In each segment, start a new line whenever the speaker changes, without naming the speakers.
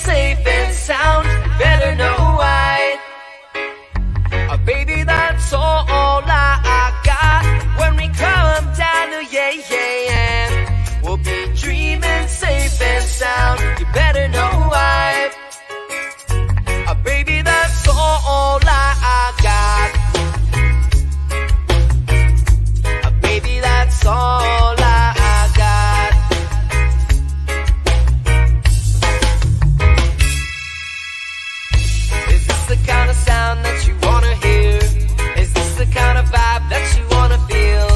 safe and sound. You better know why. Baby, that's all I got. When we come down to we'll be dreaming safe and sound. You better know why. Baby, that's all I got. Baby, that's all I got. Is this the kind of sound that you wanna hear? Is this the kind of vibe that you wanna feel?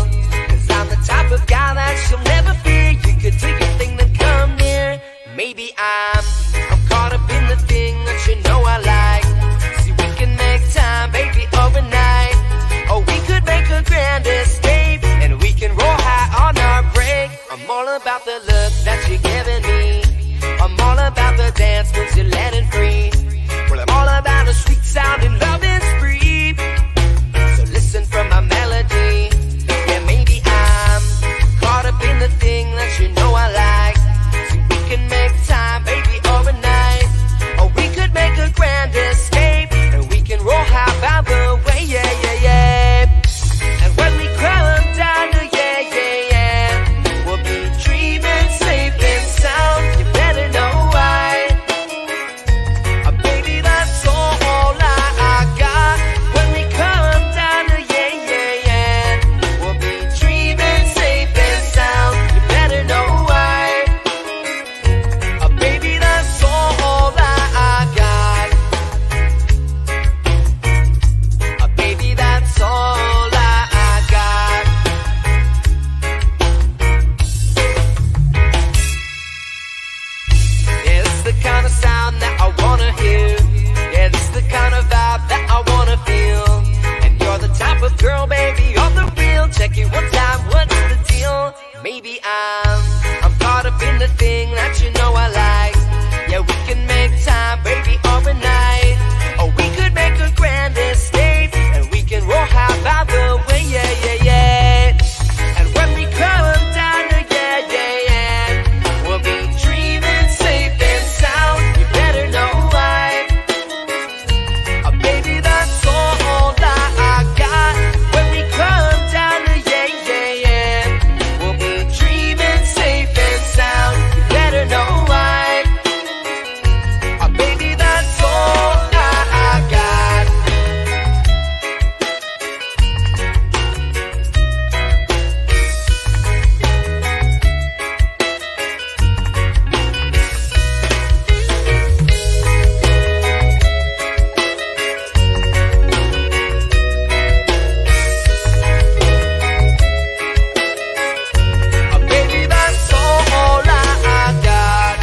'Cause I'm the type of guy that you'll never fear. You could do your thing, then come near. Maybe I'm caught up in the thing that you know I like. See, we can make time, baby, overnight. Or we could make a grand escape, and we can roll high on our break. I'm all about the look that you're giving me. I'm all about the dance moves you're letting free. Well, I'm all about a sweet sound and loving spree. So listen from my melody. Yeah, maybe I'm caught up in the thing that you know I like. See, we can make time, baby, overnight. Or we could make a grand escape, and we can roll high by the way, yeah, yeah, yeah. And when we come down to we'll be dreaming safe and sound. You better know why. Baby, that's all I got. When we come down to we'll be dreaming safe and sound. You better know why. Baby, that's all I got. Baby, that's all I got. Yeah, this is the kind of sound that I wanna hear. Yeah, this is the kind of vibe that I wanna feel. And you're the type of girl, baby, you're the real. Check it one time, what's the deal? Maybe I'm caught up in the thing that you know I like. Yeah, we can make time, baby, overnight. Or we could make a grand escape, and we can roll high by the way, yeah, yeah, yeah. And when we come down to we'll be dreaming safe and sound. You better know why. Baby, that's all I got. When we come down to we'll be dreaming safe and sound. You better know why. Baby, that's all I got. Baby, that's all I got.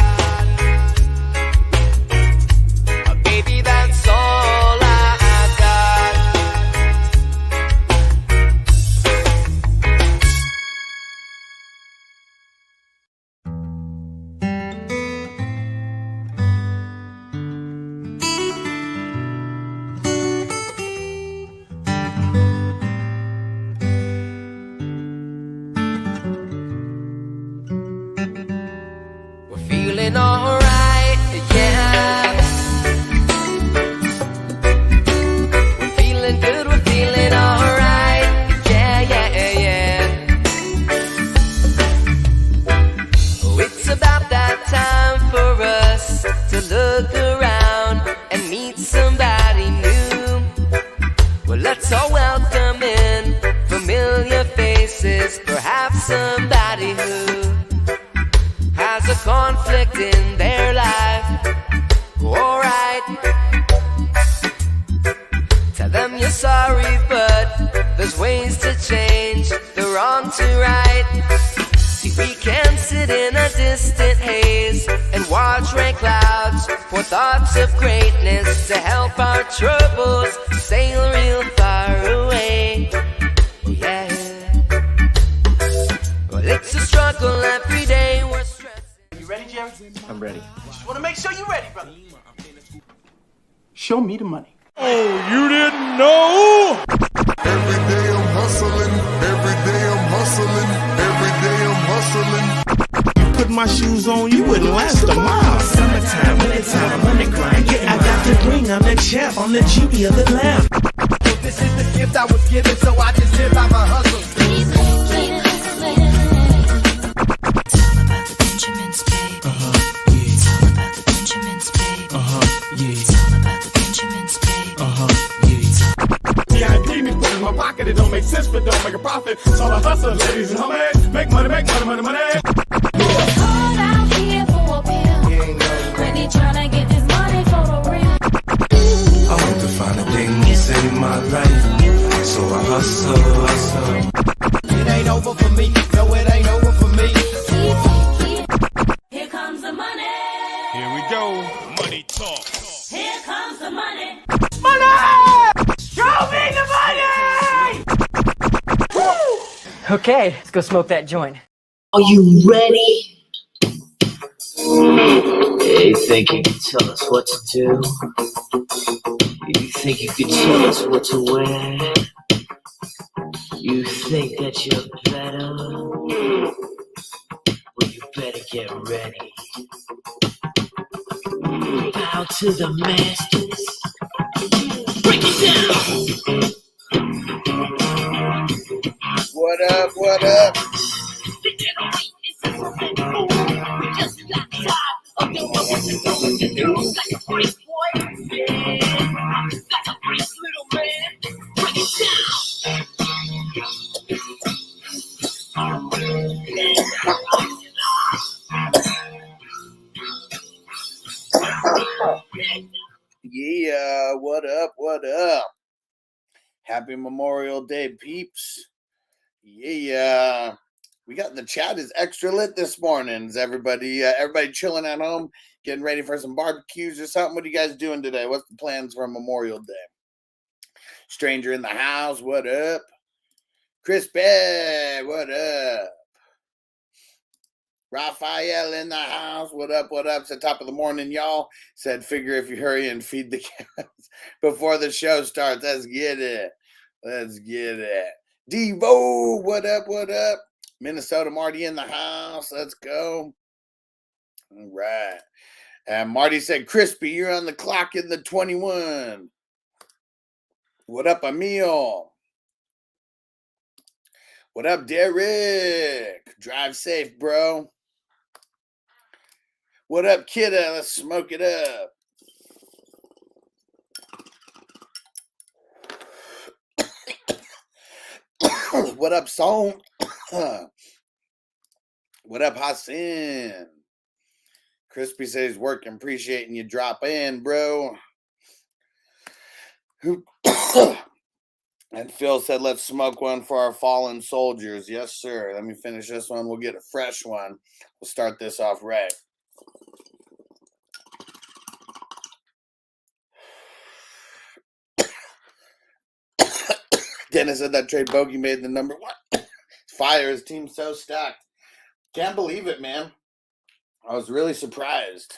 Baby, that's all I got. We're feeling alright, yeah. We're feeling good, we're feeling alright, yeah, yeah, yeah. Oh, it's about that time for us to look around and meet somebody new. Well, let's all welcome in familiar faces, perhaps somebody who has a conflict in their life. Alright, tell them you're sorry, but there's ways to change the wrong to right. See, we can sit in a distant haze and watch rain clouds for thoughts of greatness to help our troubles sail real far away. Oh, yeah. Well, it's a struggle every day. We're stressing.
You ready, Jerry?
I'm ready.
Just want to make sure you're ready, brother. Show me the money.
Oh, you didn't know?
Every day I'm hustling, every day I'm hustling, every day I'm hustling.
You put my shoes on, you wouldn't last a mile. Summertime, wintertime,
king, I'm the champ, I'm the genie of the lamp.
This is the gift I was given, so I just live by my hustle.
VIP me put in my pocket, it don't make sense, but don't make a profit. So I hustle, ladies and homies. Make money, money, money, money.
Hard out here for a pill. Really tryna get this money for the real.
I want to find a thing to save my life, so I hustle.
It ain't over for me. No, it ain't over for me.
Here comes the money.
Here we go. Money talk.
Here comes the money.
Okay, let's go smoke that joint.
Are you ready? You think you can tell us what to do? You think you can tell us what to wear? You think that you're better? Well, you better get ready. Bow to the masters. Break it down!
What up? What up? Yeah, what up? What up? Happy Memorial Day, peeps. Yeah, we got the chat is extra lit this morning. Is everybody chilling at home, getting ready for some barbecues or something? What are you guys doing today? What's the plans for Memorial Day? Stranger in the house, what up? Crispy, what up? Raphael in the house, what up, what up? It's the top of the morning, y'all. Said, figure if you hurry and feed the cats before the show starts. Let's get it. Let's get it. Devo, what up, what up? Minnesota Marty in the house. Let's go. All right. And Marty said, Crispy, you're on the clock in the 21. What up, Emil? What up, Derek? Drive safe, bro. What up, kidda? Let's smoke it up. What up, Song? What up, Hassan? Crispy says he's working, appreciating you drop in, bro. And Phil said, let's smoke one for our fallen soldiers. Yes, sir. Let me finish this one. We'll get a fresh one. We'll start this off right. Dennis said that trade Bogey made the number one. Fire, his team's so stacked. Can't believe it, man. I was really surprised.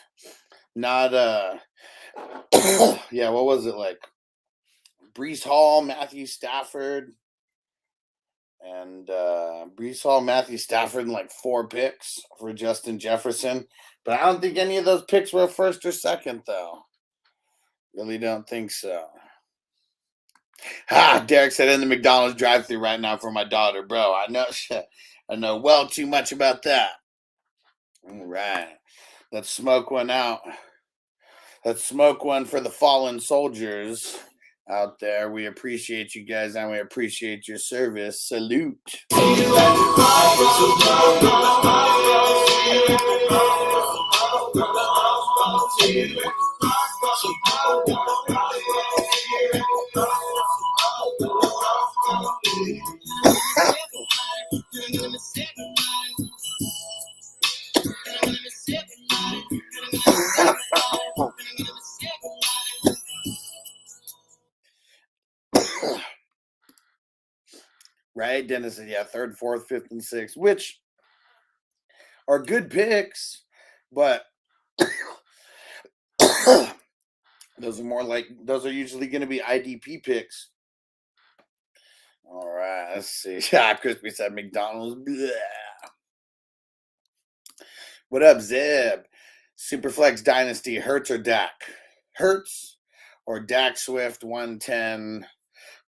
Not, yeah, what was it like? Breece Hall, Matthew Stafford, and Breece Hall, Matthew Stafford, and like 4 picks for Justin Jefferson. But I don't think any of those picks were first or second, though. Really don't think so. Derek said in the McDonald's drive-thru right now for my daughter, bro. I know well too much about that. All right. Let's smoke one out. Let's smoke one for the fallen soldiers out there. We appreciate you guys and we appreciate your service. Salute. Right? Dennis said, yeah, 3rd, 4th, 5th, and 6th, which are good picks, but those are usually going to be IDP picks. All right, let's see. Crispy said McDonald's. Blah. What up, Zeb? Superflex Dynasty, Hurts or Dak? Hurts Or Dak Swift 110,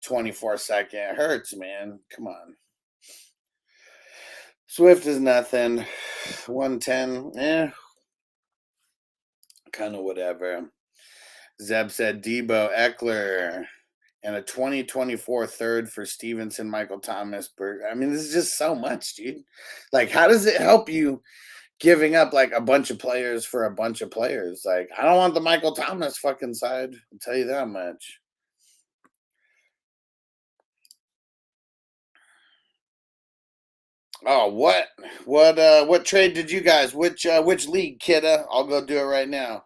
24 second. It hurts, man. Come on. Swift is nothing. 110, kind of whatever. Zeb said Debo, Eckler, and a 2024 third for Stevenson, Michael Thomas. I mean, this is just so much, dude. Like, how does it help you giving up like a bunch of players for a bunch of players? Like, I don't want the Michael Thomas fucking side. I'll tell you that much. Oh, what trade did you guys? Which league, kidda? I'll go do it right now.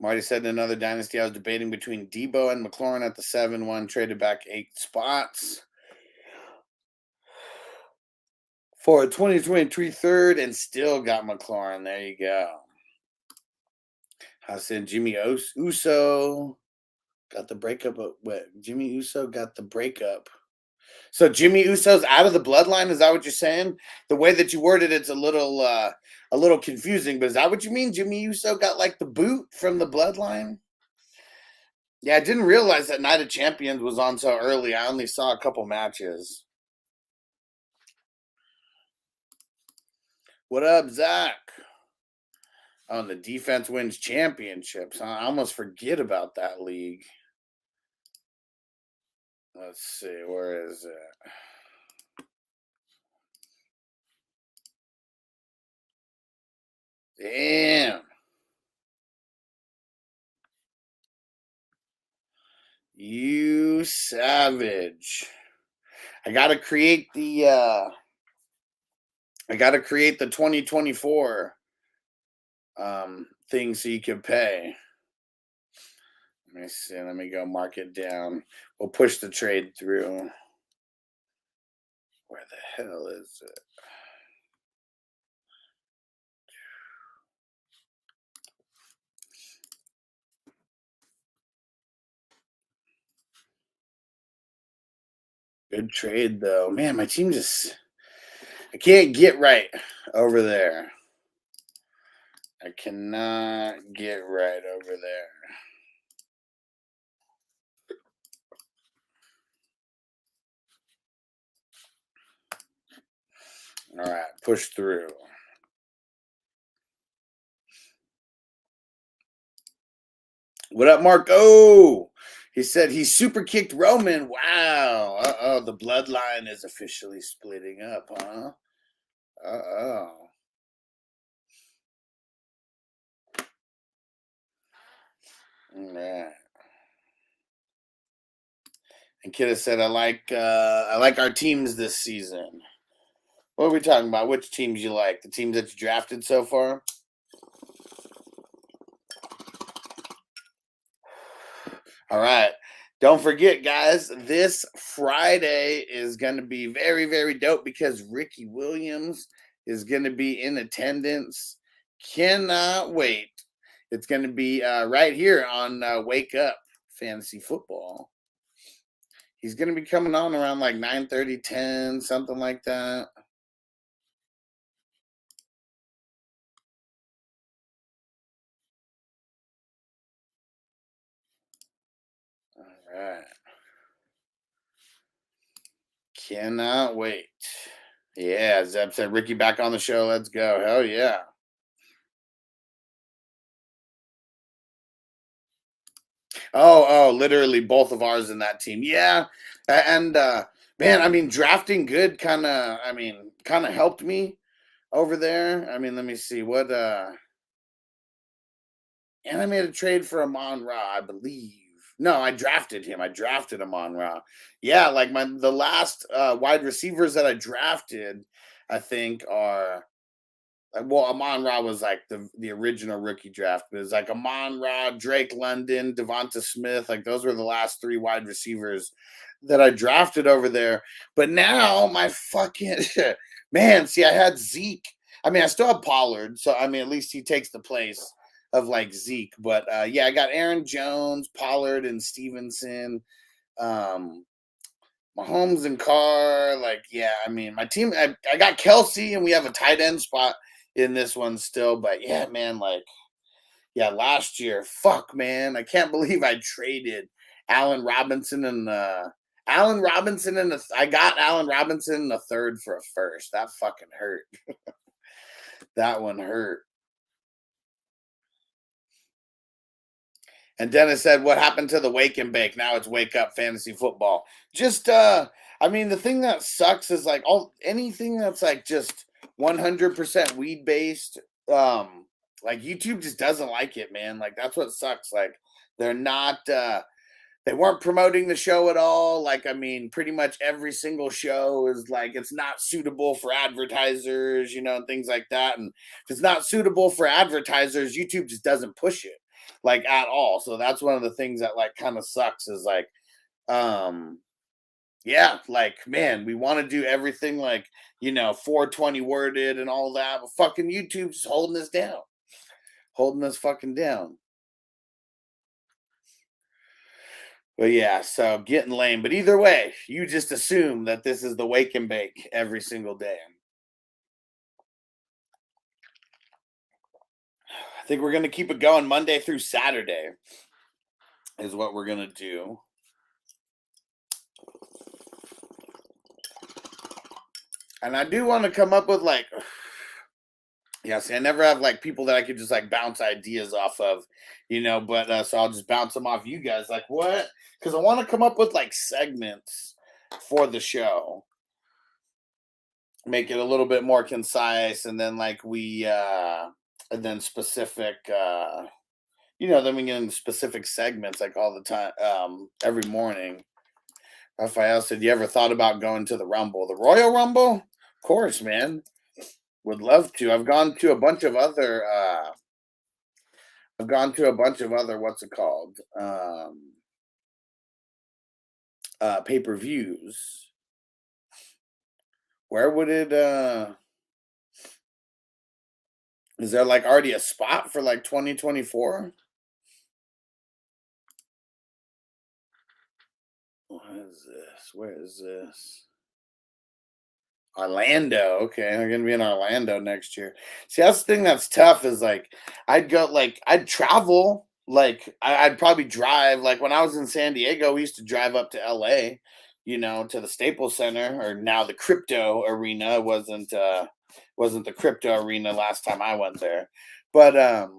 Marty said in another dynasty, I was debating between Debo and McLaurin at the 7-1, traded back 8 spots for a 2023 third and still got McLaurin. There you go. I said Jimmy Uso got the breakup. Jimmy Uso got the breakup. So Jimmy Uso's out of the bloodline? Is that what you're saying? The way that you worded it's a little confusing, but is that what you mean? Jimmy Uso got like the boot from the bloodline? Yeah, I didn't realize that Night of Champions was on so early. I only saw a couple matches. What up, Zach? Oh, the defense wins championships. I almost forget about that league. Let's see, where is it? Damn. You savage. I gotta create the 2024 thing so you can pay. Let me see. Let me go mark it down. We'll push the trade through. Where the hell is it? Good trade, though. Man, my team I can't get right over there. I cannot get right over there. All right, push through. What up, Marco? He said he super kicked Roman. Wow. Uh-oh, the bloodline is officially splitting up, huh? Uh-oh. All right. And Kidda said, I like our teams this season. What are we talking about? Which teams you like? The teams that you drafted so far? All right. Don't forget, guys, this Friday is going to be very, very dope because Ricky Williams is going to be in attendance. Cannot wait. It's going to be right here on Wake Up Fantasy Football. He's going to be coming on around like 9:30, 10, something like that. All right. Cannot wait. Yeah, Zeb said Ricky back on the show. Let's go. Hell yeah. Oh, literally both of ours in that team. Yeah. And man, I mean, drafting good kind of helped me over there. I mean, let me see what and I made a trade for Amon Ra, I believe. No, I drafted him. I drafted Amon Ra. Yeah, like the last wide receivers that I drafted, I think are well, Amon Ra was like the original rookie draft, but it's like Amon Ra, Drake London, Devonta Smith, like those were the last 3 wide receivers that I drafted over there. But now my fucking man, see, I had Zeke. I mean, I still have Pollard, so I mean, at least he takes the place of like Zeke. But yeah, I got Aaron Jones, Pollard, and Stevenson. Mahomes and Carr, like, yeah, I mean, my team, I got Kelsey, and we have a tight end spot in this one still, but yeah, man, like, Yeah, last year. Fuck, man. I can't believe I traded Allen Robinson and Allen Robinson in the I got Allen Robinson in the third for a first. That fucking hurt. That one hurt. And Dennis said, "What happened to the wake and bake? Now it's wake up fantasy football." Just I mean, the thing that sucks is like anything that's like just 100% weed based. Like YouTube just doesn't like it, man. Like that's what sucks. Like they're not they weren't promoting the show at all. Like, I mean, pretty much every single show is like it's not suitable for advertisers, and things like that. And if it's not suitable for advertisers, YouTube just doesn't push it like at all. So that's one of the things that like kind of sucks is like, yeah, like man, we want to do everything like 420 worded and all that, but fucking YouTube's holding us down, holding us fucking down. But yeah, so getting lame. But either way, you just assume that this is the wake and bake every single day. I think we're going to keep it going Monday through Saturday is what we're going to do. And I do want to come up with like, yeah, see, I never have like people that I could just like bounce ideas off of, but so I'll just bounce them off you guys. Like what? Because I want to come up with like segments for the show. Make it a little bit more concise, and then like and then specific, then we get into specific segments like all the time, every morning. Raphael said, "You ever thought about going to the Rumble, the Royal Rumble?" Of course, man. Would love to. I've gone to a bunch of other. What's it called? Pay-per-views. Where would it? Is there like already a spot for like 2024? What is this? Where is this? Orlando. Okay, I'm gonna be in Orlando next year. See, that's the thing that's tough is like I'd travel, like I'd probably drive. Like when I was in San Diego, we used to drive up to LA, to the Staples Center, or now the Crypto Arena. It wasn't the Crypto Arena last time I went there. But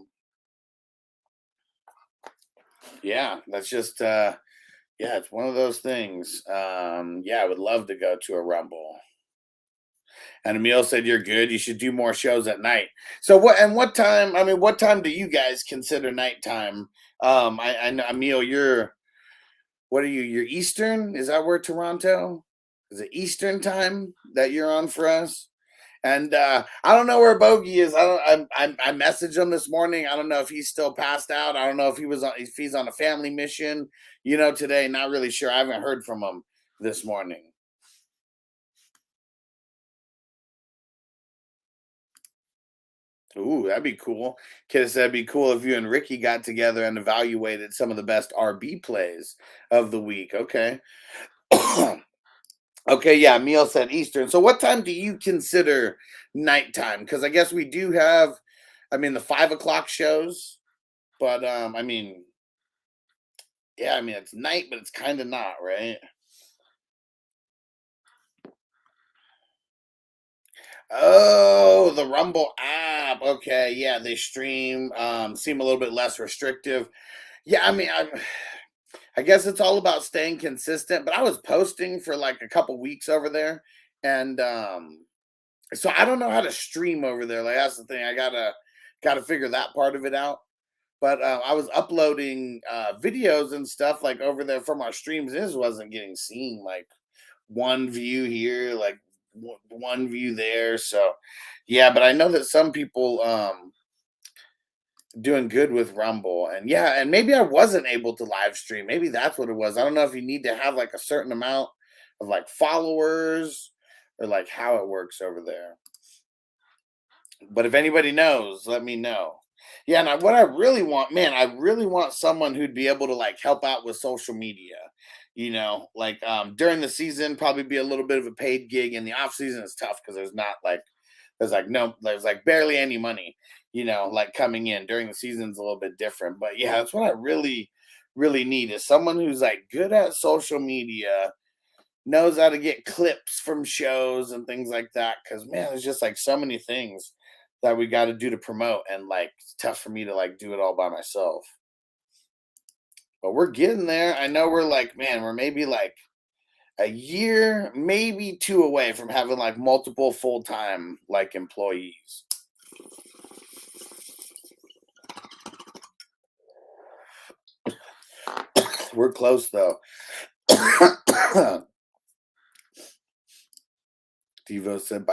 yeah, that's just yeah, it's one of those things. Yeah, I would love to go to a Rumble. And Emil said, "You're good. You should do more shows at night." So what time? I mean, what time do you guys consider nighttime? I know Emil, what are you? You're Eastern? Is that where Toronto? Is it Eastern time that you're on for us? And I don't know where Bogey is. I messaged him this morning. I don't know if he's still passed out. I don't know if he's on a family mission. Today, not really sure. I haven't heard from him this morning. Ooh, that'd be cool. Kid said it'd be cool if you and Ricky got together and evaluated some of the best RB plays of the week. Okay. Okay, yeah, Meal said Eastern. So what time do you consider nighttime? Because I guess we do have, the 5 o'clock shows, but yeah, it's night, but it's kind of not, right? Oh, the Rumble app. Okay, yeah, they stream. Seem a little bit less restrictive. Yeah, I guess it's all about staying consistent. But I was posting for like a couple weeks over there, and so I don't know how to stream over there. Like that's the thing. I gotta figure that part of it out. But I was uploading videos and stuff like over there from our streams. This wasn't getting seen. Like one view here, like one view there. So yeah, but I know that some people doing good with Rumble, and yeah, and maybe I wasn't able to live stream. Maybe that's what it was. I don't know if you need to have like a certain amount of like followers or like how it works over there. But if anybody knows, let me know. Yeah, and what I really want, man, I really want someone who'd be able to like help out with social media. Like during the season, probably be a little bit of a paid gig. In the off season, it's tough because there's not like there's like barely any money, like coming in. During the season's a little bit different. But yeah, that's what I really, really need, is someone who's like good at social media, knows how to get clips from shows and things like that. Cause man, there's just like so many things that we got to do to promote, and like it's tough for me to like do it all by myself. But we're getting there. I know we're like, man, we're maybe like a year, maybe 2 away from having like multiple full-time like employees. We're close though. Devo said,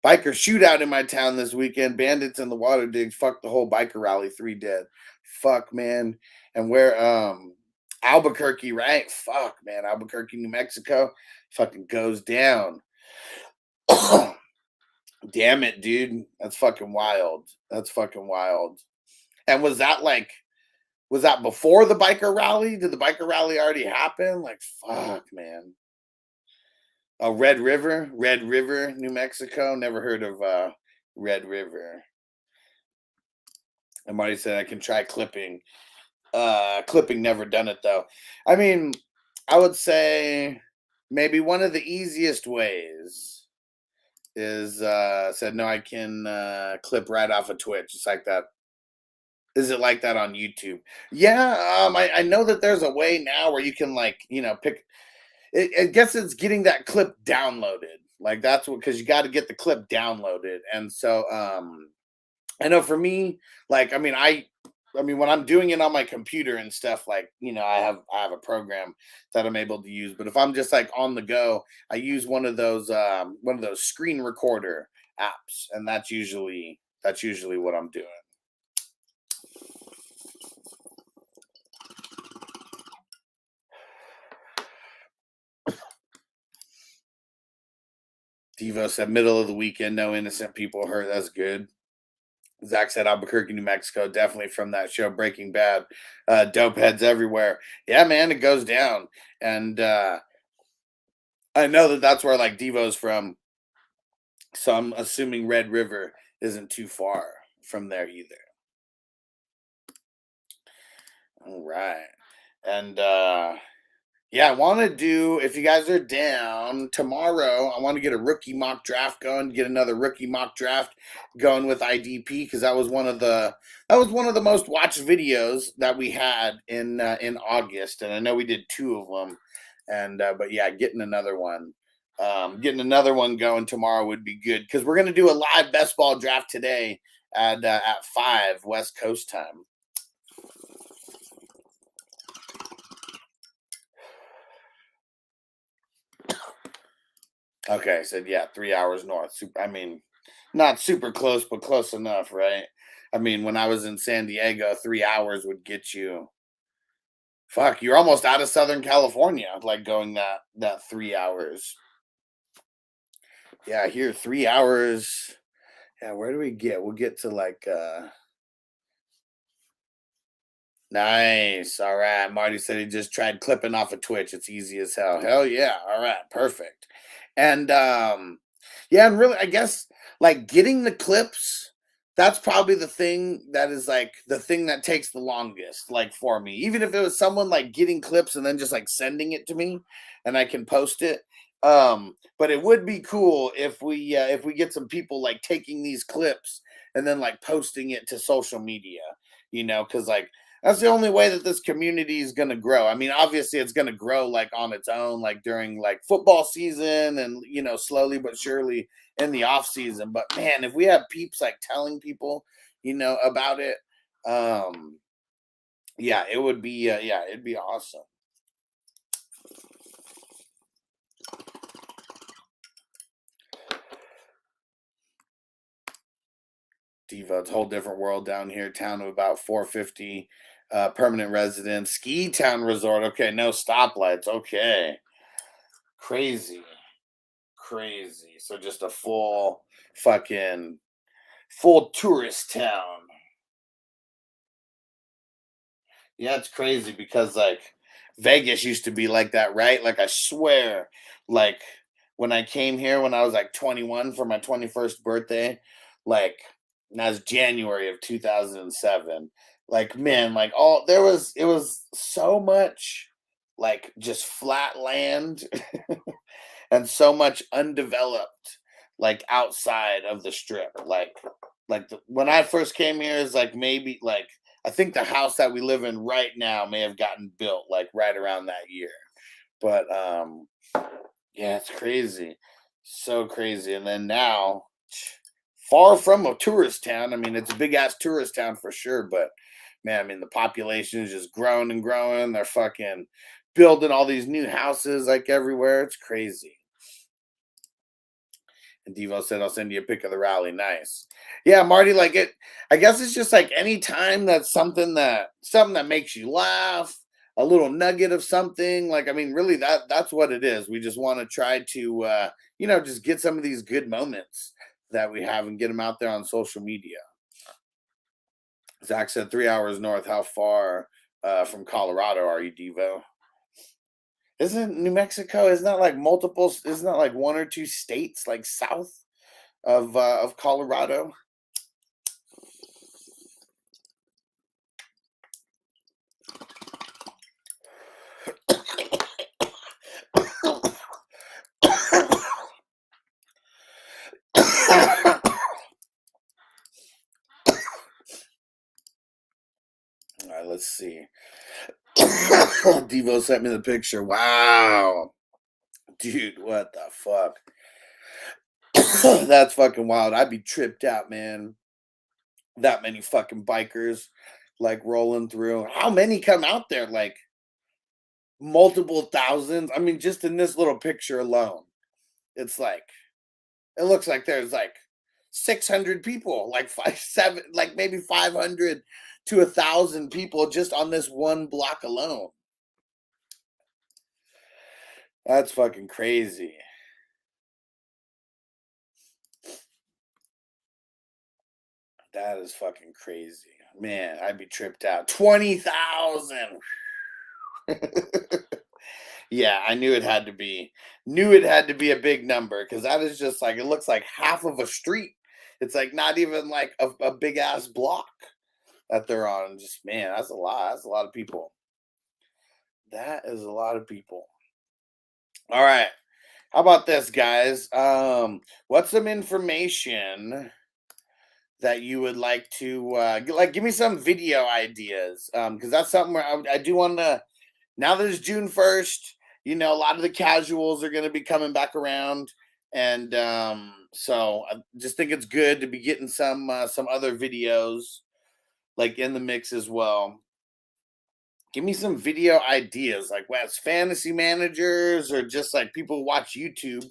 biker shootout in my town this weekend. Bandits in the water digs. Fuck the whole biker rally. 3 dead. Fuck, man. And where Albuquerque, right? Fuck, man. Albuquerque, New Mexico. Fucking goes down. Damn it, dude. That's fucking wild. That's fucking wild. And was that before the biker rally? Did the biker rally already happen? Like, fuck, man. Oh, Red River, New Mexico. Never heard of Red River. And Marty said I can try clipping. Clipping, never done it though. I mean, I would say maybe one of the easiest ways is said no, I can clip right off of Twitch. It's like that. Is it like that on YouTube? Yeah, I know that there's a way now where you can pick. I guess it's getting that clip downloaded. Like that's what, because you got to get the clip downloaded. And so I know for me, like I mean when I'm doing it on my computer and stuff, like I have a program that I'm able to use. But if I'm just like on the go, I use one of those screen recorder apps, and that's usually what I'm doing. Devo said middle of the weekend, no innocent people hurt. That's good. Zach said Albuquerque, New Mexico, definitely from that show Breaking Bad. Dope heads everywhere. Yeah, man, it goes down. And I know that that's where like Devo's from. So I'm assuming Red River isn't too far from there either. All right. And yeah, I want to do, if you guys are down, tomorrow, I want to get a rookie mock draft going, get another rookie mock draft going with IDP, because that was one of the most watched videos that we had in August, and I know we did 2 of them, and but yeah, getting another one going tomorrow would be good, because we're gonna do a live best ball draft today at 5 West Coast time. Okay, so yeah, 3 hours north. I mean, not super close, but close enough, right? I mean, when I was in San Diego, 3 hours would get you. Fuck, you're almost out of Southern California, like going that 3 hours. Yeah, here 3 hours. Yeah, where do we get? We'll get to like nice. All right. Marty said he just tried clipping off of Twitch. It's easy as hell. Hell yeah. All right. Perfect. And yeah, and really I guess like getting the clips, that's probably the thing that is like the thing that takes the longest, like for me. Even if it was someone like getting clips and then just like sending it to me and I can post it. But it would be cool if we get some people like taking these clips and then like posting it to social media, because like that's the only way that this community is going to grow. I mean, obviously it's going to grow like on its own, like during like football season and, slowly but surely in the off season. But man, if we have peeps like telling people, about it, yeah, it would be, yeah, it'd be awesome. Devo, it's a whole different world down here. Town of about 450 permanent residents. Ski town resort. Okay, no stoplights. Okay. Crazy. So just a full tourist town. Yeah, it's crazy because like Vegas used to be like that, right? Like I swear, like when I came here when I was like 21 for my 21st birthday. Like, and that was January of 2007. Like, man, like it was so much like just flat land and so much undeveloped like outside of the strip. When I first came here is like maybe like I think the house that we live in right now may have gotten built like right around that year. But yeah, it's crazy. So crazy. And then now far from a tourist town. I mean, it's a big ass tourist town for sure, but man, I mean the population is just growing and growing. They're fucking building all these new houses like everywhere. It's crazy. And Devo said, I'll send you a pic of the rally. Nice. Yeah, Marty, like it, I guess it's just like any time that's something that makes you laugh, a little nugget of something. Like, I mean, really that's what it is. We just want to try to, just get some of these good moments that we have and get them out there on social media. Zach said 3 hours north. How far from Colorado are you, Devo? Isn't New Mexico? Isn't that like multiple? Isn't that like one or two states like south of Colorado? All right, let's see. Devo sent me the picture. Wow. Dude, what the fuck? That's fucking wild. I'd be tripped out, man. That many fucking bikers like rolling through. How many come out there? Like multiple thousands. I mean, just in this little picture alone, it's like it looks like there's like 600 people, like like maybe 500 to 1,000 people just on this one block alone. That's fucking crazy. That is fucking crazy. Man, I'd be tripped out. 20,000. Yeah, I knew it had to be a big number because that is just like it looks like half of a street. It's like not even like a big ass block that they're on. Just man, that's a lot. That's a lot of people. That is a lot of people. All right. How about this, guys? What's some information that you would like to give me some video ideas? Because that's something where I do want to. Now that it's June 1st, a lot of the casuals are going to be coming back around, and so I just think it's good to be getting some other videos like in the mix as well. Give me some video ideas, like as fantasy managers or just like people who watch YouTube,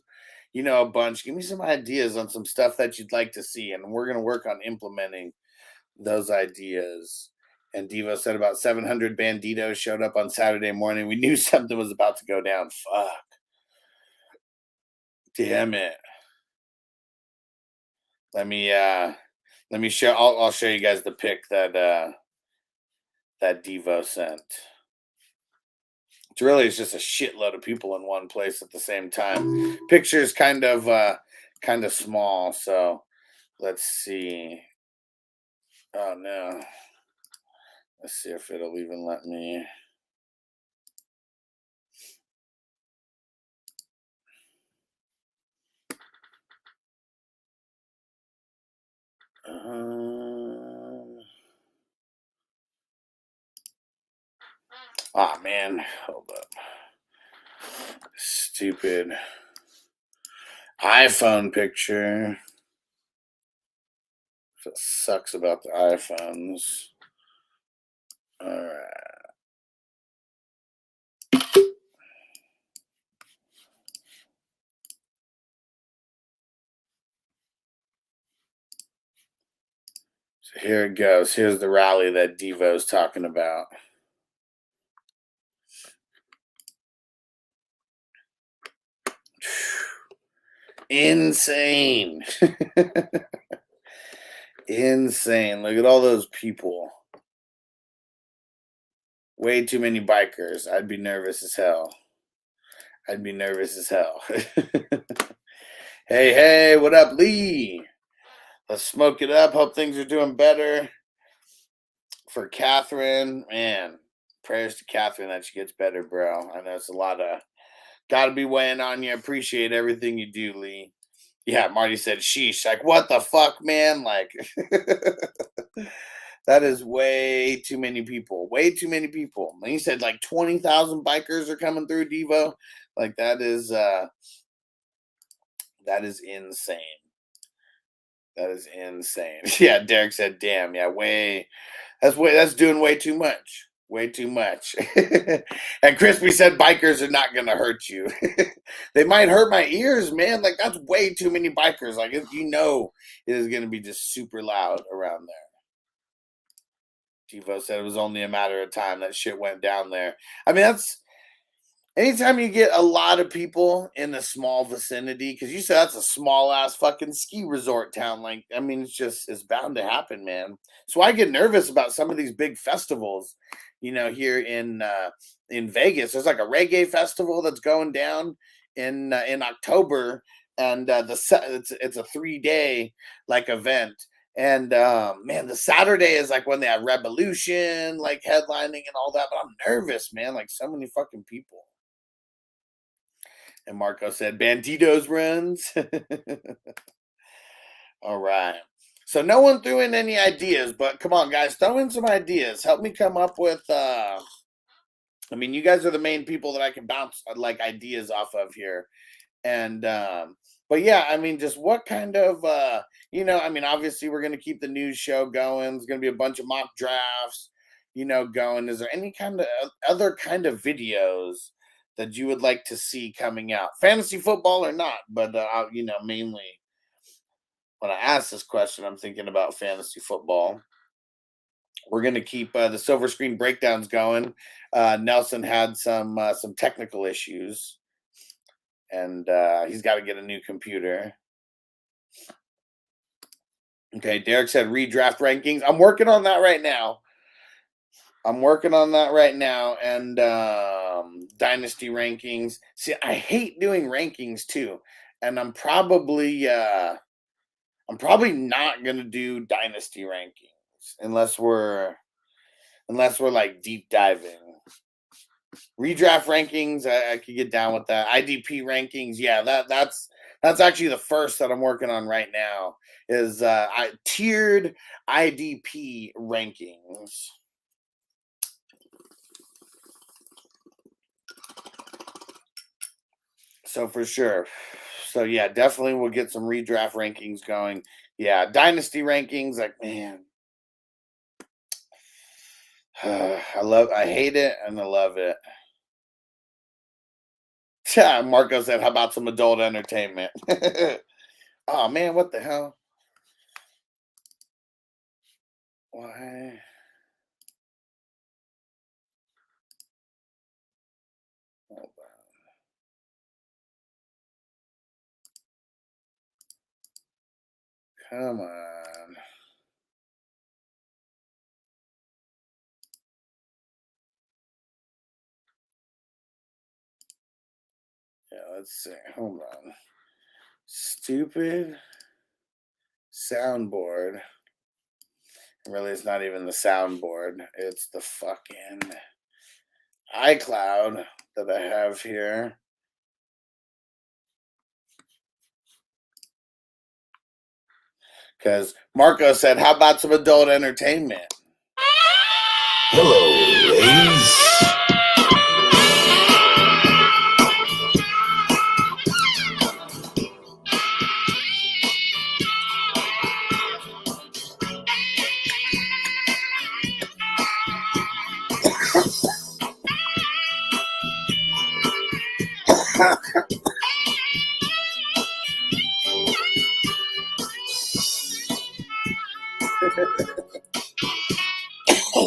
a bunch. Give me some ideas on some stuff that you'd like to see, and we're gonna work on implementing those ideas. And Devo said about 700 banditos showed up on Saturday morning. We knew something was about to go down. Fuck. Damn it. Let me show. I'll show you guys the pic that Devo sent. It's just a shitload of people in one place at the same time. Picture's kind of small, so let's see. Oh no. Let's see if it'll even let me. Oh man, hold up. Stupid iPhone picture. It sucks about the iPhones. All right. So here it goes. Here's the rally that Devo's talking about. Insane. Insane. Look at all those people. Way too many bikers. I'd be nervous as hell. I'd be nervous as hell. Hey, what up, Lee? Let's smoke it up. Hope things are doing better. For Catherine, man, prayers to Catherine that she gets better, bro. I know it's a lot of, gotta be weighing on you. Appreciate everything you do, Lee. Yeah, Marty said, sheesh. Like, what the fuck, man? Like, that is way too many people. Way too many people. And he said, like, 20,000 bikers are coming through, Devo. Like, that is insane. That is insane. Yeah, Derek said, damn. Yeah, that's doing way too much. Way too much. And Crispy said bikers are not gonna hurt you. They might hurt my ears, man. Like, that's way too many bikers. Like, if you know it is gonna be just super loud around there. Tivo said it was only a matter of time that shit went down there. I mean, that's anytime you get a lot of people in a small vicinity, because you said that's a small ass fucking ski resort town. Like, I mean, it's bound to happen, man. So I get nervous about some of these big festivals, here in Vegas. There's like a reggae festival that's going down in October, and it's a 3-day like event. And man, the Saturday is like when they have Revolution like headlining and all that. But I'm nervous, man. Like, so many fucking people. And Marco said, Banditos runs. All right. So no one threw in any ideas, but come on, guys, throw in some ideas. Help me come up with, you guys are the main people that I can bounce like ideas off of here. And, but yeah, just what kind of, obviously we're going to keep the news show going. There's going to be a bunch of mock drafts, going. Is there any kind of other kind of videos that you would like to see coming out? Fantasy football or not, but, mainly when I ask this question, I'm thinking about fantasy football. We're going to keep the silver screen breakdowns going. Nelson had some technical issues, and he's got to get a new computer. Okay, Derek said redraft rankings. I'm working on that right now. And dynasty rankings. See, I hate doing rankings too, and I'm probably not gonna do dynasty rankings unless we're like deep diving. Redraft rankings, I could get down with that. IDP rankings, yeah, that's actually the first that I'm working on right now is tiered IDP rankings. So for sure. So yeah, definitely we'll get some redraft rankings going. Yeah, dynasty rankings, like, man. I hate it and I love it. Marco said, how about some adult entertainment? Oh man, what the hell? Why? Hold on. Come on. Yeah, let's see. Hold on. Stupid soundboard. Really, it's not even the soundboard. It's the fucking iCloud that I have here. Because Marco said, how about some adult entertainment?
Hello, ladies.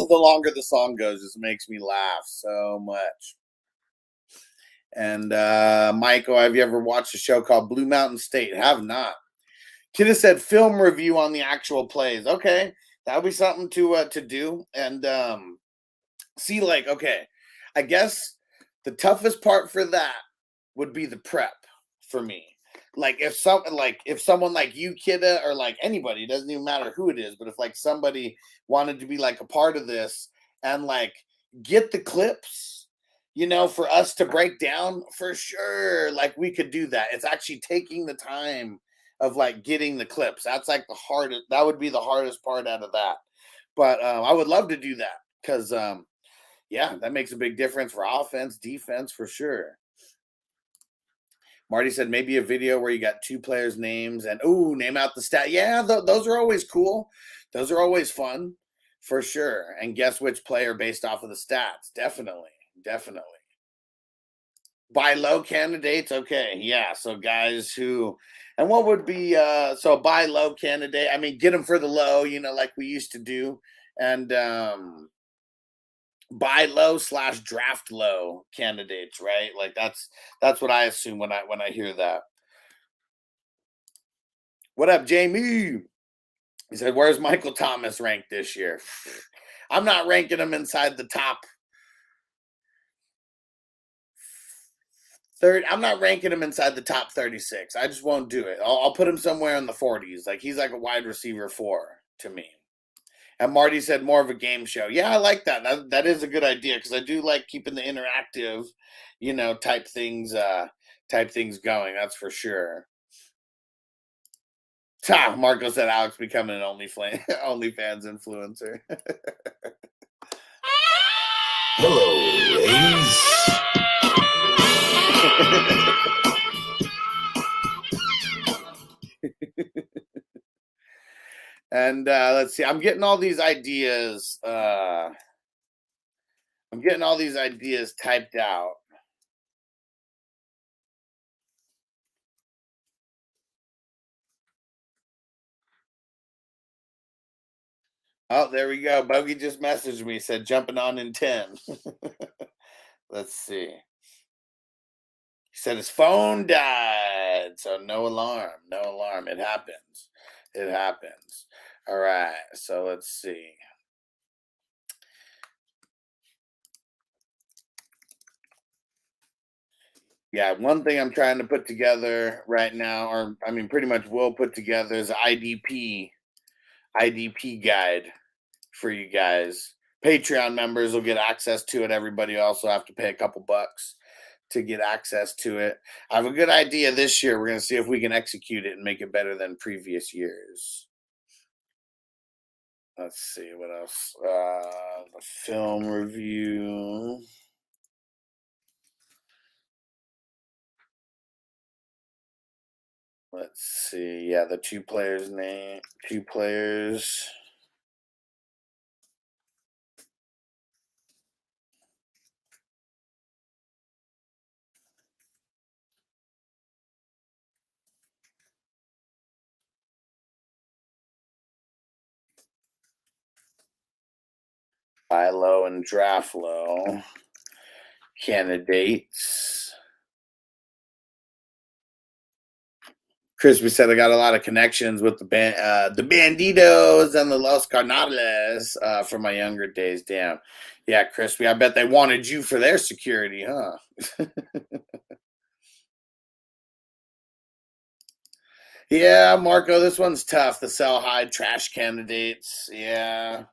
The longer the song goes, it just makes me laugh so much. And Michael, have you ever watched a show called Blue Mountain State? Have not. Kid has said film review on the actual plays. Okay, that would be something to do. And see, like, okay, I guess the toughest part for that would be the prep for me. Like if someone like you, Kidda, or like anybody, it doesn't even matter who it is, but if like somebody wanted to be like a part of this and like get the clips, you know, for us to break down, for sure, like we could do that. It's actually taking the time of like getting the clips. That's like the hardest. That would be the hardest part out of that. But I would love to do that because yeah, that makes a big difference for offense, defense, for sure. Marty said maybe a video where you got two players' names and name out the stat. Yeah, those are always cool. Those are always fun, for sure. And guess which player based off of the stats? Definitely. Buy low candidates. Okay, yeah. So guys who, and what would be so buy low candidate? I mean, get them for the low, you know, like we used to do, and buy low / draft low candidates, right? Like that's what I assume when I hear that. What up, Jamie? He said, "Where's Michael Thomas ranked this year?" I'm not ranking him inside the top 30. I'm not ranking him inside the top 36. I just won't do it. I'll put him somewhere in the 40s. Like he's like a wide receiver 4 to me. And Marty said more of a game show. Yeah, I like that. That is a good idea because I do like keeping the interactive, you know, type things going. That's for sure. Marco said Alex becoming an OnlyFans influencer.
Hello, ladies.
And let's see. I'm getting all these ideas. I'm getting all these ideas typed out. Oh, there we go. Bogey just messaged me, said jumping on in 10. Let's see. He said his phone died. So no alarm. No alarm. It happens. It happens. All right. So let's see. Yeah, one thing I'm trying to put together right now, or I mean pretty much will put together, is IDP guide for you guys. Patreon members will get access to it. Everybody also have to pay a couple bucks to get access to it. I have a good idea this year. We're going to see if we can execute it and make it better than previous years. Let's see what else. The film review. Let's see. Yeah, the two players. Buy low and draft low candidates. Crispy said I got a lot of connections with the Bandidos and the Los Carnales from my younger days. Damn. Yeah, Crispy, I bet they wanted you for their security, huh? Yeah, Marco, this one's tough. The sell high trash candidates. Yeah.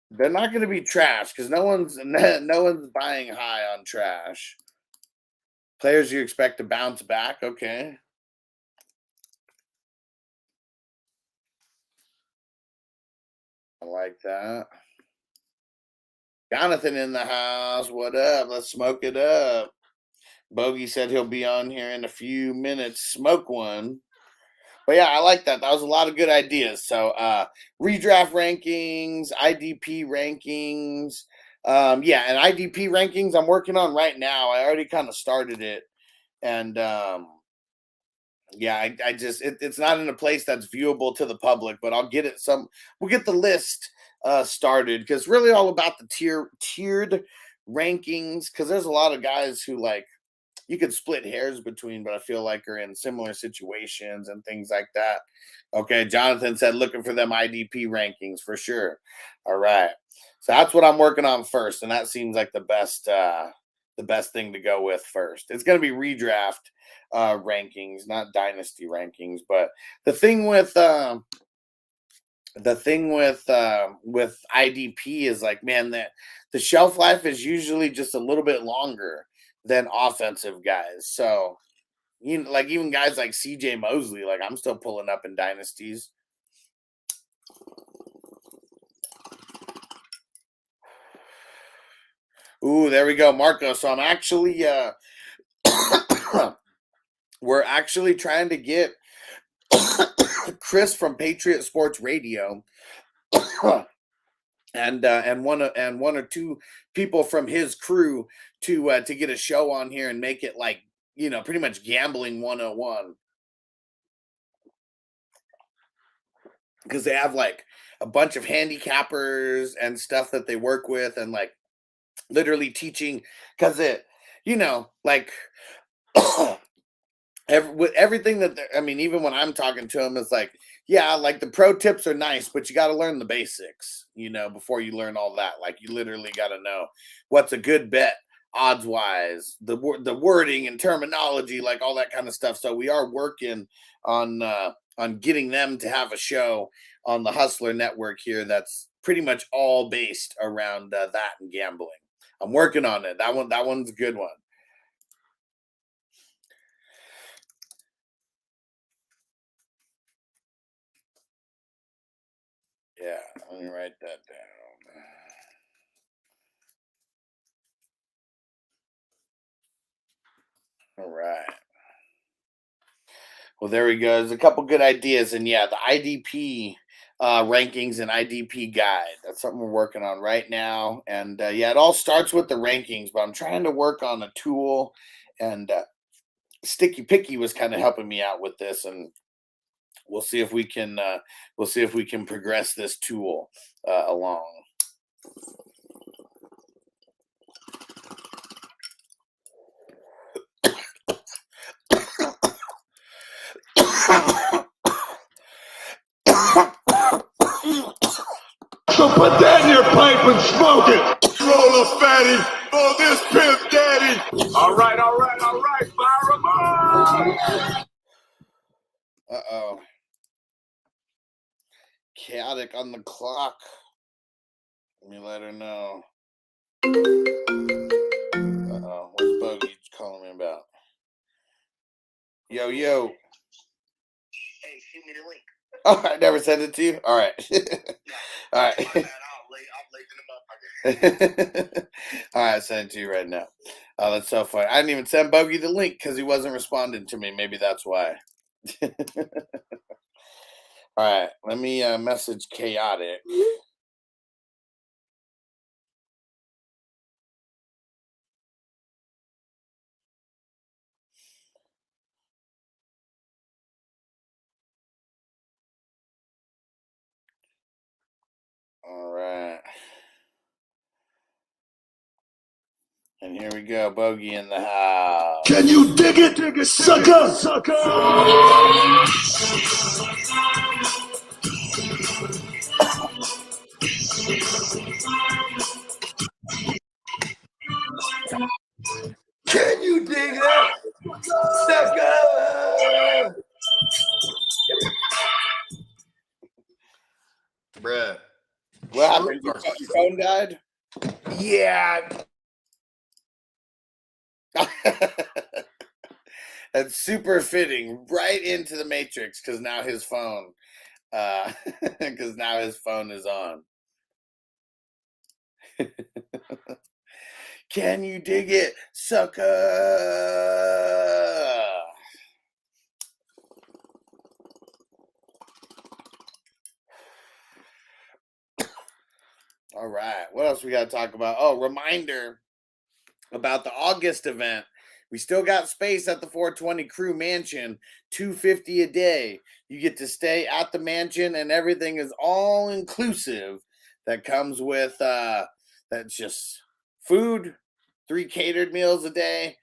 They're not going to be trash because no one's buying high on trash. Players you expect to bounce back. Okay. I like that. Jonathan in the house. What up? Let's smoke it up. Bogey said he'll be on here in a few minutes. Smoke one. But yeah, I like that. That was a lot of good ideas. So redraft rankings, IDP rankings. Yeah, and IDP rankings I'm working on right now. I already kind of started it. And yeah, I just it's not in a place that's viewable to the public, but I'll get it we'll get the list started because it's really all about the tiered rankings because there's a lot of guys who like you could split hairs between, but I feel like are in similar situations and things like that. Okay, Jonathan said looking for them IDP rankings for sure. All right. So that's what I'm working on first, and that seems like the best thing to go with first. It's going to be redraft rankings, not dynasty rankings. But the thing with IDP is like, man, that the shelf life is usually just a little bit longer than offensive guys. So like even guys like CJ Mosley, like I'm still pulling up in dynasties. Ooh, there we go, Marco. So I'm actually we're actually trying to get Chris from Patriot Sports Radio and one or two people from his crew to get a show on here and make it like, pretty much gambling 101. Because they have like a bunch of handicappers and stuff that they work with, and like literally teaching, because like with everything that even when I'm talking to them, it's like, yeah, like the pro tips are nice, but you got to learn the basics, before you learn all that. Like you literally got to know what's a good bet odds wise, the wording and terminology, like all that kind of stuff. So we are working on getting them to have a show on the Hustler Network here that's pretty much all based around that and gambling. I'm working on it. That one's a good one. Yeah, let me write that down. All right. Well, there we go. There's a couple good ideas. And yeah, the IDP rankings and IDP guide. That's something we're working on right now. And yeah, it all starts with the rankings, but I'm trying to work on a tool. And Sticky Picky was kind of helping me out with this. And we'll see if we can progress this tool along.
So put that in your pipe and smoke it. Roll a fatty for this pimp daddy. All right, fire 'em up.
Uh-oh. Chaotic on the clock. Let me let her know. Uh-oh. What's Bogey calling me about? Yo.
Hey, shoot me the link.
Oh, I never sent it to you? All right. All right.
I'm late in the motherfucker.
All right, I sent it to you right now. Oh, that's so funny. I didn't even send Bogey the link because he wasn't responding to me. Maybe that's why. All right, let me message Chaotic. All right. And here we go, Bogey in the house.
Can you dig it, sucker? Can you dig that, sucker? Bruh.
What happened? Your phone died?
Yeah.
That's super fitting right into the Matrix because now his phone is on. Can you dig it, sucker? All right, what else we got to talk about? Oh, reminder about the August event. We still got space at the 420 Crew Mansion, $250 a day. You get to stay at the mansion, and everything is all inclusive. That comes with that's just food, 3 catered meals a day,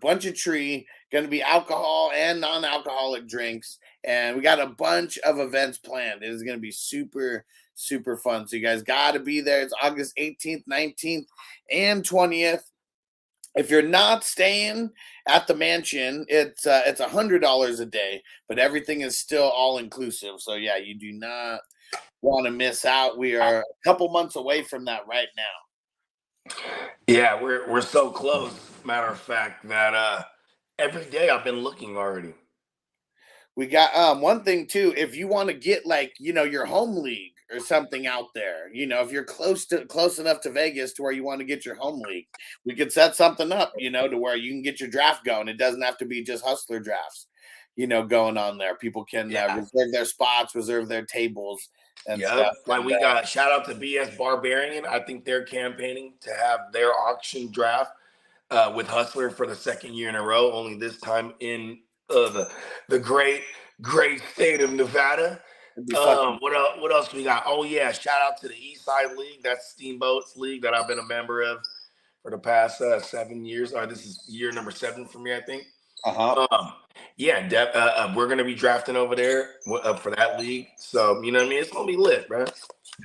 bunch of tree, going to be alcohol and non-alcoholic drinks, and we got a bunch of events planned. It is going to be super, super fun. So you guys got to be there. It's August 18th, 19th, and 20th. If you're not staying at the mansion, it's $100 a day, but everything is still all inclusive. So yeah, you do not want to miss out. We are a couple months away from that right now.
Yeah, we're so close. Matter of fact, that every day I've been looking already.
We got one thing too. If you want to get like your home league or something out there, if you're close enough to Vegas to where you want to get your home league, we could set something up, to where you can get your draft going. It doesn't have to be just hustler drafts, going on there. People can reserve their spots, reserve their tables, and stuff.
Like we got shout out to BS Barbarian. I think they're campaigning to have their auction draft with Hustler for the second year in a row. Only this time in the great state of Nevada. What else we got? Oh yeah, shout out to the East Side League. That's Steamboat's league that I've been a member of for the past 7 years. This is year number 7 for me, I think. We're gonna be drafting over there for that league. So you know what I mean. It's gonna be lit, bro.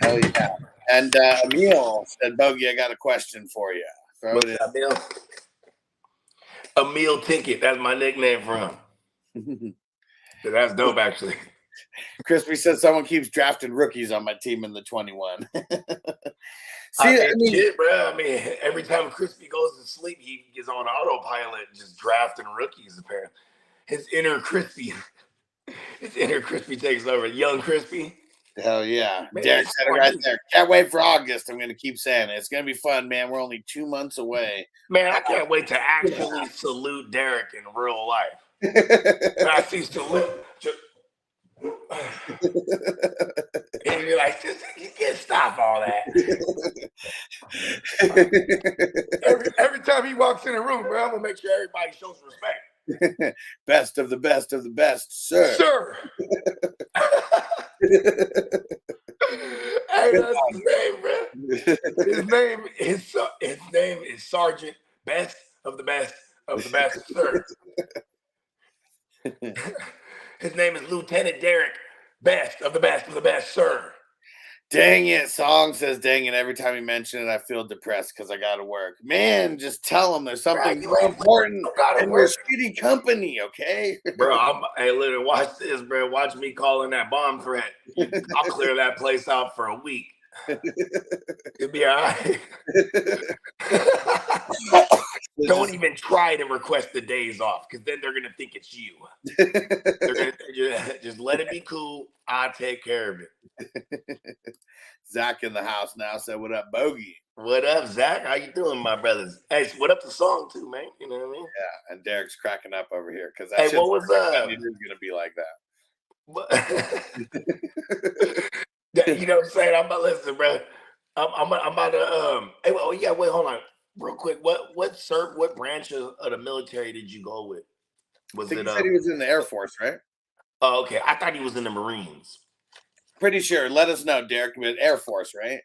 Hell yeah! And Emil said, "Bogey, I got a question for you." Throw it in.
Emil? Emil Ticket. That's my nickname for him. That's dope, actually.
Crispy says someone keeps drafting rookies on my team in the 21.
Bro. Every time Crispy goes to sleep, he gets on autopilot, just drafting rookies. Apparently, his inner Crispy takes over. Young Crispy.
Hell yeah.
Man,
Derek said it right there. Can't wait for August. I'm going to keep saying it. It's going to be fun, man. We're only 2 months away.
Man, I can't wait to actually salute Derek in real life. I see salute. And you're like, you can't stop all that. every time he walks in the room, bro, I'm going to make sure everybody shows respect.
Best of the best of the best, sir.
Sir. Hey, that's his name, bro. His name is Sergeant Best of the Best of the Best, sir. His name is Lieutenant Derek Best of the Best of the Best, sir.
Dang it. Song says, dang it. Every time you mention it, I feel depressed because I got to work. Man, just tell them there's something more important in your shitty company, okay?
Bro, literally, watch this, bro. Watch me calling that bomb threat. I'll clear that place out for a week. It'll be all right. Don't even try to request the days off because then they're going to think it's you. They're gonna just let it be cool. I'll take care of it.
Zach in the house now said, what up, Bogey?
What up, Zach? How you doing, my brothers? Hey, what up the song too, man? You know what I mean?
Yeah, and Derek's cracking up over here because
what was
it is going to be like
that. You know what I'm saying? I'm about to listen, bro. I'm about to wait, hold on. Real quick, what branch of the military did you go with?
I think he said he was in the Air Force, right?
Oh, okay. I thought he was in the Marines.
Pretty sure. Let us know, Derek. But Air Force, right?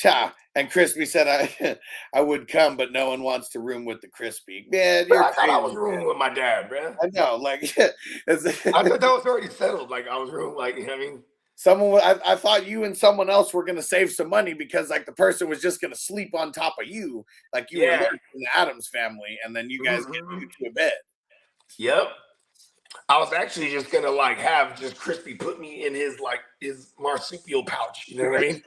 Yeah. And Crispy said I would come, but no one wants to room with the Crispy. Man,
I thought I was rooming with my dad, bro.
I know, like
I thought that was already settled. Like I was rooming, like, you know what I mean?
I thought you and someone else were going to save some money because like the person was just going to sleep on top of you, like you were in the Addams family, and then you guys get moved to a bed.
Yep. I was actually just gonna like have just Crispy put me in his marsupial pouch. You know what I mean?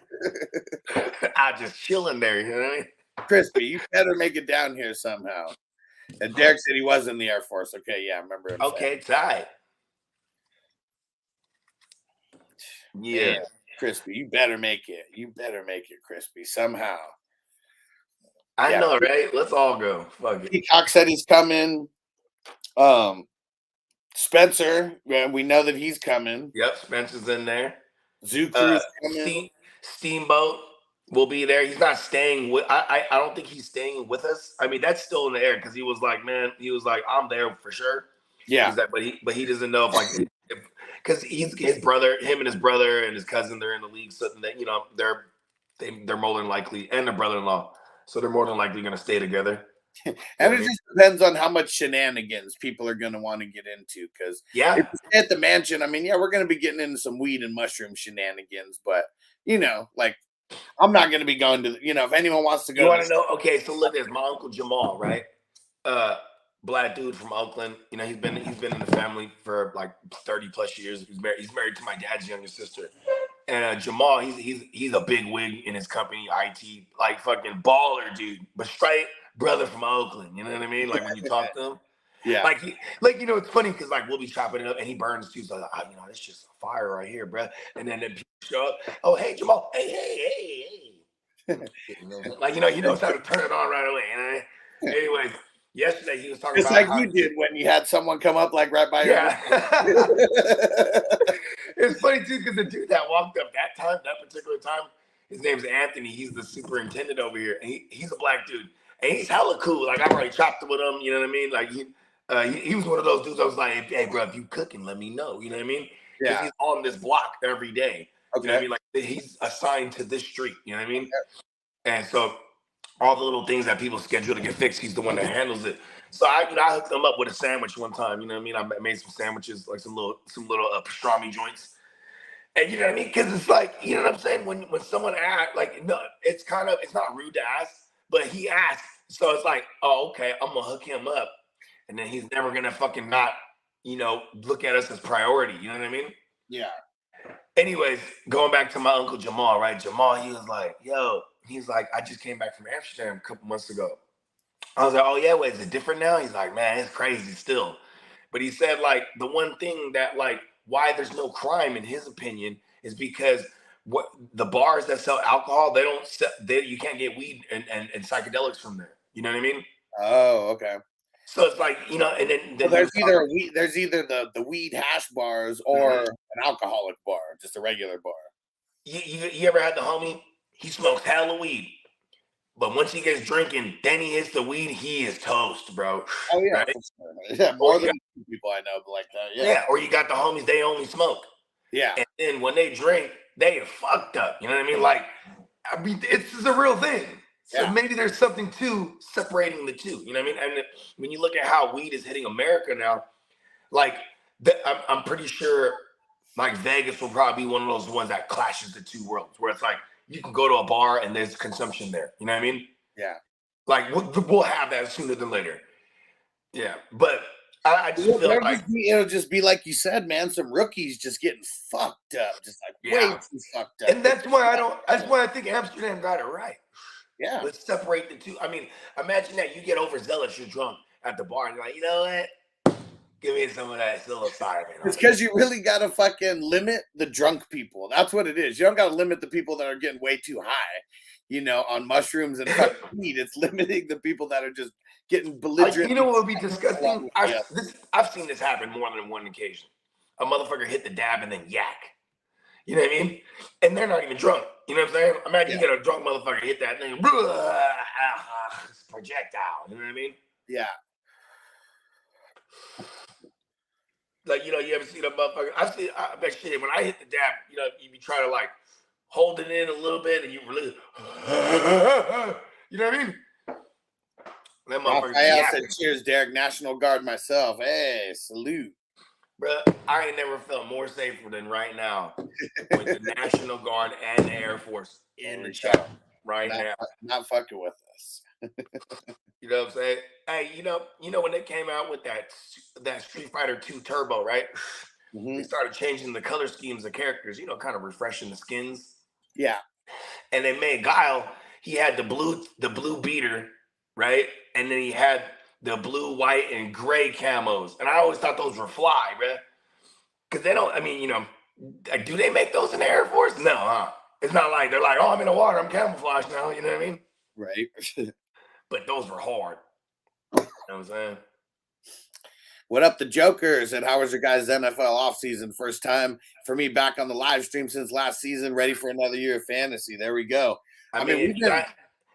I just chill in there. You know what I mean?
Crispy, you better make it down here somehow. And Derek said he was in the Air Force. Okay, yeah, I remember him.
Okay, tight. Yeah,
Crispy, you better make it. You better make it, Crispy, somehow.
I know, right? Let's all go. Fuck it.
Peacock said he's coming. Spencer, we know that he's coming.
Yep, Spencer's in there.
Zoo Crew's coming.
Steamboat will be there. He's not staying with. I don't think he's staying with us. I mean, that's still in the air because he was like, I'm there for sure.
Yeah,
but he doesn't know if because him and his brother and his cousin, they're in the league, so that they're more than likely, and their brother-in-law, so they're more than likely going to stay together.
And it just depends on how much shenanigans people are going to want to get into. Because
Yeah.
if you stay at the mansion, I mean, yeah, we're going to be getting into some weed and mushroom shenanigans. But, you know, like, I'm not going to be going to, you know, if anyone wants to go.
You want to know? Okay, so look, there's my uncle Jamal, right? Black dude from Oakland. You know, he's been in the family for like 30 plus years. He's married to my dad's younger sister. And Jamal, he's a big wig in his company, IT, like fucking baller dude, but straight brother from Oakland. You know what I mean? Like when you talk to him,
Yeah.
like you know, it's funny because like we'll be chopping it up and he burns too. So like, you know, it's just a fire right here, bro. And then people show up. Oh, hey Jamal, hey. Like you know, he knows how to turn it on right away. You know? Anyways, yesterday he was talking
Just
about
like you did when you had someone come up like right by your.
Yeah. It's funny too because the dude that walked up that particular time, his name's Anthony. He's the superintendent over here. And he's a black dude, and he's hella cool. Like I've already chopped it with him. You know what I mean? Like he was one of those dudes. I was like, hey, bro, if you cooking, let me know. You know what I mean?
Yeah.
He's on this block every day.
Okay.
You know what I mean? Like he's assigned to this street. You know what I mean? And so all the little things that people schedule to get fixed, he's the one that handles it. So I hooked him up with a sandwich one time. You know what I mean? I made some sandwiches, like some little pastrami joints. And you know what I mean? Because it's like, you know what I'm saying? When someone asks, like, no, it's not rude to ask, but he asked. So it's like, oh, okay, I'm going to hook him up. And then he's never going to fucking not, you know, look at us as priority. You know what I mean?
Yeah.
Anyways, going back to my uncle Jamal, right? Jamal, he was like, yo, he's like, I just came back from Amsterdam a couple months ago. I was like, oh, yeah, wait, is it different now? He's like, man, it's crazy still. But he said, like, the one thing that, like, why there's no crime, in his opinion, is because what the bars that sell alcohol, you can't get weed and psychedelics from there. You know what I mean?
Oh, okay.
So it's like, you know, and then
So there's either the weed hash bars or an alcoholic bar, just a regular bar.
You ever had the homie? He smokes hella weed. But once he gets drinking, then he hits the weed, he is toast, bro.
Oh, yeah.
Right?
For sure. Yeah, more than people I know like that. Yeah.
Or you got the homies, they only smoke.
Yeah.
And then when they drink, they are fucked up. You know what I mean? Like, I mean, it's a real thing. So maybe there's something to separating the two. You know what I mean? And when you look at how weed is hitting America now, like, I'm pretty sure, like, Vegas will probably be one of those ones that clashes the two worlds, where it's like, you can go to a bar and there's consumption there. You know what I mean?
Yeah.
Like we'll have that sooner than later. Yeah, but I just feel like
it'll just be like you said, man. Some rookies just getting fucked up, just like way too fucked up.
And that's why I think Amsterdam got it right.
Yeah.
Let's separate the two. I mean, imagine that you get overzealous, you're drunk at the bar, and you're like, you know what? Give me some of that psilocybin.
It's because you really got to fucking limit the drunk people. That's what it is. You don't got to limit the people that are getting way too high, you know, on mushrooms and fucking weed. It's limiting the people that are just getting belligerent.
You know what would be disgusting? I've seen this happen more than one occasion. A motherfucker hit the dab and then yak. You know what I mean? And they're not even drunk. You know what I'm saying? Imagine you get a drunk motherfucker hit that and then projectile. You know what I mean?
Yeah.
Like, you know, you ever see that motherfucker? I bet shit, when I hit the dab, you know, you be trying to like hold it in a little bit and you really, you know what I mean? That motherfucker.
I said, cheers, Derek, National Guard myself. Hey, salute.
Bruh, I ain't never felt more safer than right now with the National Guard and the Air Force in the chat right now.
Not fucking with us.
You know what I'm saying? Hey, you know when they came out with that Street Fighter 2 Turbo, right? Mm-hmm. They started changing the color schemes of characters, you know, kind of refreshing the skins.
Yeah.
And they made Guile, he had the blue beater, right? And then he had the blue, white, and gray camos. And I always thought those were fly, bruh. Because they don't, I mean, you know, do they make those in the Air Force? No, huh? It's not like they're like, oh, I'm in the water, I'm camouflaged now, you know what I mean?
Right.
But those were hard. You know what I'm saying?
What up, the Jokers? And how was your guys' NFL offseason? First time for me back on the live stream since last season, ready for another year of fantasy. There we go.
I mean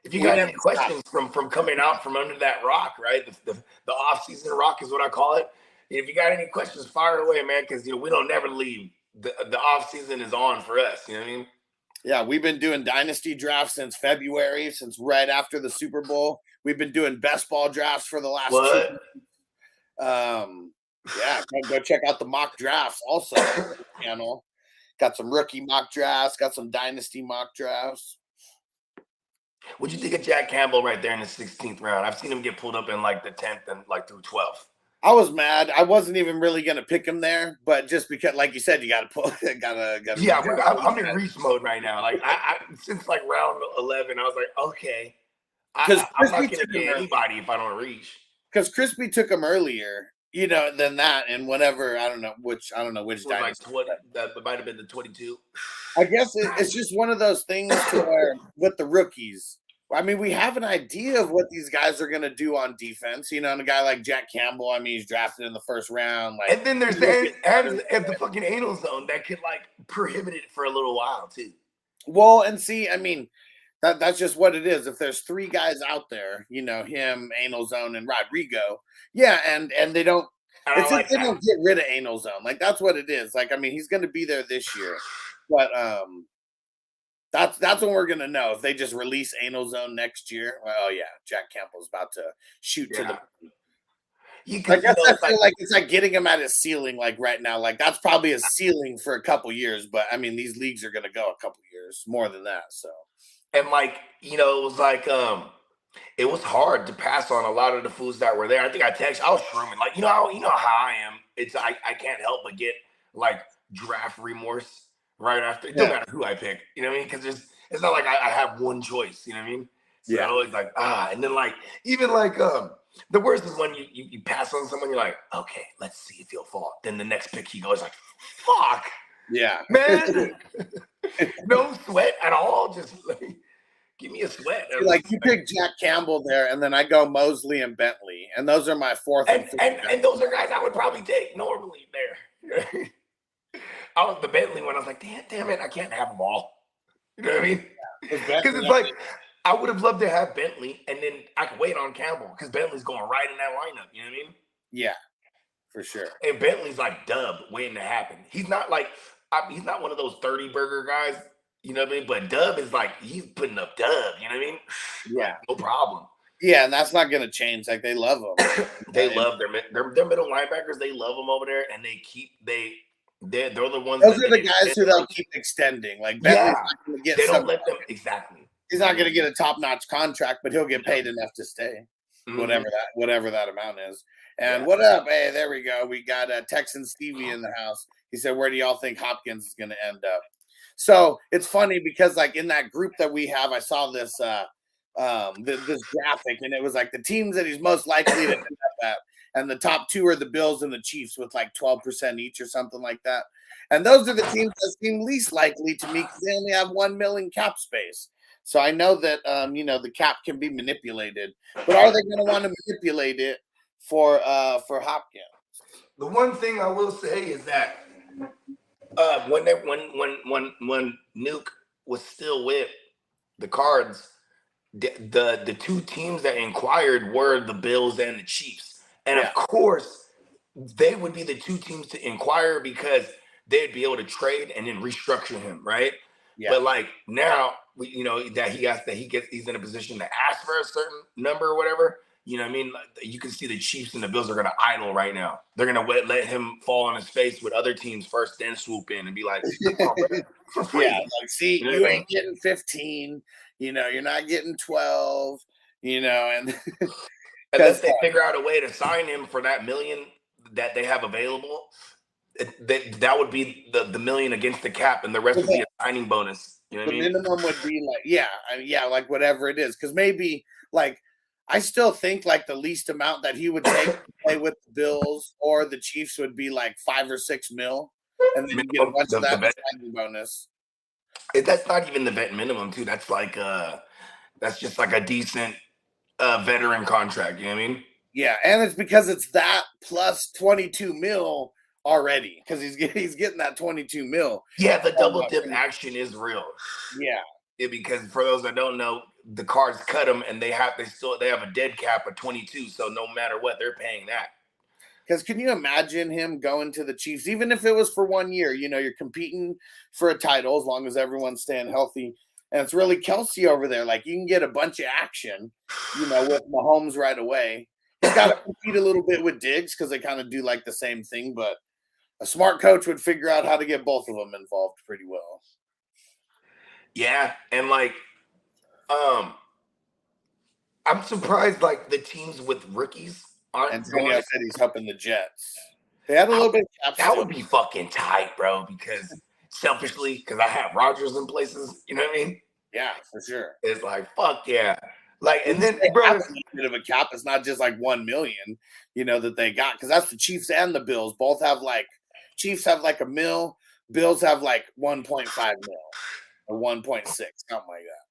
if you got any questions from coming out from under that rock, right? The off-season rock is what I call it. If you got any questions, fire away, man, because, you know, we don't never leave. The off-season is on for us, you know what I mean?
Yeah, we've been doing dynasty drafts since February, since right after the Super Bowl. We've been doing best ball drafts for the last
What?
2. Yeah, go check out the mock drafts also on the channel. Got some rookie mock drafts, got some dynasty mock drafts.
What'd you think of Jack Campbell right there in the 16th round? I've seen him get pulled up in like the 10th and like through 12th.
I was mad. I wasn't even really gonna pick him there, but just because, like you said, you gotta pull, gotta.
Yeah, I'm in reach mode right now. Like I since like round 11, I was like, okay, I'm not gonna get anybody if I don't reach.
Because Crispy took him earlier, than that, and whatever. I don't know which dynasty.
Like 20, that might have been the 22.
I guess it's just one of those things to where with the rookies. I mean, we have an idea of what these guys are going to do on defense. And a guy like Jack Campbell, I mean, he's drafted in the first round. Like,
and then there's the fucking anal zone that could like prohibit it for a little while too.
Well, and see, I mean, that's just what it is. If there's 3 guys out there, him, anal zone, and Rodrigo, yeah, and they don't. It's like they don't get rid of anal zone. Like that's what it is. Like I mean, he's going to be there this year, but That's when we're gonna know if they just release Anal Zone next year. Well, oh yeah, Jack Campbell's about to shoot to the. I guess I feel like it's like getting him at his ceiling, like right now. Like that's probably his ceiling for a couple years, but I mean these leagues are gonna go a couple years more than that. So,
and like it was like it was hard to pass on a lot of the foods that were there. I think I was shrooming. Like how I am. It's I can't help but get like draft remorse. Right after, it doesn't matter who I pick, you know what I mean? Because it's not like I have one choice, you know what I mean? So I always like, and then like, even like, the worst is when you pass on someone, you're like, okay, let's see if he'll fall. Then the next pick he goes like, fuck.
Yeah.
Man. No sweat at all. Just like, give me a sweat.
Like you pick Jack Campbell there, and then I go Mosley and Bentley. And those are my 4th and 5th.
And those are guys I would probably take normally there. I was the Bentley one. I was like, damn it, I can't have them all. You know what I mean? Because it's like I would have loved to have Bentley, and then I could wait on Campbell because Bentley's going right in that lineup. You know what I mean?
Yeah, for sure.
And Bentley's like Dub waiting to happen. He's not like he's not one of those 30 burger guys. You know what I mean? But Dub is like he's putting up Dub. You know what I mean?
Yeah,
no problem.
Yeah, and that's not going to change. Like they love them.
They love their middle linebackers. They love them over there, and they're the ones.
Those are the guys who they'll keep extending. Like Bentley's not going to get.
They don't let them exactly.
He's not going to get a top-notch contract, but he'll get paid enough to stay, whatever that amount is. And what up? Hey, there we go. We got Texan Stevie in the house. He said, "Where do y'all think Hopkins is going to end up?" So it's funny because like in that group that we have, I saw this this graphic, and it was like the teams that he's most likely to end up at. And the top 2 are the Bills and the Chiefs with like 12% each or something like that. And those are the teams that seem least likely to me because they only have $1 million cap space. So I know that, the cap can be manipulated, but are they going to want to manipulate it for Hopkins?
The one thing I will say is that when Nuke was still with the Cards, the 2 teams that inquired were the Bills and the Chiefs. And of course, they would be the 2 teams to inquire because they'd be able to trade and then restructure him, right? Yeah. But like now, that he's in a position to ask for a certain number or whatever. You know what I mean? Like, you can see the Chiefs and the Bills are going to idle right now. They're going to let him fall on his face with other teams first, then swoop in and be like, for free.
Yeah, like, see, you ain't getting 15. You're not getting 12. And
unless they figure out a way to sign him for that $1 million that they have available, that would be the $1 million against the cap, and the rest would be a signing bonus. You know what I mean? The
minimum would be like, like whatever it is, because maybe like I still think like the least amount that he would take to play with the Bills or the Chiefs would be like $5 or $6 mil, and then you get a bunch of that signing bonus.
That's not even the vet minimum, too. That's like that's just like a decent veteran contract, you know what I mean?
Yeah, and it's because it's that plus 22 mil already because he's getting that 22 mil.
Yeah, the double dip action is real.
Yeah,
because for those that don't know, the Cards cut them and they have a dead cap of 22, so no matter what, they're paying that.
Because can you imagine him going to the Chiefs, even if it was for 1 year? You know, you're competing for a title as long as everyone's staying healthy. And it's really Kelsey over there. Like, you can get a bunch of action, you know, with Mahomes right away. He's got to compete a little bit with Diggs because they kind of do like the same thing. But a smart coach would figure out how to get both of them involved pretty well.
Yeah, and like, I'm surprised like the teams with rookies aren't
Antonio
going.
said he's helping the Jets. They had a little bit of cap
That
space.
would be fucking tight, bro. Because selfishly, because I have Rodgers in places, you know what I mean?
Yeah, for sure.
It's like fuck yeah, like, and then
They
bro,
have a bit of a cap. It's not just like 1 million, you know, that they got, because that's the Chiefs and the Bills. Both have like, Chiefs have like $1 million, Bills have like 1.5 mil or 1.6, something like that.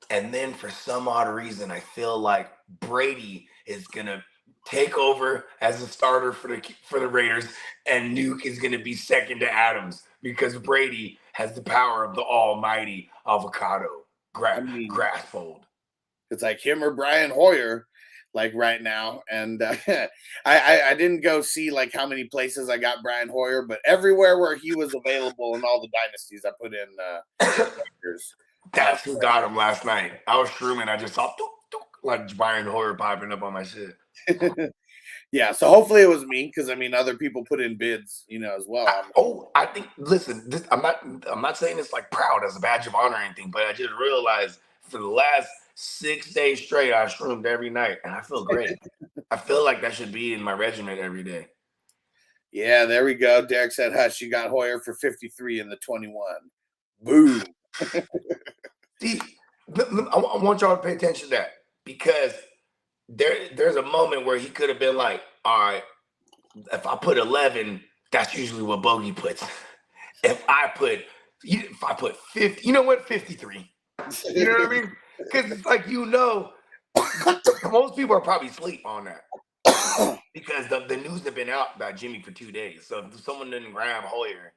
and then for some odd reason, I feel like Brady is gonna take over as a starter for the Raiders, and Nuke is gonna be second to Adams because Brady has the power of the almighty avocado grass fold.
It's like him or Brian Hoyer, like right now. And I didn't go see like how many places I got Brian Hoyer, but everywhere where he was available in all the dynasties, I put in
That's who got him last night. I was shrooming. I just saw like Brian Hoyer popping up on my shit.
Yeah, so hopefully it was me, because I mean other people put in bids, you know, as well.
I think. Listen, I'm not saying it's like proud as a badge of honor or anything, but I just realized for the last 6 days straight, I shroomed every night, and I feel great. I feel like that should be in my regimen every day.
Yeah, there we go. Derek said, "Hush, you got Hoyer for 53 in the 21." Boom.
See, I want y'all to pay attention to that, because there's a moment where he could have been like, all right, if I put 11, that's usually what Bogey puts. If I put 50, you know what, 53. You know what I mean? Because it's like, you know, most people are probably asleep on that because the news have been out about Jimmy for 2 days. So if someone didn't grab Hoyer,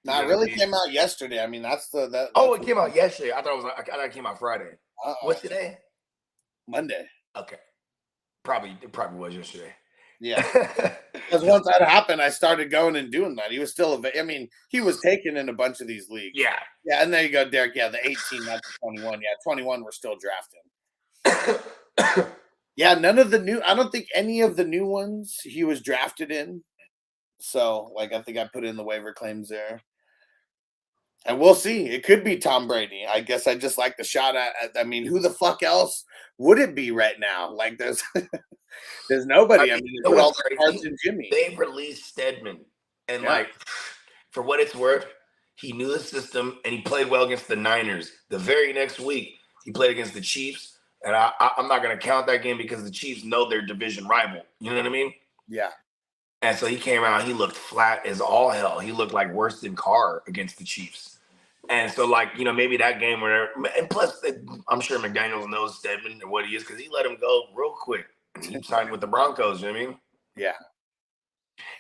No, it really came out yesterday. I mean, that's the
Oh, it came out yesterday. I thought it came out Friday. What's today?
Monday.
Okay. It probably was yesterday.
Yeah. Because once that happened, I started going and doing that. He was still, I mean, he was taken in a bunch of these leagues.
Yeah.
Yeah, and there you go, Derek. Yeah, the 18, not the 21. Yeah, 21 we're still drafting. Yeah, none of the new, I don't think any of the new ones he was drafted in. So, like, I think I put in the waiver claims there. And we'll see. It could be Tom Brady. I guess I just like the shot at I mean, who the fuck else would it be right now? Like, there's nobody. I mean, put all the cards in Jimmy.
They released Stedman. And, like, for what it's worth, he knew the system, and he played well against the Niners. The very next week, he played against the Chiefs. And I'm not going to count that game because the Chiefs know their division rival. You know what I mean?
Yeah.
And so he came out, he looked flat as all hell. He looked like worse than Carr against the Chiefs. And so, like, you know, maybe that game where, and plus, I'm sure McDaniels knows Stedman and what he is, because he let him go real quick. He signed with the Broncos, you know what I mean?
Yeah.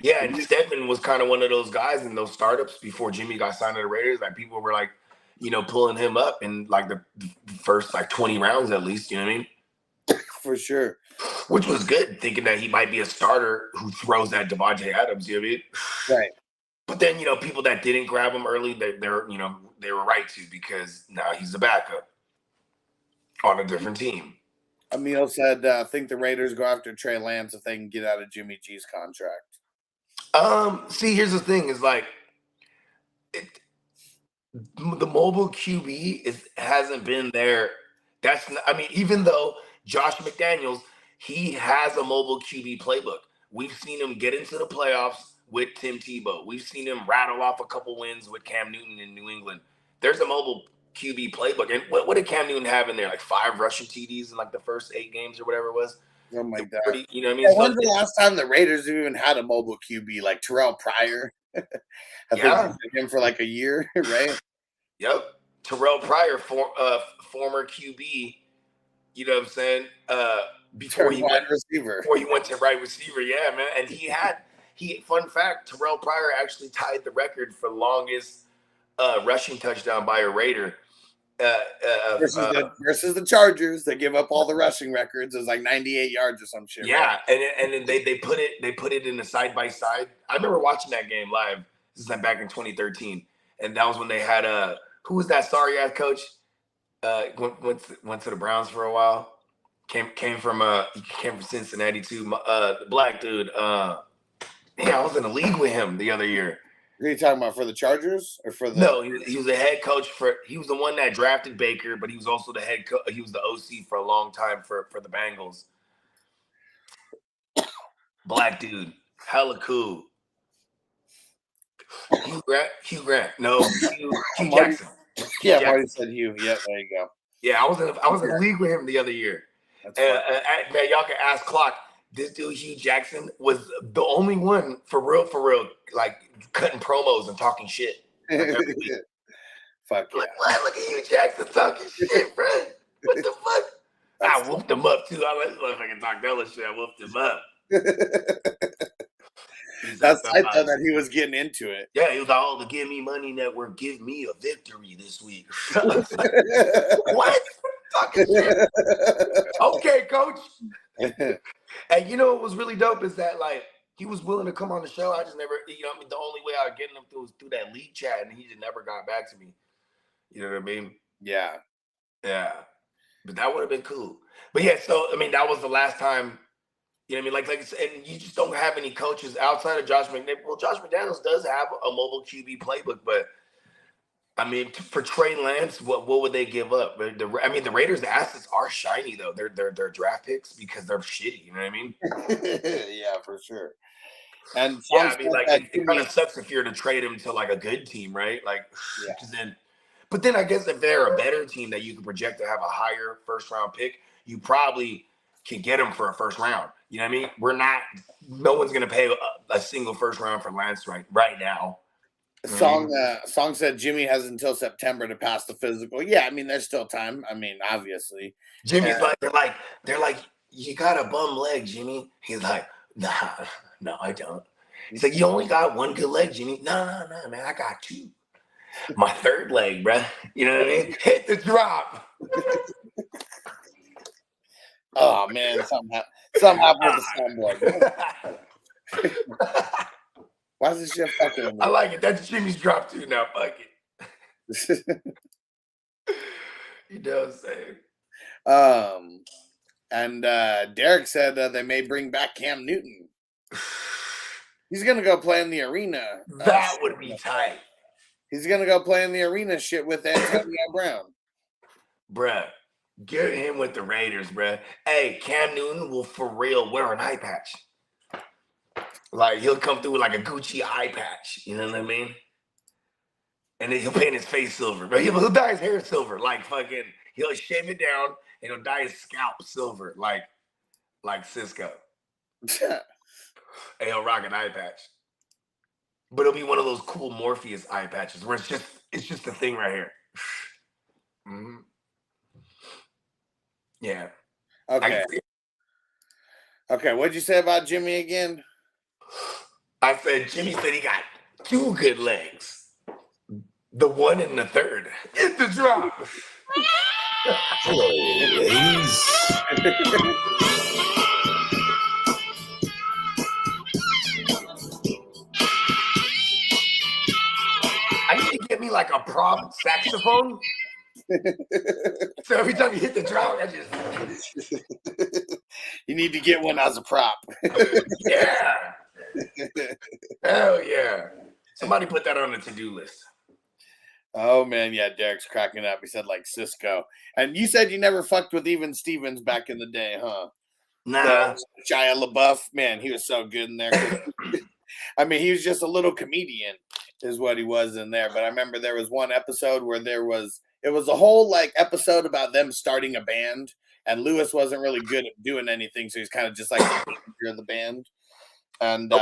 Yeah, and Stedman was kind of one of those guys in those startups before Jimmy got signed to the Raiders. Like, people were, like, you know, pulling him up in, like, the first, like, 20 rounds at least, you know what I mean?
For sure.
Which was good, thinking that he might be a starter who throws at Devontae Adams, you know what I mean?
Right.
But then, you know, people that didn't grab him early, they're you know, they were right to, because now he's the backup on a different team.
Emil said, I think the Raiders go after Trey Lance if they can get out of Jimmy G's contract.
See, here's the thing: is like the mobile QB hasn't been there. That's not, I mean, even though Josh McDaniels, he has a mobile QB playbook. We've seen him get into the playoffs with Tim Tebow. We've seen him rattle off a couple wins with Cam Newton in New England. There's a mobile QB playbook. And what did Cam Newton have in there? Like 5 rushing TDs in like the first 8 games or whatever it was?
Something like that.
Pretty, you know what I mean?
Yeah, when's the last time the Raiders even had a mobile QB? Like Terrell Pryor? I think him for like a year, right?
Yep. Terrell Pryor, former QB, you know what I'm saying? Before he went to wide receiver. Yeah, man. And fun fact, Terrell Pryor actually tied the record for longest rushing touchdown by a Raider
versus the Chargers. They give up all the rushing records. It was like 98 yards or some shit.
Yeah,
right?
and then they put it in the side by side. I remember watching that game live. This is like back in 2013, and that was when they had who was that sorry ass coach? Went to the Browns for a while. Came from Cincinnati too. The black dude. I was in a league with him the other year.
Who are you talking about, for the Chargers or for the?
No, he was the head coach he was the one that drafted Baker, but he was also the head coach. He was the OC for a long time for the Bengals. Black dude, hella cool. Hugh Grant. No, Hugh Jackson.
Yeah, Marty said Hugh. Yeah, there you go.
Yeah, I was in a league with him the other year. Man, y'all can ask Clock. This dude Hugh Jackson was the only one for real, like cutting promos and talking shit.
Fuck yeah!
What? Look at Hugh Jackson talking shit, bro. What the fuck? I whooped him up too. I was like, if I can talk hella shit, I whooped him up.
That's tight though that he was getting into it.
Yeah, he was like, "Oh, the Give Me Money Network, give me a victory this week." What? Talking shit. Okay, coach. And you know what was really dope is that like he was willing to come on the show. I just never, the only way I was getting him through was through that league chat, and he just never got back to me. You know what I mean?
Yeah.
But that would have been cool. But yeah, so I mean, that was the last time. You know what I mean? Like, and you just don't have any coaches outside of Josh McDaniels. Well, Josh McDaniels does have a mobile QB playbook, but I mean, for Trey Lance, what would they give up? The Raiders' assets are shiny though. They're draft picks because they're shitty. You know what I mean?
Yeah, for sure. And
yeah, I mean, like it kind of sucks if you're to trade him to like a good team, right? Like, but then I guess if they're a better team that you can project to have a higher first round pick, you probably can get him for a first round. You know what I mean? No one's gonna pay a single first round for Lance right now.
Song said Jimmy has until September to pass the physical. Yeah, I mean, there's still time. I mean, obviously.
Jimmy's they're like, you got a bum leg, Jimmy. He's like, nah, no, I don't. He's like, you only got one good leg, Jimmy. No, man, I got two. My third leg, bruh. You know what I mean? Hit the drop.
Oh man, something happened with the soundboard. Why is this shit fucking with me?
I like it. That's Jimmy's drop too now. Fuck it. You know what I'm saying?
And Derek said they may bring back Cam Newton. He's gonna go play in the arena.
That would be tight.
He's gonna go play in the arena shit with Antonio Brown.
Bruh, get him with the Raiders, bruh. Hey, Cam Newton will for real wear an eye patch. Like, he'll come through with like a Gucci eye patch. You know what I mean? And then he'll paint his face silver. But he'll dye his hair silver. Like fucking, he'll shave it down and he'll dye his scalp silver. Like Cisco. And he'll rock an eye patch. But it'll be one of those cool Morpheus eye patches where it's just a thing right here. Mm-hmm. Yeah.
Okay, what'd you say about Jimmy again?
I said Jimmy said he got two good legs. The one and the third. Hit the drop.
Hello, ladies.
I need to get me like a prop saxophone. So every time you hit the drop, I just
You need to get one as a prop.
Yeah. Hell yeah. Somebody put that on the to-do list.
Oh man, yeah, Derek's cracking up. He said like Cisco. And you said you never fucked with even Stevens back in the day, huh?
Nah.
Shia LaBeouf, man, he was so good in there. I mean, he was just a little comedian is what he was in there. But I remember there was one episode where it was a whole like episode about them starting a band, and Lewis wasn't really good at doing anything, so he's kind of just like the leader of the band. And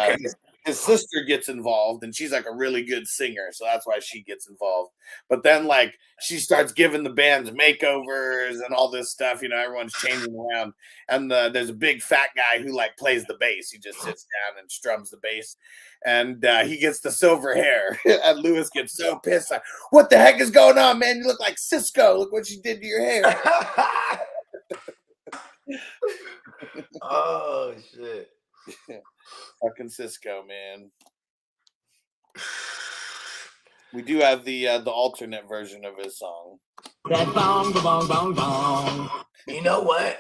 his sister gets involved, and she's like a really good singer, so that's why she gets involved. But then like she starts giving the bands makeovers and all this stuff. Everyone's changing around, and there's a big fat guy who like plays the bass. He just sits down and strums the bass, and he gets the silver hair. And Lewis gets so pissed, like, "What the heck is going on, man? You look like Cisco. Look what she did to your hair."
Oh shit.
Fucking Cisco, man. We do have the alternate version of his song.
That bong, bong, bong, bong.
You know what?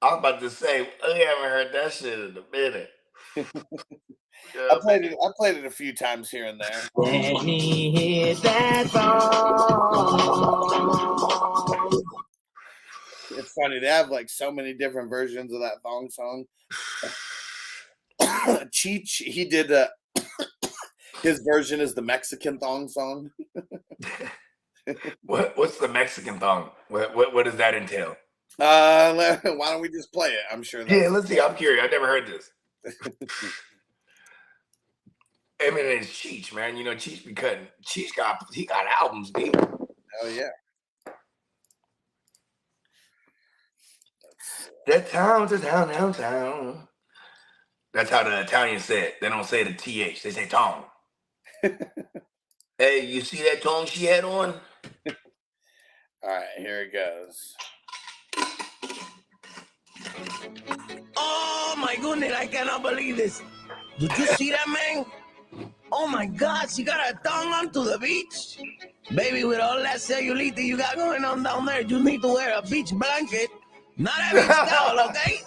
I was about to say, I haven't heard that shit in a minute.
I played it a few times here and there.
Let me hear that bong.
It's funny, they have like so many different versions of that thong song. Cheech, he did his version is the Mexican thong song.
What's the Mexican thong? What does that entail?
Why don't we just play it? I'm sure.
Yeah, let's see. I'm curious. I've never heard this. I mean, it's Cheech, man. Cheech be cutting. Cheech got albums, dude.
Oh yeah.
That town to town. That's how the Italians say it. They don't say the TH. They say tong. Hey, you see that tong she had on?
All right, here it goes.
Oh my goodness, I cannot believe this. Did you see that, man? Oh my God, she got a thong onto the beach. Baby, with all that cellulite you got going on down there, you need to wear a beach blanket, not a beach towel, okay?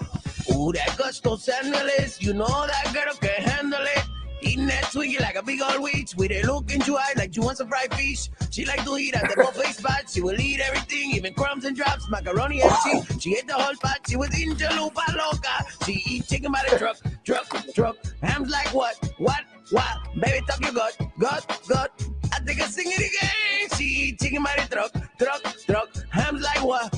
Ooh, that gusto sandals, you know that girl can handle it. Eating that Twinkie like a big old witch with a look in your eye like you want some fried fish. She like to eat at the buffet spot. She will eat everything, even crumbs and drops, macaroni and cheese. She ate the whole pot. She was in chalupa loca. She eat chicken by the truck. Hams like what? Baby, talk your gut. I think I sing it again. She eat chicken by the truck. Hams like what?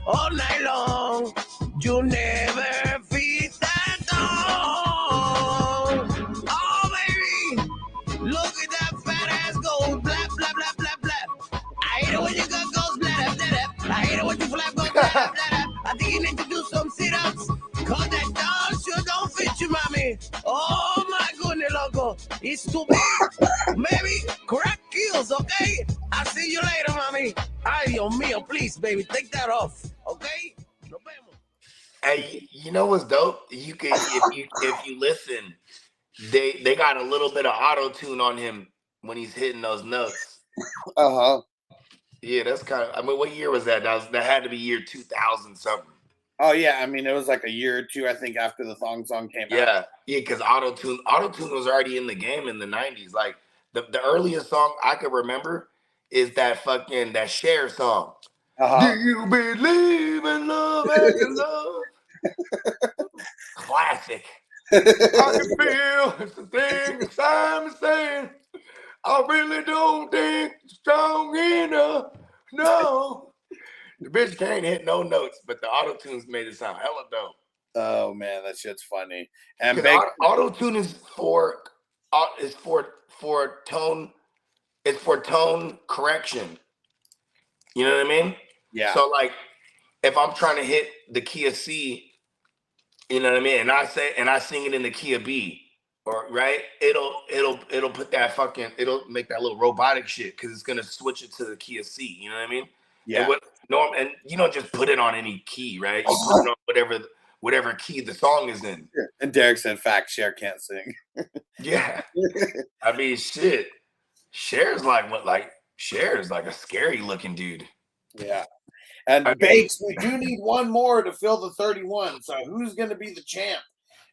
All night long. You never feed that dog. Look at that fat ass go blah, blah, blah, blah, blah. I hate it when your gut goes blah, blah, blah. I hate it when your flap goes blah, blah, blah. I think you need to do some sit-ups. Cause that dog sure don't fit you, mommy. Oh my goodness, loco. It's too big. Maybe crack heels, okay? I'll see you later, mommy. Ay, Dios mío, please, baby, take that off, okay? Nos vemos.
Hey, you know what's dope? You can if you listen, they got a little bit of auto-tune on him when he's hitting those notes.
Uh-huh.
Yeah, that's kind of, I mean, what year was that? That had to be year 2000 something.
Oh yeah, I mean it was like a year or two, I think, after the thong song came out.
Yeah, because auto-tune was already in the game in the 90s. Like the earliest song I could remember is that Cher song.
Uh-huh.
Do you believe in love and love? Classic. I can feel it's the thing that Simon's saying. I really don't think it's strong enough. No. The bitch can't hit no notes, but the auto-tunes made it sound hella dope.
Oh man, that shit's funny. And
auto-tune is for tone. It's for tone correction. You know what I mean?
Yeah.
So like, if I'm trying to hit the key of C, you know what I mean, and I sing it in the key of B, or right, it'll put that it'll make that little robotic shit because it's gonna switch it to the key of C. You know what I mean?
Yeah.
And you don't just put it on any key, right? You put it on whatever key the song is in.
And Derek said, "Fact, Cher can't sing."
Yeah. I mean, shit. Cher's like a scary looking dude.
Yeah. And Bakes, we do need one more to fill the 31. So who's going to be the champ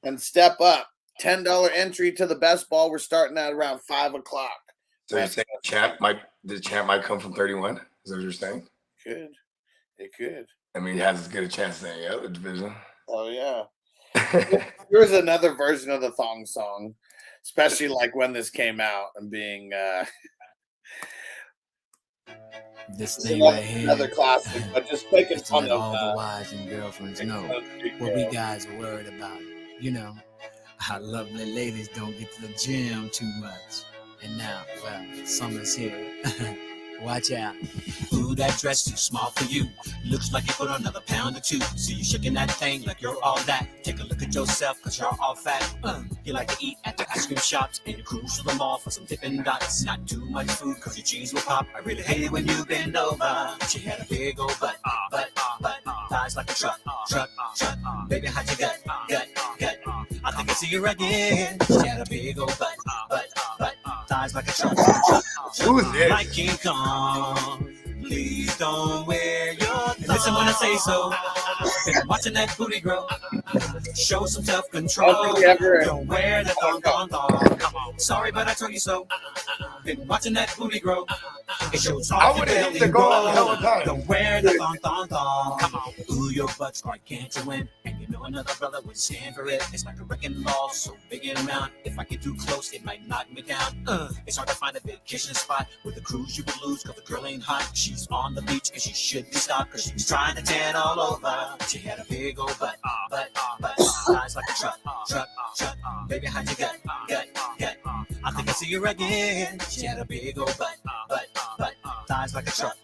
and step up? $10 entry to the best ball. We're starting at around 5 o'clock.
So you're saying the champ might come from 31? Is that what you're saying?
It could.
I mean, it has as good a chance as any other division.
Oh, yeah. Here's another version of the thong song, especially like when this came out and being
this thing right here,
another classic, but just making fun of
all the wives and girlfriends know what we guys are worried about. You know, Our lovely ladies don't get to the gym too much. And now, well, summer's here. Watch out. Ooh, that dress too small for you. Looks like you put on another pound or two. See you shaking that thing like you're all that. Take a look at yourself, cause you're all fat. You like to eat at the ice cream shops, and you cruise to the mall for some Dippin' Dots. Not too much food, cause your jeans will pop. I really hate it when you bend over. She had a big old butt, thighs like a truck. Baby, how'd you gut? I think I see her again. She had a big old butt, thighs like a truck.
Who is this?
Like King Kong. Please don't wear your thong. Listen when I say so. Been watching that booty grow. Show some self-control. Don't wear the thong. Sorry, but I told you so. Been watching that booty grow. It shows off.
I would have hit the goal hell of time.
Don't wear the thong. Come on. Ooh, your butt's right, can't you win? And you know another brother would stand for it. It's like a wrecking ball, so big in amount. If I get too close, it might knock me down. It's hard to find a vacation spot with the cruise you would lose, cause the girl ain't hot. She's on the beach and she should be stopped, cause she's trying to tan all over. She had a big old butt, thighs like a truck. Baby, how'd you gut? I think I see her again. She had a big old butt, thighs like a truck.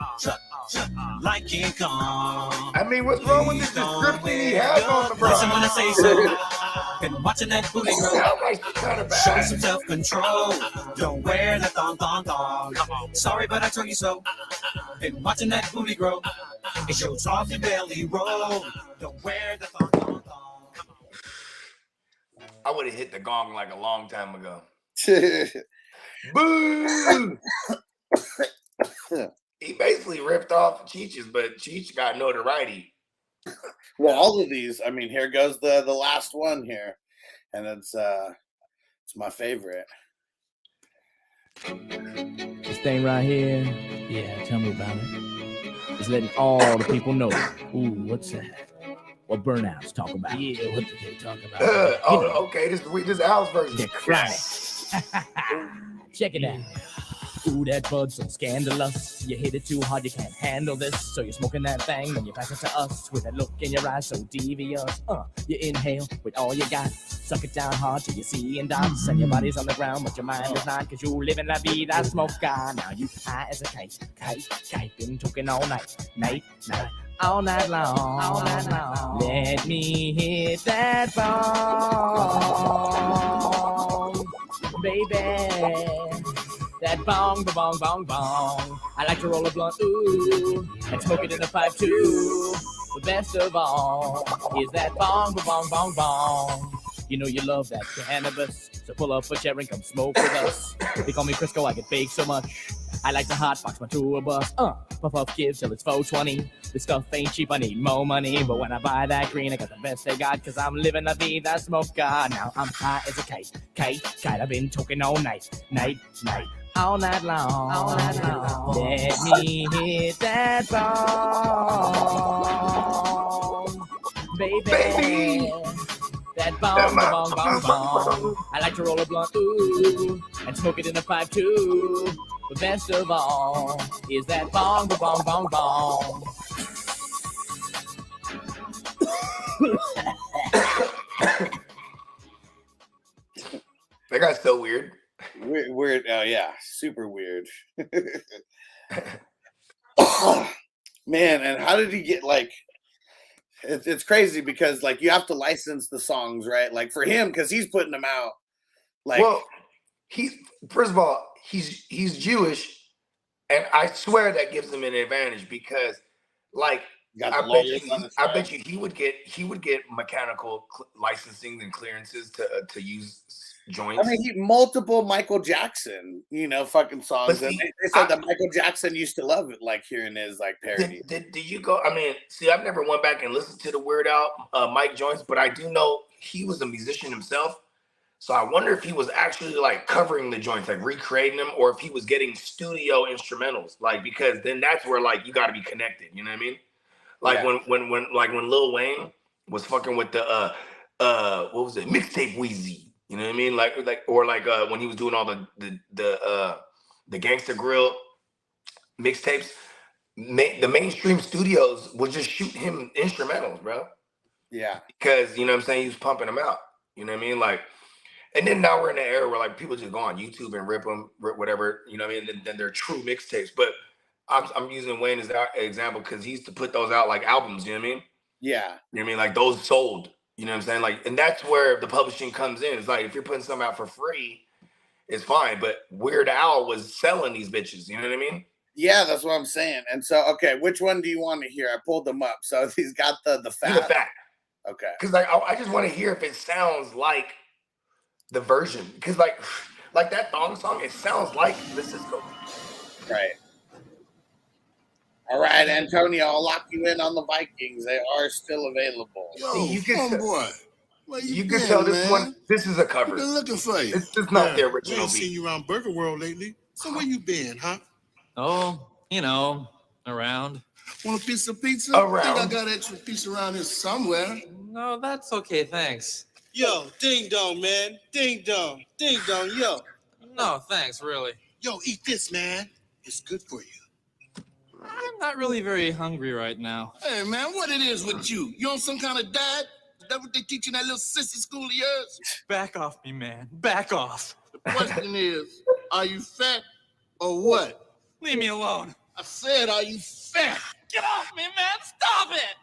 Like King Kong.
I mean, what's wrong with this description he has on the bro?
Listen when I say so. Been watching that booty grow. Show some self-control. Don't wear the thong. Sorry, but I told you so. Been watching that booty grow. It shows off your belly roll. Don't wear the thong.
I would have hit the gong like a long time ago. Boo! He basically ripped off Cheech's, but Cheech got notoriety.
Well, all of these. I mean, here goes the last one here, and it's my favorite.
This thing right here, yeah, tell me about it. It's letting all the people know. Ooh, what's that? What burnouts talk about? Yeah, what do they talk about?
Okay, this Al's version.
They're chronic. Check it out. Ooh, that bud's so scandalous. You hit it too hard, you can't handle this. So you're smoking that thing, then you pass it to us with that look in your eyes so devious. You inhale with all you got. Suck it down hard till you see in dots. And your body's on the ground, but your mind is not. Cause you living la vida smoker. Now you high as a kite. Been talking all night. All night long. Let me hit that bong, baby. That bong. I like to roll a blunt, ooh, and smoke it in a pipe too. But best of all is that bong. You know you love that cannabis, so pull up a chair and come smoke with us. They call me Crisco, I get baked so much. I like to hotbox my tour bus. Puff gives till it's 420. This stuff ain't cheap, I need more money. But when I buy that green, I got the best they got. Cause I'm living la vida smoker. Now I'm high as a kite. I've been talking all night. All night long. Let me hit that bong, baby. That bong. I like to roll a blunt, ooh, and smoke it in a pipe too. But best of all is that bong.
That guy's so weird.
Weird. Oh yeah, super weird. Man, and how did he get like? It's crazy because like you have to license the songs, right? Like for him, because he's putting them out. Like,
well, first of all, he's Jewish, and I swear that gives him an advantage because, like, I bet you he would get mechanical licensing and clearances to use joints.
I mean, multiple Michael Jackson, fucking songs.
See,
and they said that Michael Jackson used to love it, like hearing his like parody.
Did you go? I mean, see, I've never went back and listened to the Weird Al Mike joints, but I do know he was a musician himself. So I wonder if he was actually like covering the joints, like recreating them, or if he was getting studio instrumentals, like because then that's where like you got to be connected. You know what I mean? Like when Lil Wayne was fucking with the what was it, mixtape Wheezy. You know what I mean? Like when he was doing all the Gangsta Grill mixtapes, the mainstream studios would just shoot him instrumentals, bro.
Yeah.
Because you know what I'm saying, he was pumping them out. You know what I mean? Like And then now we're in an era where like people just go on YouTube and rip them, whatever, you know what I mean? And then they're true mixtapes. But I'm using Wayne as an example because he used to put those out like albums, you know what I mean?
Yeah.
You know what I mean? Like those sold, you know what I'm saying? Like, and that's where the publishing comes in. It's like if you're putting something out for free, it's fine. But Weird Al was selling these bitches, you know what I mean?
Yeah, that's what I'm saying. And so, okay, which one do you want to hear? I pulled them up. So he's got the fat.
The fat.
Okay.
Because like I just want to hear if it sounds like the version. Because like that thong song, it sounds like the Cisco.
Right. All right, Antonio, I'll lock you in on the Vikings. They are still available.
Yo,
You can
homeboy. Where
You
been,
can tell this
man?
one. This is a cover.
Been looking for you.
It's not the
We
original
ain't seen
beat.
you around Burger World lately. So where you been, huh?
Oh, you know, around.
Want a piece of pizza?
Around.
Think I got an extra piece around here somewhere.
No, that's okay, thanks.
Yo, ding dong, man. Ding dong. Ding dong, yo.
No, thanks, really.
Yo, eat this, man. It's good for you.
I'm not really very hungry right now.
Hey, man, what it is with you? You on some kind of diet? Is that what they teach in that little sissy school of yours?
Back off me, man. Back off.
The question is, are you fat or what?
Leave me alone.
I said, are you fat?
Get off me, man. Stop it.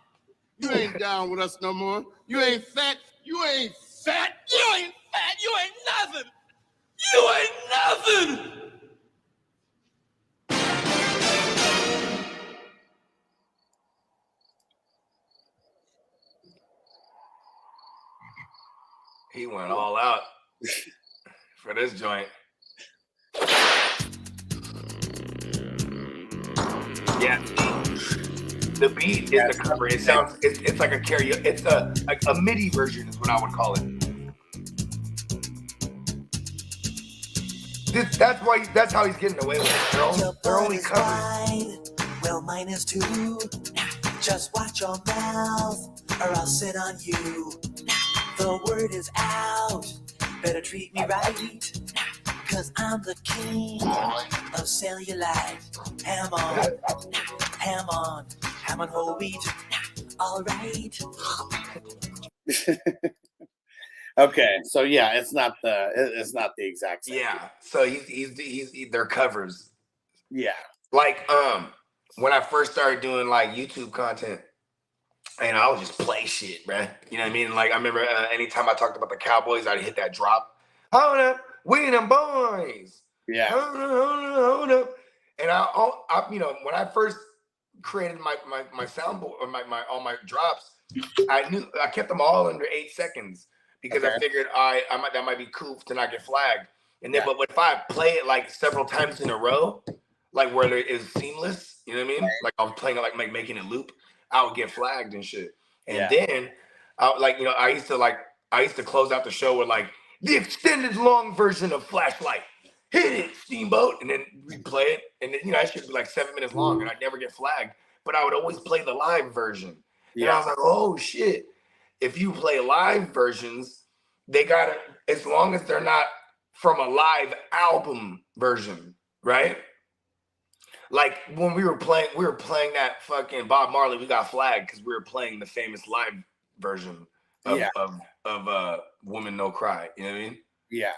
You ain't down with us no more. You ain't fat. You ain't fat.
You ain't fat. You ain't nothing. You ain't nothing.
He went all out for this joint. Yeah, the beat is the cover. It sounds. It's like a karaoke. It's a MIDI version is what I would call it. That's how he's getting away with it. They're only covers.
Well, mine is too. Just watch your mouth, or I'll sit on you. The word is out. Better treat me right. Cause I'm the king of cellulite. Ham on whole wheat. All right.
Okay, so yeah, it's not the exact same.
Yeah, so they're covers.
Yeah,
like when I first started doing like YouTube content, and I would just play shit, bruh. You know what I mean? Like I remember anytime I talked about the Cowboys, I'd hit that drop. Hold up, we them boys.
Yeah.
Hold up. And I you know, when I first created my soundboard or my all my drops, I kept them all under 8 seconds because I figured that might be cool to not get flagged. And then, but if I play it like several times in a row, like where it is seamless, you know what I mean? Like I was playing it like making it loop, I would get flagged and shit. And then, I used to close out the show with like the extended long version of Flashlight. Hit it, Steamboat, and then replay it. And then, it should be like 7 minutes long, and I'd never get flagged. But I would always play the live version. And I was like, oh shit. If you play live versions, they gotta, as long as they're not from a live album version, right? Like when we were playing that fucking Bob Marley, we got flagged because we were playing the famous live version of Woman No Cry. You know what I mean?
Yeah.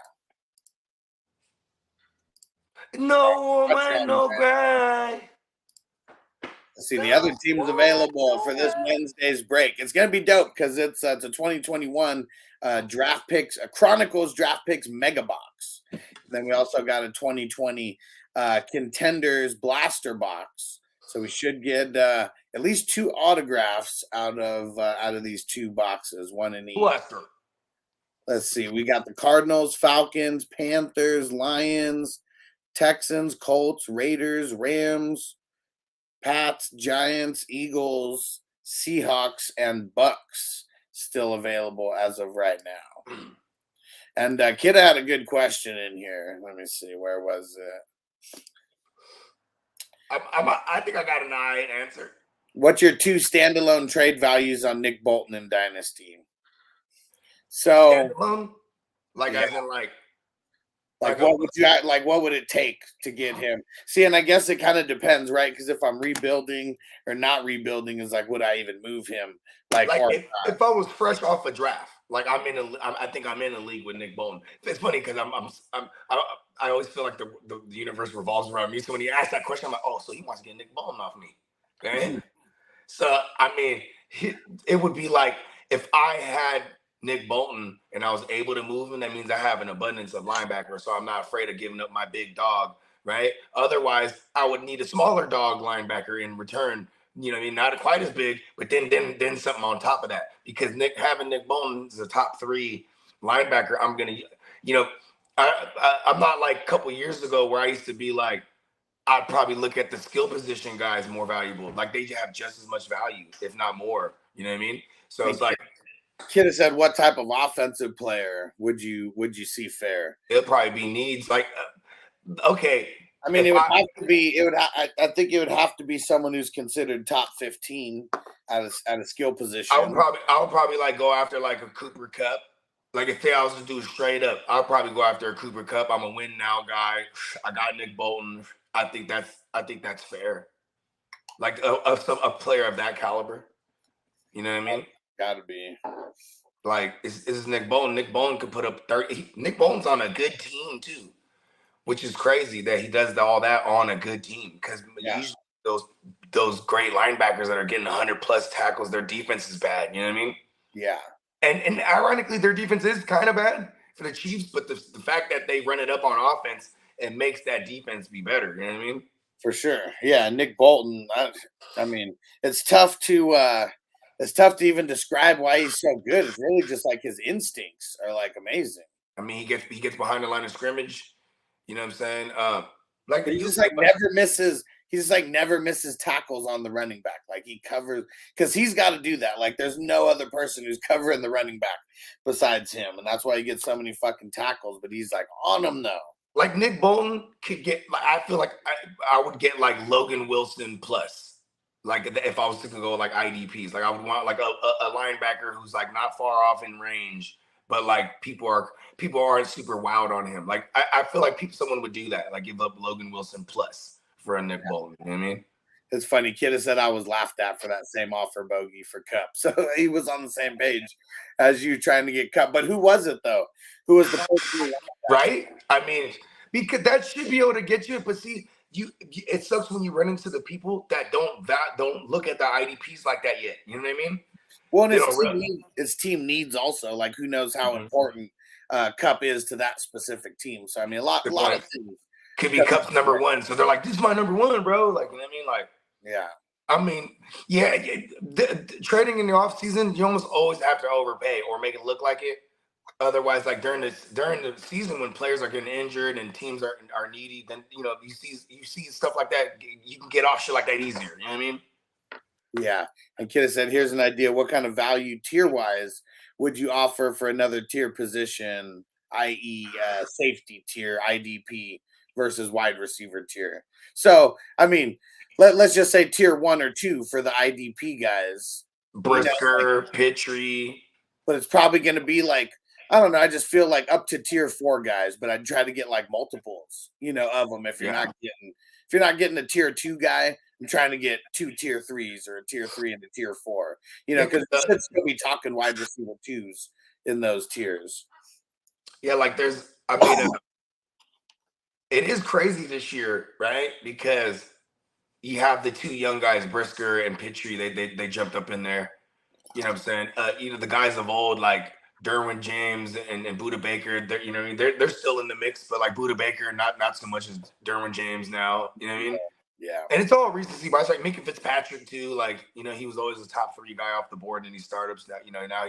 No woman, no cry.
See, the other team's available for this Wednesday's break. It's going to be dope because it's a 2021 draft picks, Chronicles draft picks mega box. Then we also got a 2020 contenders blaster box. So we should get at least 2 autographs out of these 2 boxes, one in each.
Blaster.
Let's see. We got the Cardinals, Falcons, Panthers, Lions, Texans, Colts, Raiders, Rams, Pats, Giants, Eagles, Seahawks, and Bucks still available as of right now. And Kid had a good question in here. Let me see. Where was it?
I think I got an answer.
What's your 2 standalone trade values on Nick Bolton in Dynasty? So,
standalone? Like, as in, like,
Like what would you like? What would it take to get him? See, and I guess it kind of depends, right? Because if I'm rebuilding or not rebuilding, is like, would I even move him? Like or
if I was fresh off a draft, like I think I'm in a league with Nick Bolton. It's funny because I always feel like the universe revolves around me. So when you ask that question, I'm like, oh, so he wants to get Nick Bolton off me, okay? So I mean, it would be like if I had Nick Bolton and I was able to move him, that means I have an abundance of linebackers, so I'm not afraid of giving up my big dog, right? Otherwise, I would need a smaller dog linebacker in return. You know what I mean? Not quite as big, but then something on top of that. Because having Nick Bolton is a top 3 linebacker, I'm gonna, you know, I'm not like a couple years ago where I used to be like, I'd probably look at the skill position guys more valuable. Like they have just as much value, if not more. You know what I mean? So it's like.
Kid has said, what type of offensive player would you see fair?
It'll probably be needs. Like, okay.
I mean, it would have to be. It would. I think it would have to be someone who's considered top 15 at a skill position.
I would probably like go after like a Cooper Kupp. Like if I was to do straight up, I'll probably go after a Cooper Kupp. I'm a win now guy. I got Nick Bolton. I think that's fair. Like a player of that caliber. You know what I mean?
Gotta be.
Like, is Nick Bolton. Nick Bolton could put up 30. Nick Bolton's on a good team, too, which is crazy that he does all that on a good team. Because usually those great linebackers that are getting 100-plus tackles, their defense is bad. You know what I mean?
Yeah.
And ironically, their defense is kind of bad for the Chiefs, but the fact that they run it up on offense, it makes that defense be better. You know what I mean?
For sure. Yeah, Nick Bolton. I mean, it's tough to even describe why he's so good. It's really just like his instincts are like amazing.
I mean, he gets behind the line of scrimmage. You know what I'm saying?
Like he just like never misses. He just like never misses tackles on the running back. Like he covers because he's got to do that. Like there's no other person who's covering the running back besides him, and that's why he gets so many fucking tackles. But he's like on them though.
Like Nick Bolton could get. Like I feel like I would get like Logan Wilson plus. Like if I was to go like IDPs, like I would want like a linebacker who's like not far off in range, but like people aren't super wild on him. Like I feel like someone would do that, like give up Logan Wilson plus for a Nick Bolton. You know what I mean?
It's funny. Kid has said I was laughed at for that same offer bogey for Kupp, so he was on the same page as you trying to get Kupp. But who was it though? Who was the person?
Right? I mean, because that should be able to get you. But see. It sucks when you run into the people that don't look at the IDPs like that yet. You know what I mean?
Well, and his team needs also. Like, who knows how important Kupp is to that specific team? So I mean, a lot of things
could be Kupp's number 1. So they're like, "This is my number 1, bro." Like, you know what I mean? Like,
yeah.
I mean, yeah. Trading in the off season, you almost always have to overpay or make it look like it. Otherwise, like during the season when players are getting injured and teams are needy, then you know you see stuff like that. You can get off shit like that easier. You know what I mean?
Yeah. And Kid said, "Here's an idea. What kind of value tier wise would you offer for another tier position, i.e., safety tier, IDP versus wide receiver tier?" So, I mean, let's just say tier 1 or 2 for the IDP guys.
Brisker, Petrie,
but it's probably going to be like. I don't know. I just feel like up to tier 4 guys, but I'd try to get like multiples, of them. If you're not getting a tier 2 guy, I'm trying to get 2 tier 3s or a tier 3 and a tier 4, because you should still be talking wide receiver 2s in those tiers.
Yeah, like it is crazy this year, right? Because you have the 2 young guys, Brisker and Petrie, they jumped up in there. You know what I'm saying? The guys of old, like Derwin James and Budda Baker, they're still in the mix, but like Budda Baker, not so much as Derwin James now. You know what I mean?
Yeah.
And it's all recency bias. Like Minka Fitzpatrick too. Like he was always a top 3 guy off the board in these startups. That now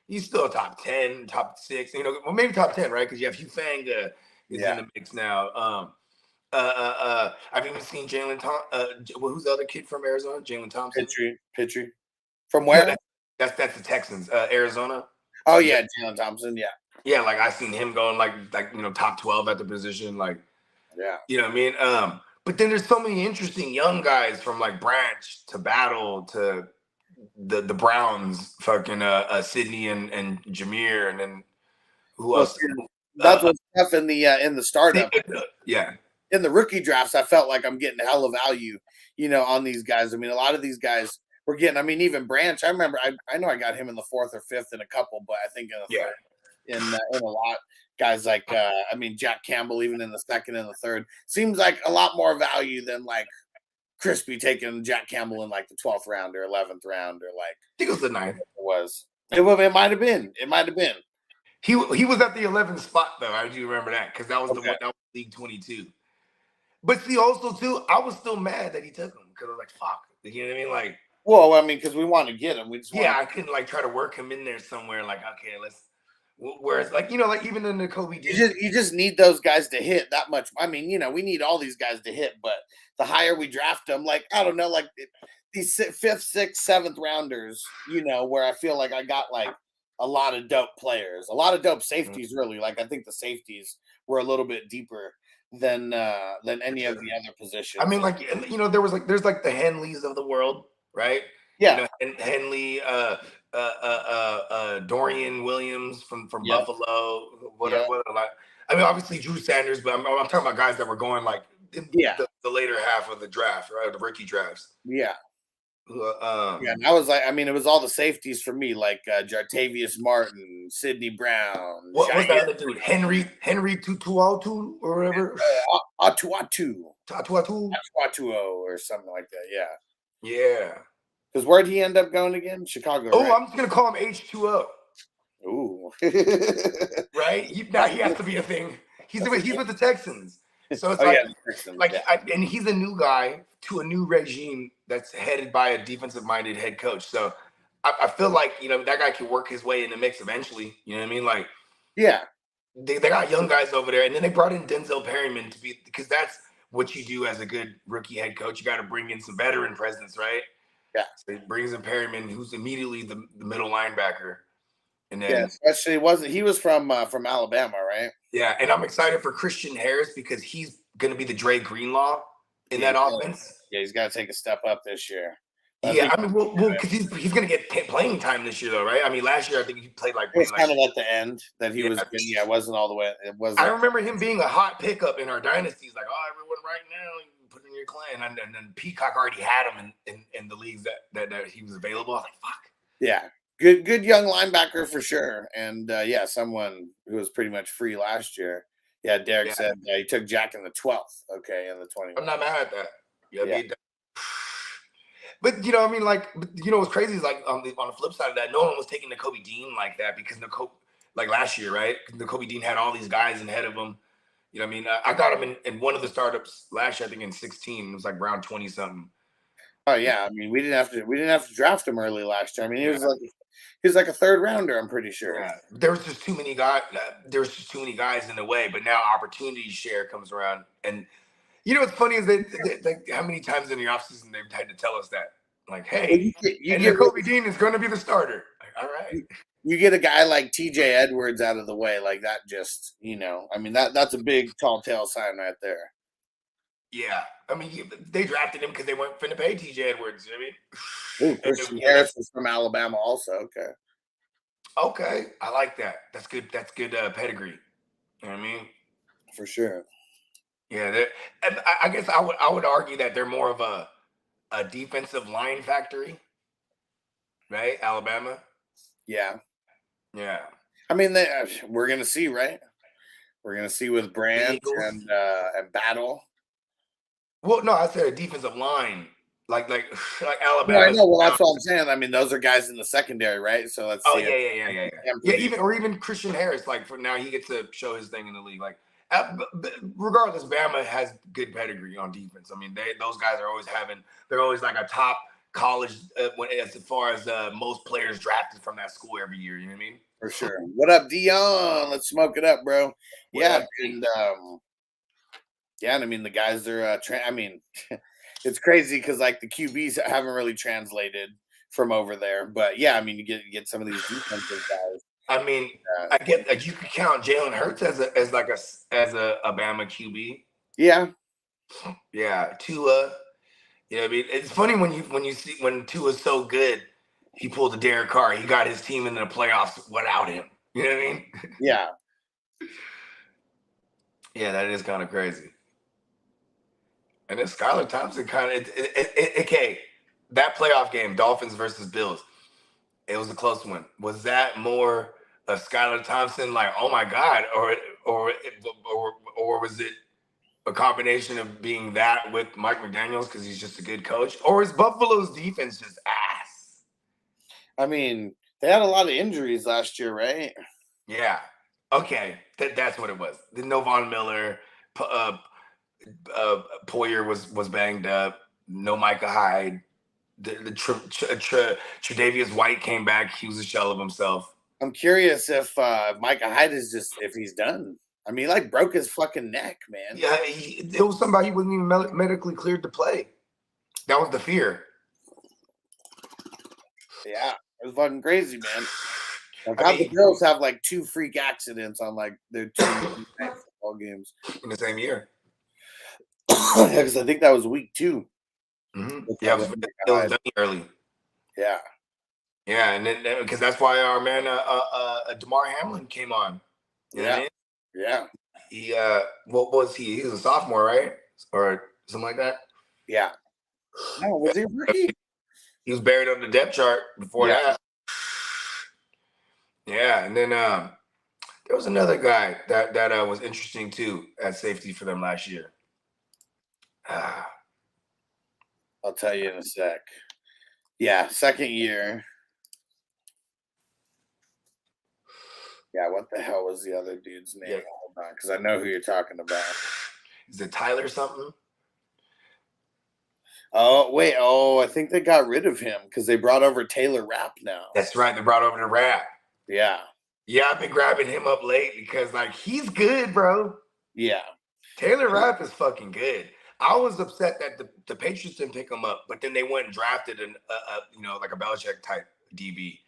he's still a top 10, top 6. Well maybe top 10, right? Because you have Hugh Fang is in the mix now. I've even seen Jalen who's the other kid from Arizona? Jalen Thompson.
Petrie. From where?
That's the Texans, Arizona.
Oh yeah, Jalen Thompson. Yeah.
Yeah, like I seen him going like top 12 at the position. Like,
yeah.
You know what I mean? But then there's so many interesting young guys from like Branch to Battle to the Browns, fucking Sydney and Jameer, and then who else?
that's what's tough in the startup.
Yeah.
In the rookie drafts, I felt like I'm getting hella value, on these guys. I mean, a lot of these guys were getting. I mean, even Branch. I remember. I know I got him in the 4th or 5th in a couple, but I think in the third, in a lot. Guys like, I mean, Jack Campbell, even in the 2nd and the 3rd, seems like a lot more value than like Crispy taking Jack Campbell in like the 12th round or 11th round or like.
I think it was the 9th.
It might have been. It might have been.
He was at the 11th spot though. I do remember that because that was the one that was League 22. But see, also too, I was still mad that he took him because I was like, "Fuck," you know what I mean? Like,
well, I mean, because we want to get him. We just
I couldn't like try to work him in there somewhere. Like, okay, let's. Whereas, like like even in the Kobe,
you just need those guys to hit that much. I mean, we need all these guys to hit, but the higher we draft them, like I don't know, like these 5th, 6th, 7th rounders, where I feel like I got like a lot of dope players, a lot of dope safeties. Really, like I think the safeties were a little bit deeper than any of the other positions.
I mean, like there's like the Henleys of the world, right?
Yeah,
Henley, Dorian Williams from Buffalo, whatever. I mean, obviously Drew Sanders, but I'm talking about guys that were going like in the later half of the draft, right? The rookie drafts.
Yeah. And I was like, I mean, it was all the safeties for me, like Jartavius Martin, Sidney Brown.
What was that other dude? Henry Tutuatu or whatever.
Atuatu or something like that. Yeah.
Yeah.
Because where'd he end up going again? Chicago.
Oh,
right?
I'm just gonna call him H2O.
Ooh.
Right? He has to be a thing. He's with the Texans. So it's and he's a new guy to a new regime that's headed by a defensive-minded head coach. So I feel like that guy can work his way in the mix eventually. You know what I mean? Like,
yeah,
they got young guys over there, and then they brought in Denzel Perryman because that's what you do as a good rookie head coach. You got to bring in some veteran presence, right?
Yeah.
So he brings in Perryman, who's immediately the middle linebacker. And then,
especially he was from Alabama, right?
Yeah, and I'm excited for Christian Harris because he's going to be the Dre Greenlaw in that offense.
Yeah, he's got to take a step up this year.
I mean, well, because he's going to get playing time this year, though, right? I mean, last year I think he played like.
It was kind of at the end that he was. Yeah, it wasn't all the way. It wasn't.
I remember him being a hot pickup in our dynasties, like, oh, everyone right now, you put in your clan, and then Peacock already had him in the leagues that he was available. I was like, fuck.
Yeah. Good young linebacker for sure. And someone who was pretty much free last year. Yeah, Derek said he took Jack in the 12th. Okay, in the 20th.
I'm not mad at that. Yeah. But I mean, like, what's crazy is like on the flip side of that, no one was taking Kobe Dean like that because like last year, right? Kobe Dean had all these guys ahead of him. You know what I mean? I got him in one of the startups last year, I think in 16. It was like round 20 something.
Oh yeah, I mean we didn't have to draft him early last year. I mean he was like a 3rd rounder. I'm pretty sure.
Yeah, there was just too many guys. There was just too many guys in the way. But now opportunity share comes around, and what's funny is that how many times in the offseason they've had to tell us that, like, hey, Kobe Dean is going to be the starter. Like, all right.
You get a guy like T.J. Edwards out of the way, like that. Just I mean that's a big tall tale sign right there.
Yeah, I mean, they drafted him because they weren't finna pay T.J. Edwards. You know what I mean?
Christian Harris is from Alabama, also.
Okay, I like that. That's good. That's good pedigree. You know what I mean?
For sure.
Yeah, and I guess I would argue that they're more of a defensive line factory, right? Alabama.
Yeah.
Yeah.
I mean, we're gonna see, right? We're gonna see with Branch and Battle.
Well, no, I said a defensive line, like Alabama.
Yeah, I know. Well, that's what I'm saying. I mean, those are guys in the secondary, right? So let's.
Oh yeah. Even Christian Harris, like for now, he gets to show his thing in the league. Like, regardless, Bama has good pedigree on defense. I mean, those guys are always they're always like a top college as far as most players drafted from that school every year. You know what I mean?
For sure. What up, Dion? Let's smoke it up, bro. And I mean the guys are. I mean, it's crazy because like the QBs haven't really translated from over there, but I mean you get some of these defensive guys.
I mean, I get like you could count Jalen Hurts as a Bama QB.
Yeah.
Yeah, Tua. You know what I mean? It's funny when you see when Tua's so good, he pulled the Derek Carr. He got his team into the playoffs without him. You know what I mean?
Yeah.
Yeah, that is kind of crazy. And then Skylar Thompson kind of okay. That playoff game, Dolphins versus Bills, it was a close one. Was that more of Skylar Thompson, like, oh my God, or was it a combination of being that with Mike McDaniels because he's just a good coach, or is Buffalo's defense just ass?
I mean, they had a lot of injuries last year, right?
Yeah. Okay, that's what it was. The no Von Miller, Poyer was banged up. No Micah Hyde. Tre'Davious White came back. He was a shell of himself.
I'm curious if Micah Hyde is just if he's done. I mean, he like broke his fucking neck, man.
Yeah, it was somebody who wasn't even medically cleared to play. That was the fear.
Yeah, it was fucking crazy, man. Like, how the girls have like 2 freak accidents on like their 2 football games
in the same year.
Yeah, because I think that was week 2.
Mm-hmm. Yeah, it was done early.
Yeah.
Yeah, and then because that's why our man DeMar Hamlin came on. You know what I mean?
Yeah.
He what was he? He was a sophomore, right? Or something like that?
Yeah. No, was he a rookie?
He was buried on the depth chart before that. Yeah, and then there was another guy that was interesting too at safety for them last year.
I'll tell you in a sec. Yeah, second year. Yeah, what the hell was the other dude's name? Hold on, because I know who you're talking about.
Is it Tyler something?
Oh, wait. Oh, I think they got rid of him because they brought over Taylor Rapp now.
That's right. They brought over the Rapp.
Yeah.
Yeah, I've been grabbing him up late because, like, he's good, bro.
Yeah.
Taylor Rapp is fucking good. I was upset that the Patriots didn't pick him up, but then they went and drafted like a Belichick type DB.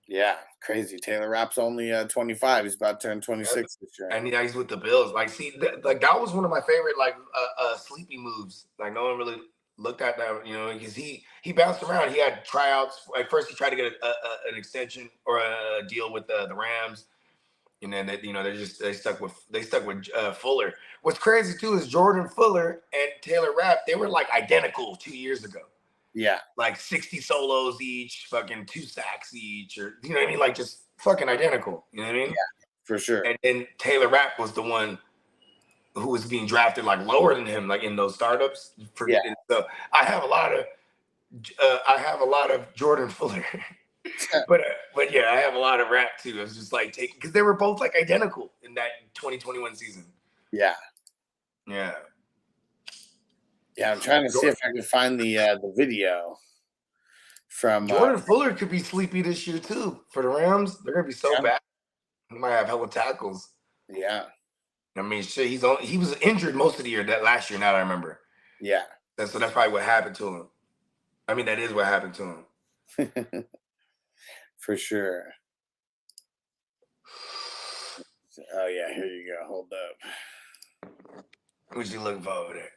Yeah, crazy. Taylor Rapp's only 25. He's about to turn 26 this year.
And he's with the Bills. Like, see, that was one of my favorite sleepy moves. Like, no one really looked at that, because he bounced around. He had tryouts. At first, he tried to get an extension or a deal with the Rams, and then they stuck with Fuller. What's crazy too is Jordan Fuller and Taylor Rapp. They were like identical 2 years ago.
Yeah,
like 60 solos each, fucking 2 sacks each, or you know what I mean, like just fucking identical. You know what I mean?
Yeah, for sure.
And then Taylor Rapp was the one who was being drafted like lower than him, like in those startups. So I have a lot of Jordan Fuller, but yeah, I have a lot of Rapp too. I was just like taking because they were both like identical in that 2021 season.
Yeah.
Yeah.
Yeah, I'm trying to see if I can find the video from
Jordan Fuller could be sleepy this year too for the Rams. They're gonna be so bad. He might have hella tackles.
Yeah.
I mean, shit. He was injured most of the year last year. Now that I remember.
Yeah.
So that's probably what happened to him. I mean, that is what happened to him.
For sure. Oh yeah, here you go. Hold up.
What you looking for over there?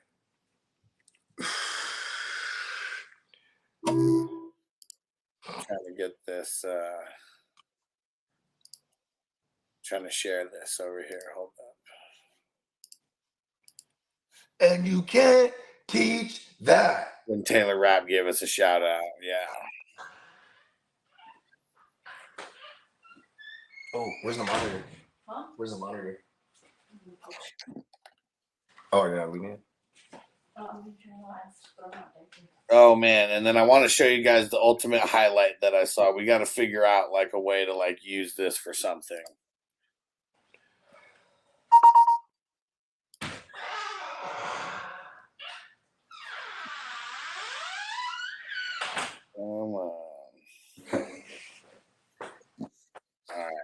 I'm trying to get this. Trying to share this over here. Hold up.
And you can't teach that.
When Taylor Rapp gave us a shout out, yeah.
Oh, where's the monitor? Huh? Where's the monitor? Oh yeah, we did.
Oh man, and then I want to show you guys the ultimate highlight that I saw. We got to figure out like a way to like use this for something. Come on. All right.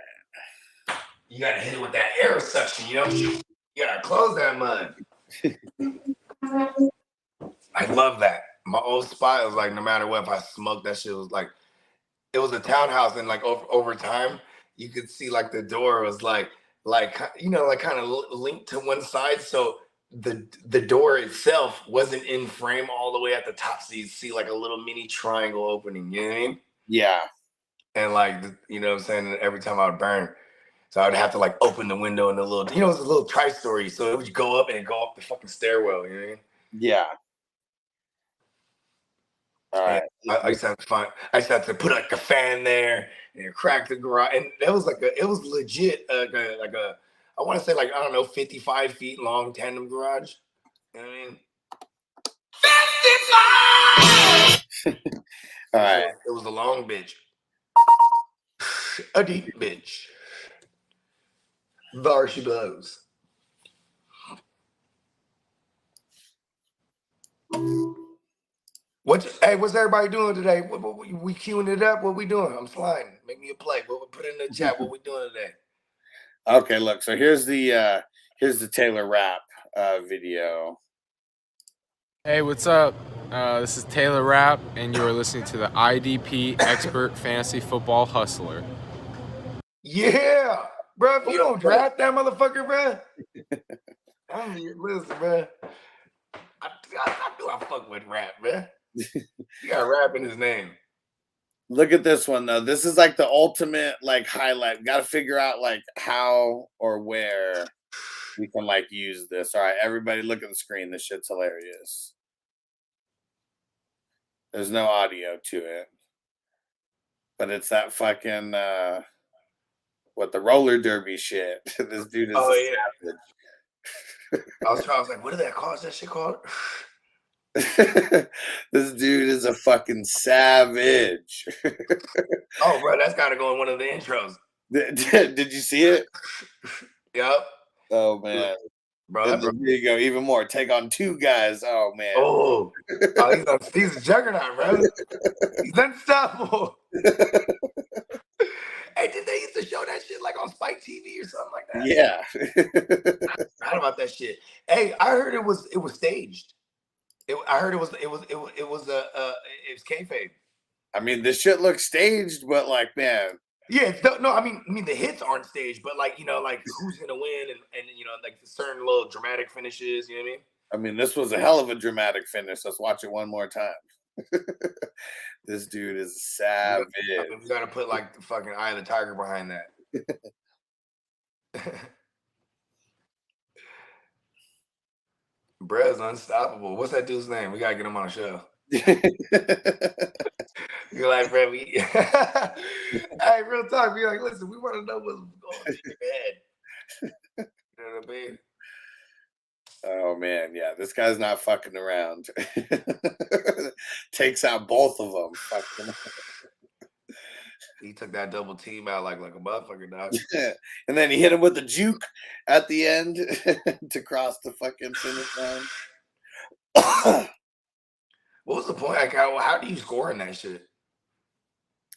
You gotta hit it with that air suction, You gotta close that mud. I love that. My old spot was like, no matter what, if I smoked, that shit was like, it was a townhouse, and like over time, you could see like the door was like kind of linked to one side, so the door itself wasn't in frame all the way at the top, so you see like a little mini triangle opening. You know what I mean?
Yeah.
And like, you know what I'm saying? Every time I would burn. So I would have to like open the window in the little, it was a little tri-story, so it would go up and it'd go up the fucking stairwell. You know what I mean?
Yeah. All right.
I used to have to put like a fan there and crack the garage, and it was legit I want to say like, I don't know, 55 feet long tandem garage. You know what I mean? 55.
All right.
It was a long bitch, a deep bitch. There she blows. What's everybody doing today? We queuing it up? What we doing? I'm sliding. Make me a play. Put it in the chat. What we doing today?
Okay, look. So here's the Taylor Rapp video.
Hey, what's up? This is Taylor Rapp, and you are listening to the IDP Expert Fantasy Football Hustler.
Yeah, bro. If you don't draft that motherfucker, bro, listen, bro. I fuck with Rap, man. He got Rap in his name.
Look at this one though. This is like the ultimate like highlight. Got to figure out like how or where we can like use this. All right, everybody, look at the screen. This shit's hilarious. There's no audio to it, but it's that fucking the roller derby shit. This dude is savage.
I was like, what did that call? Is that shit called?
This dude is a fucking savage.
Oh, bro, that's got to go in one of the intros.
Did you see it?
Yep.
Oh man, bro. Here you go. Even more. Take on two guys. Oh man.
Oh, he's a juggernaut, bro. He's unstoppable. Hey, did they used to show that shit like on Spike TV or something like that?
Yeah.
I forgot about that shit. Hey, I heard it was staged. I heard it was kayfabe.
I mean, this shit looks staged, but like, man.
Yeah, no. I mean, the hits aren't staged, but like, like who's gonna win and like the certain little dramatic finishes. You know what I mean?
I mean, this was a hell of a dramatic finish. Let's watch it one more time. This dude is savage.
We gotta put like the fucking Eye of the Tiger behind that. Brez unstoppable. What's that dude's name? We gotta get him on a show. You're like, bro, hey, real talk. Be like, listen, we want to know what's going on in your head. You know what I mean?
Oh man, yeah, this guy's not fucking around. Takes out both of them. Fucking.
He took that double team out like a motherfucker, dog.
And then he hit him with the juke at the end to cross the fucking finish line.
What was the point? Like, how do you score in that shit?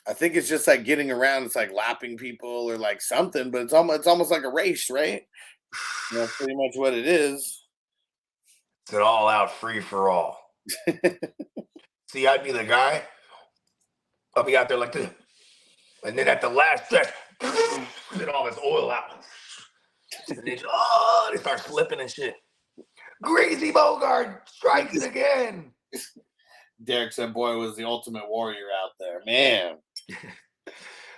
I think it's just like getting around. It's like lapping people or like something, but it's almost like a race, right? That's pretty much what it is.
It's an all-out free-for-all. See, I'd be the guy. I'll be out there like this. And then at the last stretch, get all this oil out. And they start slipping and shit. Greasy Bogard strikes again.
Derek said, boy, was the ultimate warrior out there. Man.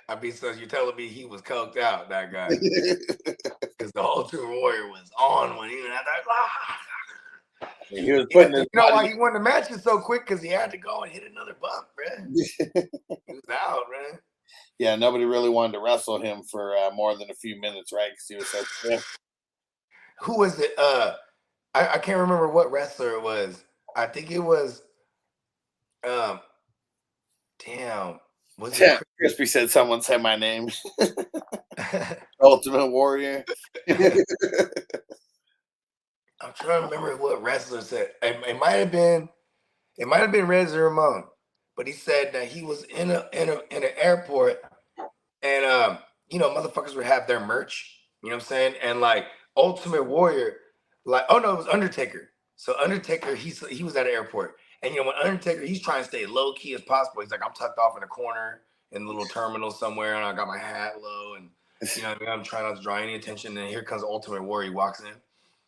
I mean, so you're telling me he was coked out, that guy. Because the ultimate warrior was on when he was out there.
He was putting his
you know why he won the match so quick? Because he had to go and hit another bump, man. He was out, man.
Yeah, nobody really wanted to wrestle him for more than a few minutes, right? Because he was so stiff.
Who was it? I can't remember what wrestler it was. I think it was. Damn. Was it
Crispy said someone said my name. Ultimate Warrior.
I'm trying to remember what wrestler said. It might have been Reza Ramon, but he said that he was in an airport, and motherfuckers would have their merch. You know what I'm saying? And like Ultimate Warrior, like it was Undertaker. So Undertaker, he was at an airport, and when Undertaker, he's trying to stay low key as possible. He's like, I'm tucked off in a corner in the little terminal somewhere, and I got my hat low, and I'm trying not to draw any attention. And here comes Ultimate Warrior, he walks in.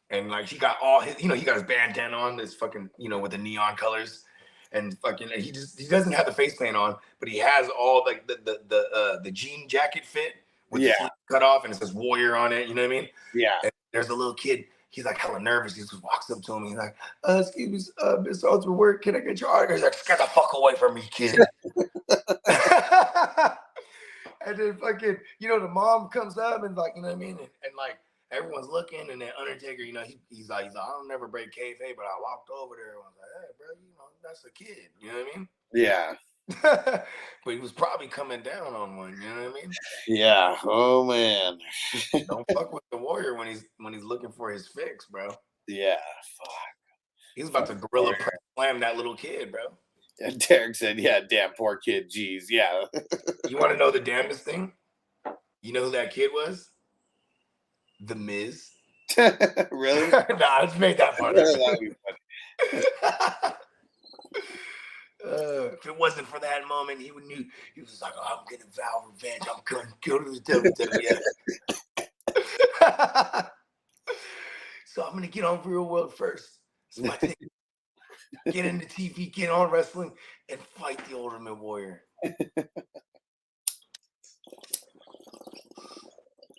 And like he got all his, he got his bandana on, this fucking, with the neon colors, and fucking he doesn't have the face paint on, but he has all like the jean jacket fit with
Yeah.
the sleeve cut off and it says Warrior on it. You know what I mean?
Yeah.
And there's a little kid. He's like hella nervous. He just walks up to him. He's like, excuse me, Mr. Ultimate Warrior, can I get your autograph? He's like, get the fuck away from me, kid. And then fucking, you know, the mom comes up and like, you know what I mean? And like everyone's looking, and then Undertaker, you know, he's like, I don't never break kayfabe, but I walked over there and was like, hey, bro, you know, that's a kid. You know what I mean?
Yeah.
But he was probably coming down on one. You know what I mean?
Yeah. Oh man.
Don't fuck with the Warrior when he's looking for his fix, bro.
Yeah. Fuck.
He's about to gorilla press slam that little kid, bro.
And Derek said, "Yeah, damn poor kid. Jeez, yeah."
You want to know the damnedest thing? You know who that kid was? The Miz.
Really?
Nah, let's make that funny.
That'd be funny.
If it wasn't for that moment, he was like, oh, I'm gonna vow revenge. I'm gonna go to the WWE. So I'm gonna get on Real World first. So my thing. Get into TV, get on wrestling, and fight the Ultimate Warrior.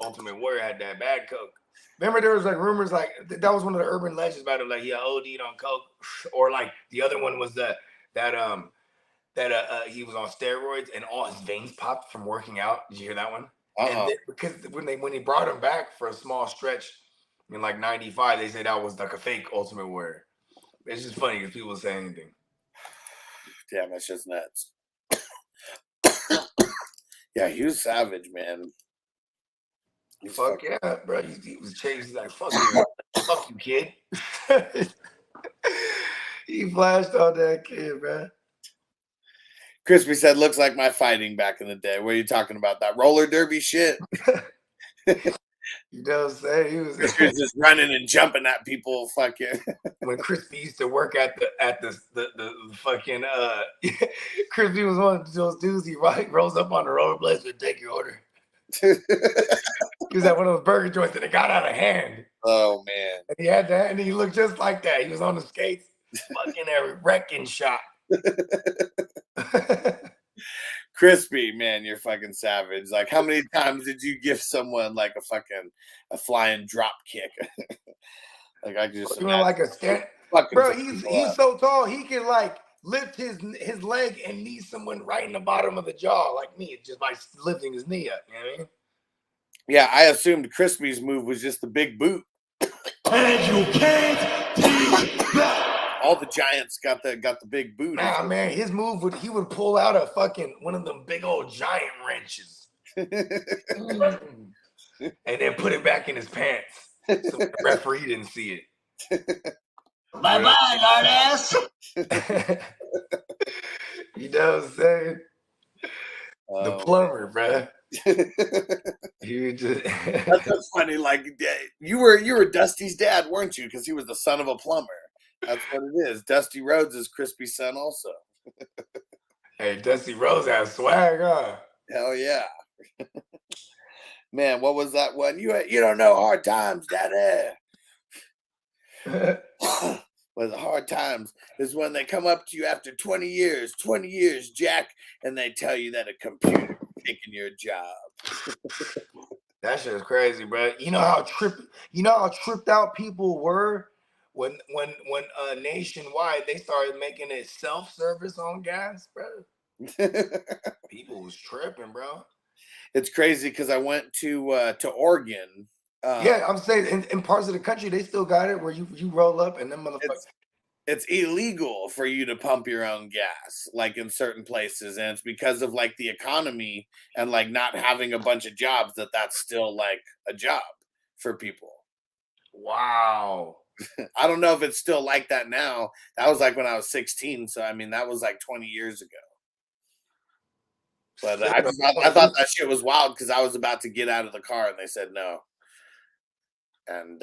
Ultimate Warrior had that bad coke. Remember, there was like rumors like that was one of the urban legends about him, like he OD'd on coke, or like the other one was that he was on steroids and all his veins popped from working out. Did you hear that one? And because when he brought him back for a small stretch in like '95, they said that was like a fake Ultimate Warrior. It's just funny because people say anything.
Damn, that's just nuts. Yeah, he was savage, man.
Fuck yeah, bro. He was changed. He's like, fuck you. Fuck you, kid. He flashed on that kid, bro.
Crispy said, looks like my fighting back in the day. What are you talking about? That roller derby shit?
You know what I'm saying? He was
just running and jumping at people. Fucking
when Crispy used to work at the fucking Crispy was one of those dudes. He rolls up on the rollerblades and take your order. He was at one of those burger joints and it got out of hand.
Oh man!
And he had that, and he looked just like that. He was on the skates, fucking every wrecking shot.
Crispy, man, you're fucking savage. Like, how many times did you give someone like a flying drop kick? Like, I just
like a stand. Bro, he's so tall he can like lift his leg and knee someone right in the bottom of the jaw, like me, just by lifting his knee up. You know what I mean?
Yeah, I assumed Crispy's move was just the big boot.
And you can't teach that.
All the giants got the big boot.
Nah, man, his move he would pull out a fucking one of them big old giant wrenches, and then put it back in his pants so the referee didn't see it.
Bye-bye, lard ass.
You know what I'm saying? The plumber, bro. You just
That's so funny. Like, you were Dusty's dad, weren't you? Because he was the son of a plumber. That's what it is. Dusty Rhodes is Crispy's son, also.
Hey, Dusty Rhodes has swag, huh?
Hell yeah. Man, what was that one? You don't know hard times, daddy. Well, the hard times is when they come up to you after 20 years, Jack, and they tell you that a computer is taking your job.
That shit is crazy, bro. You know how tripped out people were when nationwide they started making it self-service on gas, bro. People was tripping, bro.
It's crazy because I went to Oregon.
Yeah, I'm saying in parts of the country they still got it where you roll up and them motherfuckers.
It's illegal for you to pump your own gas, like in certain places, and it's because of like the economy and like not having a bunch of jobs that's still like a job for people.
Wow.
I don't know if it's still like that now. That was like when I was 16, so I mean that was like 20 years ago. But I thought that shit was wild because I was about to get out of the car and they said no. And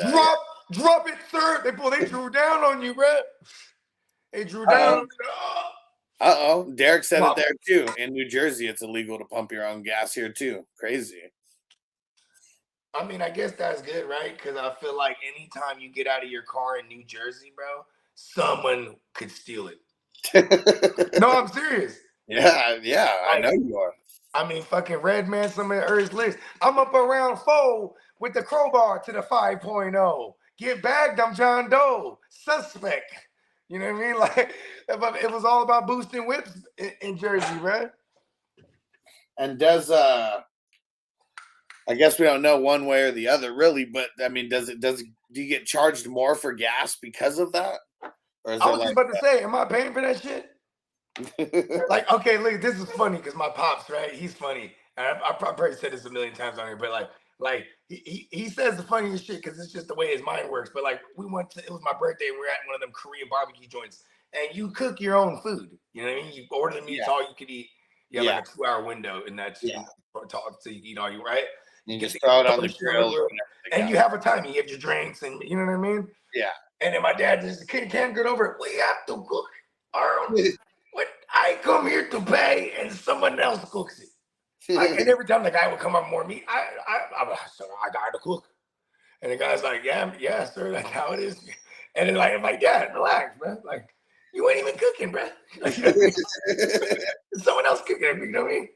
drop it, sir. They drew down on you, bro. They drew down.
Derek said it there too. In New Jersey, it's illegal to pump your own gas here too. Crazy.
I mean, I guess that's good, right? Because I feel like anytime you get out of your car in New Jersey, bro, someone could steal it. No, I'm serious.
Yeah, I know you are.
I mean, fucking Redman, some of the earliest lyrics. I'm up around 4 with the crowbar to the 5.0. Get bagged, I'm John Doe. Suspect. You know what I mean? Like, it was all about boosting whips in Jersey, bro.
And does I guess we don't know one way or the other, really, but I mean, do you get charged more for gas because of that? Or is
I was just about to say, am I paying for that shit? Like, okay, look, this is funny because my pops, right? He's funny. And I probably said this a million times on here, but like he says the funniest shit because it's just the way his mind works. But like, it was my birthday, and we were at one of them Korean barbecue joints, and you cook your own food. You know what I mean? You order the meats, all you could eat. You have like a 2-hour window, and that's talk so you can eat all you right.
You just throw it on the grill,
and you have a time. You have your drinks, and you know what I mean.
Yeah.
And then my dad just can't get over it. We have to cook our own. What I come here to pay, and someone else cooks it. And every time the guy would come up more meat, I'm like, so I got to cook. And the guy's like, yeah, sir, that's how it is. And then I'm like, Dad, relax, bro. Like, you ain't even cooking, bro. Like, someone else cooking, you know what I mean?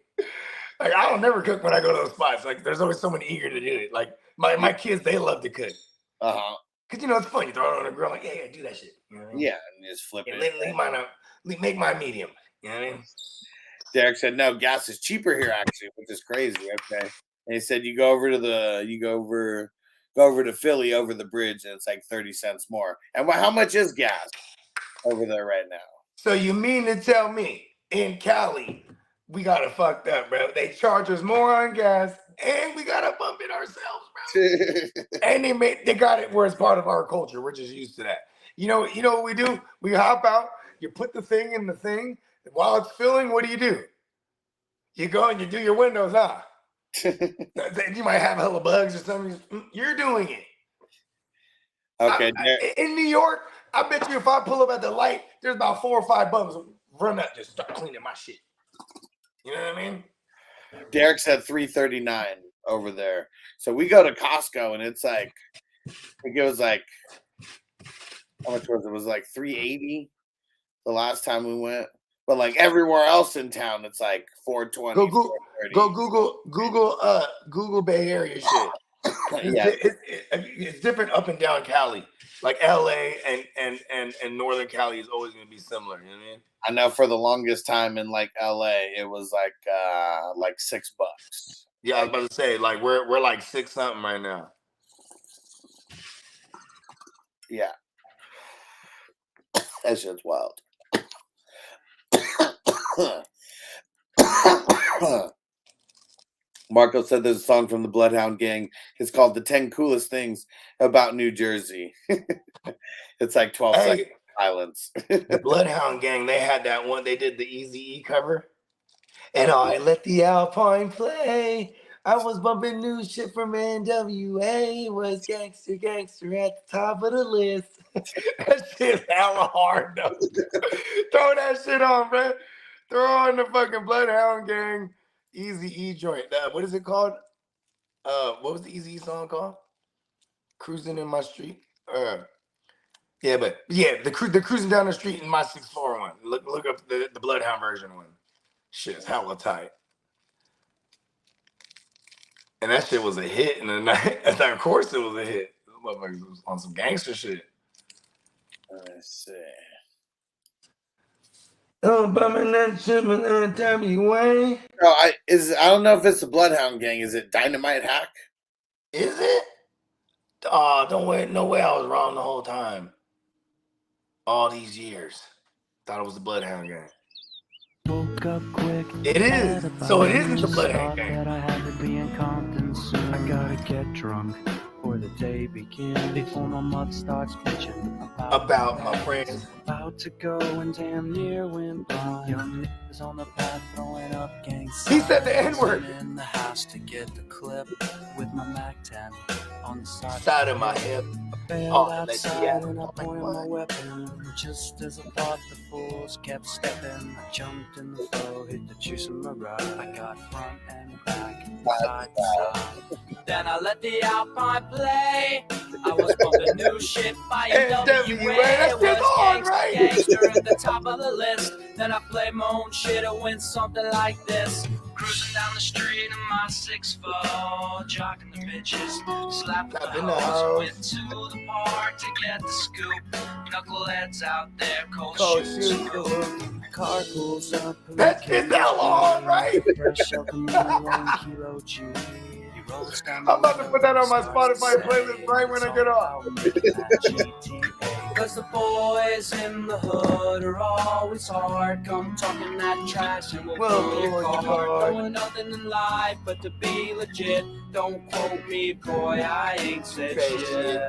Like, I don't never cook when I go to those spots. Like, there's always someone eager to do it. Like, my kids, they love to cook.
Uh-huh.
Because, it's fun. You throw it on the grill, like, yeah, do that shit. You know what I mean?
Yeah, and just flip it.
Leave mine up. Make my medium. You know what I mean?
Derek said, no, gas is cheaper here, actually, which is crazy. Okay. And he said, you go over to Philly over the bridge, and it's like 30 cents more. And how much is gas over there right now?
So you mean to tell me in Cali, we got it fucked up, bro? They charge us more on gas, and we got to bump it ourselves, bro. And they got it where it's part of our culture. We're just used to that. You know what we do? We hop out. You put the thing in the thing. While it's filling, what do? You go and you do your windows, huh? You might have hella bugs or something. You're doing it.
Okay.
In New York, I bet you if I pull up at the light, there's about 4 or 5 bums. Run out, just start cleaning my shit. You know what I mean?
Derek said $3.39 over there. So we go to Costco, and it's like, I think it was like, how much was it? It was like $3.80 the last time we went. But like everywhere else in town, it's like $4.20.
Google Bay Area shit.
Yeah.
It's different up and down Cali. Like LA and Northern Cali is always gonna be similar. You know what I mean?
I know for the longest time in like LA, it was like $6.
Yeah, I was about to say, like we're like 6 something right now.
Yeah. That shit's wild. Marco said there's a song from the Bloodhound Gang. It's called The 10 Coolest Things About New Jersey. It's like 12 seconds of silence.
The Bloodhound Gang, they had that one. They did the Eazy-E cover. And I let the Alpine play. I was bumping new shit from NWA. Was gangster at the top of the list. That shit's hella hard, though. Throw that shit on, bro. Throw on the fucking Bloodhound Gang Eazy-E joint. What is it called? What was the Eazy-E song called? Cruising in My Street. The cruising down the street in my 6'4" one. Look up the Bloodhound version one. Shit's hella tight. And that shit was a hit in the night. Of course it was a hit. Those motherfuckers was on some gangster shit.
Let's see.
Oh, bumming that shit in NWA.
No, I don't know if it's the Bloodhound Gang. Is it Dynamite Hack?
Is it? Oh, no way I was wrong the whole time. All these years. Thought it was the Bloodhound Gang.
Woke up quick.
It is. So it isn't the Bloodhound Gang.
That I had to be in Compton soon. I gotta get drunk before the day begins. Before my mouth starts bitching
about my friends.
About to go and damn near went blind. Young niggas on the path throwing up gang signs.
He said the N-word.
In the house to get the clip with my Mac 10 on the
side of my hip.
Outside and I pointed my weapon. Just as I thought, the fools kept stepping. I jumped in the flow, hit the juice in my ride. I got front and back, side to side. Then I let the Alpine play. I was bumping new shit by
NWA, that's
was
just on,
gangster,
right?
gangster at the top of the list. Then I played my own shit, it went something like this. Cruising down the street in my 6'4", jocking the bitches, slapping the hoes. Went to the park to get the scoop. Knuckleheads out there, cold shoes. Car pulls up.
That's just hell on, right?
Fresh up in my 1 kilo G.
I'm about to put that on my Spotify playlist right when I get off.
Cause the boys in the hood are always hard. Come talking that trash and we'll pull your car. Knowing nothing in life but to be legit. Don't quote me, boy, I ain't said shit.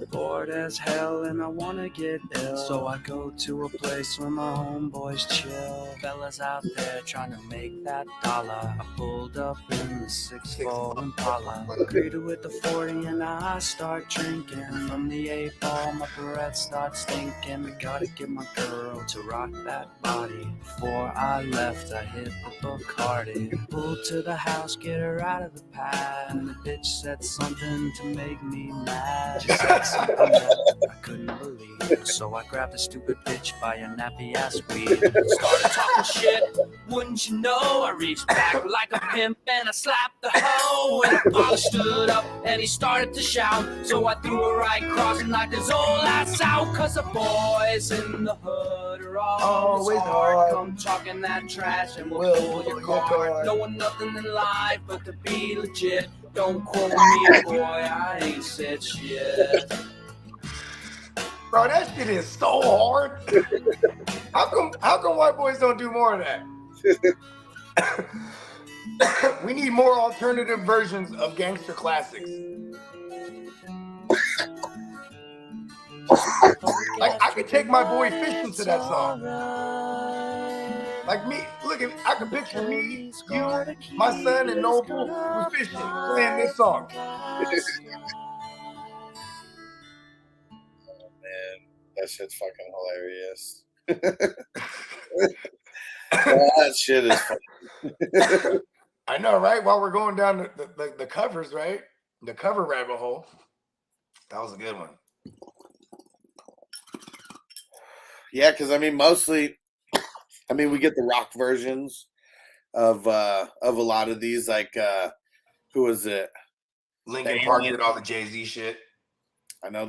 Bored as hell and I wanna get ill, so I go to a place where my homeboys chill. Fellas out there trying to make that dollar. I pulled up in the 6'4" Impala, greeted with the 40 and I start drinking. From the 8 ball my breath starts stinking. I gotta get my girl to rock that body. Before I left I hit the Bogard. Pulled to the house, get her out of the pad, and the bitch said something to make me mad. She said something that I couldn't believe, so I grabbed the stupid bitch by a nappy ass weed. Started talking shit, wouldn't you know? I reached back like a pimp and I slapped the hoe. And the father stood up and he started to shout, so I threw her right across and knocked his old ass out. Cause the boys in the hood are always hard. Come talking that trash and we'll pull your car. Knowing nothing in life but to be legit. Don't quote me, boy, I ain't said shit.
Bro, that shit is so hard. How come white boys don't do more of that? We need more alternative versions of gangster classics. Like, I could take my boy fishing to that song. Like me, look at, I can picture me, you, my son, and Noble was fishing, playing this song.
That shit's fucking hilarious. That shit is funny.
I know, right? While we're going down the covers, right? The cover rabbit hole. That was a good one.
Yeah, because I mean, mostly, I mean, we get the rock versions of a lot of these. Like, who was it?
Linkin Park did all the Jay-Z shit.
I know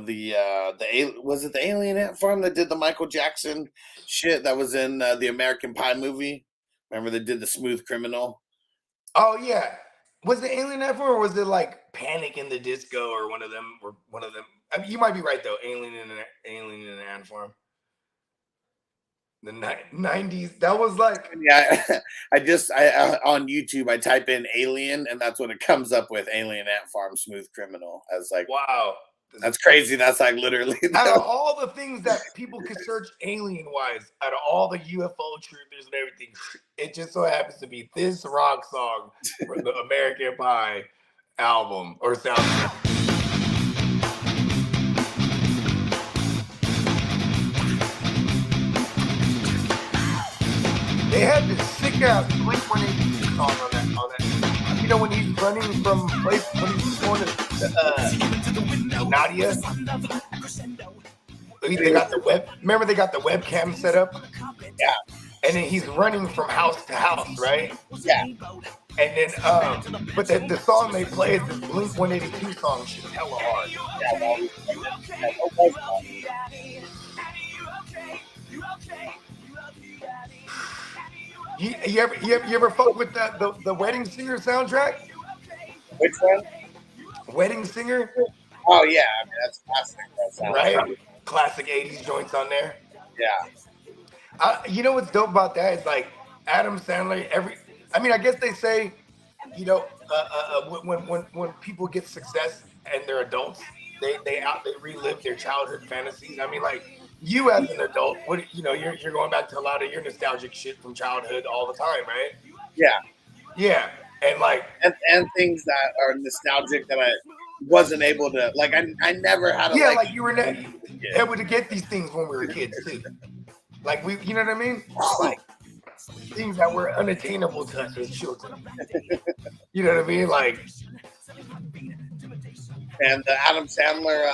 was it the Alien Ant Farm that did the Michael Jackson shit that was in the American Pie movie? Remember they did the Smooth Criminal?
Oh yeah, was it Alien Ant Farm or was it like Panic in the Disco or one of them? I mean, you might be right though. Alien in an Ant Farm. The 90s. That was like,
yeah. I on YouTube I type in Alien and that's what it comes up with. Alien Ant Farm Smooth Criminal. I was like,
wow.
That's crazy. That's like literally
out of all the things that people could search alien-wise, out of all the UFO truthers and everything, it just so happens to be this rock song from the American Pie album or soundtrack. They had this sick ass Blink-182 song on that. You know when he's running from place when he's going to Nadia. They got the remember they got the webcam set up?
Yeah.
And then he's running from house to house, right?
Yeah.
And then but the song they play is this Blink-182 song, shit hella hard. You ever fuck with the Wedding Singer soundtrack?
Which one?
Wedding Singer?
Oh yeah, I mean that's classic.
Right? Classic 80s joints on there.
Yeah.
You know what's dope about that is like Adam Sandler. I mean, I guess they say, you know, when people get success and they're adults, they relive their childhood fantasies. I mean, like you as an adult, you're going back to a lot of your nostalgic shit from childhood all the time, right?
Yeah.
Yeah. And like
and things that are nostalgic that I wasn't able to like. I never had.
Like you were able to get these things when we were kids too. Like you know what I mean? Like things that were unattainable to us as children. You know what I mean? Like,
and Adam Sandler.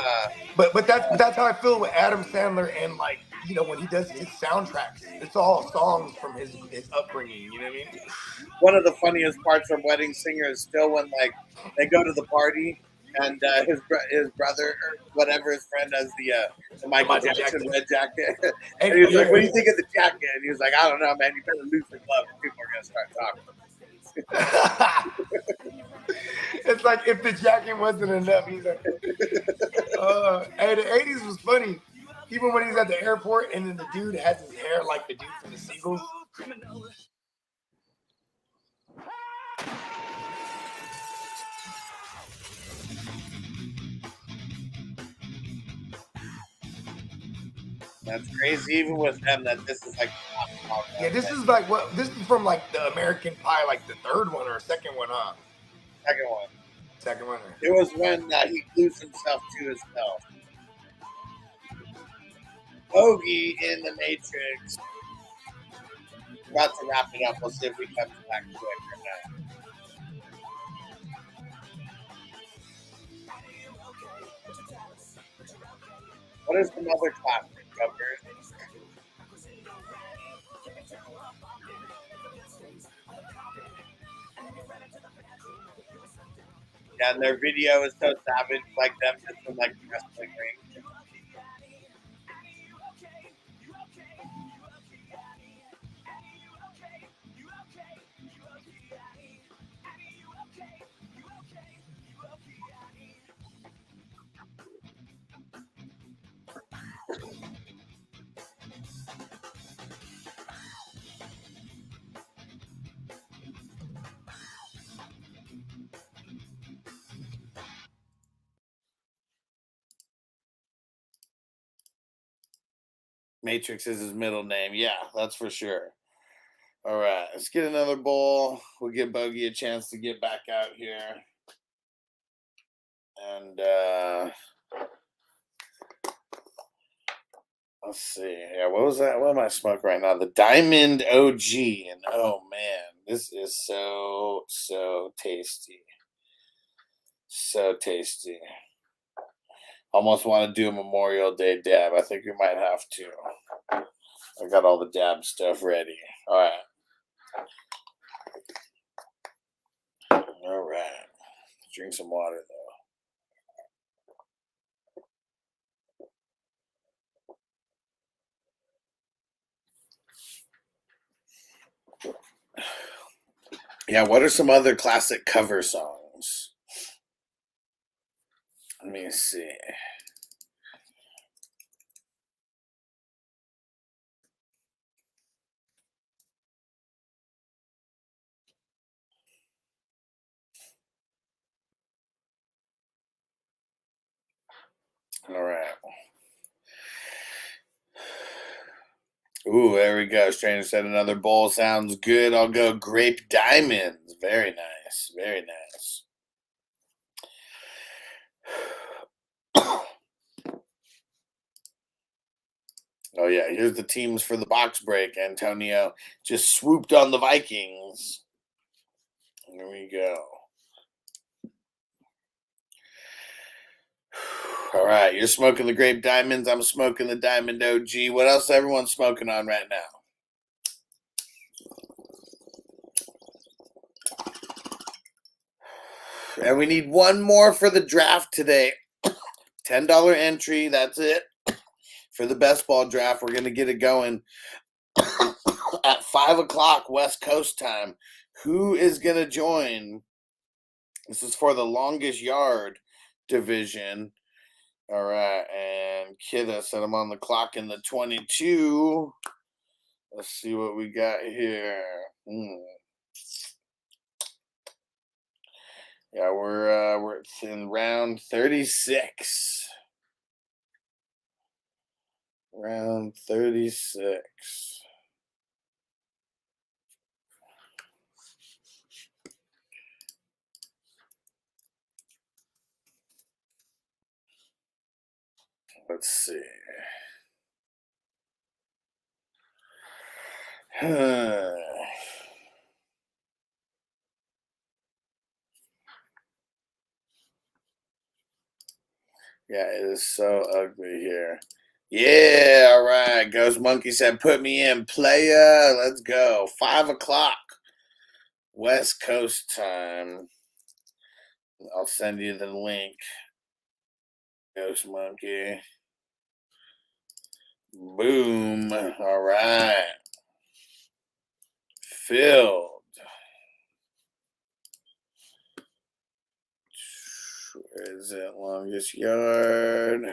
But that's how I feel with Adam Sandler, and like, you know, when he does his soundtracks, it's all songs from his upbringing. You know what I mean?
One of the funniest parts from Wedding Singer is still when like they go to the party and his brother or whatever his friend has the Michael Jackson red jacket, and he was like, "What do you think of the jacket?" And he was like, "I don't know, man. You better lose the glove, or people are gonna start talking."
It's like if the jacket wasn't enough, he's like, hey, the 80s was funny. Even when he's at the airport and then the dude has his hair like the dude from the Seagulls.
That's crazy, even with them, that this is like
yeah, this is like what this is from like the American Pie, like the third one or second one, huh?
Second one.
Second one.
It was when he glues himself to his belt. Bogey in the Matrix. About to wrap it up. We'll see if we come back quick or not. What are some other classic covers? Yeah, and their video is so savage, like them just from like wrestling ring. Matrix is his middle name. Yeah, that's for sure. All right, let's get another bowl. We'll give Bogey a chance to get back out here. And let's see. Yeah, what was that? What am I smoking right now? The Diamond OG. And oh man, this is so tasty. So tasty. Almost want to do a Memorial Day dab. I think we might have to. I got all the dab stuff ready. All right. All right. Drink some water though. Yeah, what are some other classic cover songs? Let me see. All right. Ooh, there we go. Stranger said another bowl sounds good. I'll go Grape Diamonds. Very nice. Very nice. Oh, yeah. Here's the teams for the box break. Antonio just swooped on the Vikings. There we go. All right. You're smoking the Grape Diamonds. I'm smoking the Diamond OG. What else is everyone smoking on right now? And we need one more for the draft today. $10 entry. That's it. For the best ball draft, we're going to get it going at 5 o'clock West Coast time. Who is going to join? This is for the longest yard division. All right. And Kidda said I'm on the clock in the 22. Let's see what we got here. Yeah, we're in round 36. Round 36. Let's see. Yeah, it is so ugly here. Yeah, all right. Ghost Monkey said, "Put me in, playa. Let's go. 5 o'clock, West Coast time. I'll send you the link, Ghost Monkey. Boom. All right. Filled. Where is it? Longest yard.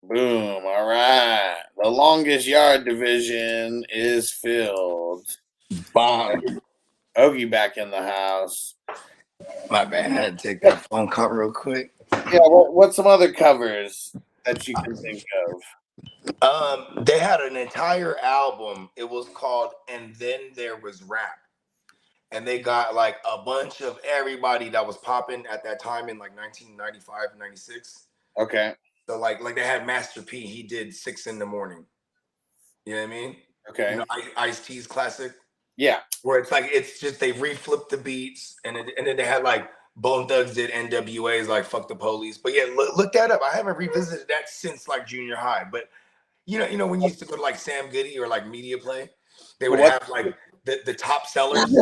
Boom. All right. The longest yard division is filled.
Bomb.
Ogie back in the house.
My bad. I had to take that phone call real quick.
Yeah, what's some other covers that you can think of?
They had an entire album. It was called And Then There Was Rap. And they got like a bunch of everybody that was popping at that time in like 1995, 96.
Okay.
So like they had Master P. He did 6 in the Morning. You know what I mean?
Okay.
You know, Ice-T's classic.
Yeah.
Where it's just they reflipped the beats, and then they had like Bone Thugs did NWA's like Fuck the Police. But yeah, look that up. I haven't revisited that since like junior high. But you know when you used to go to like Sam Goody or like Media Play, they would have like the top sellers.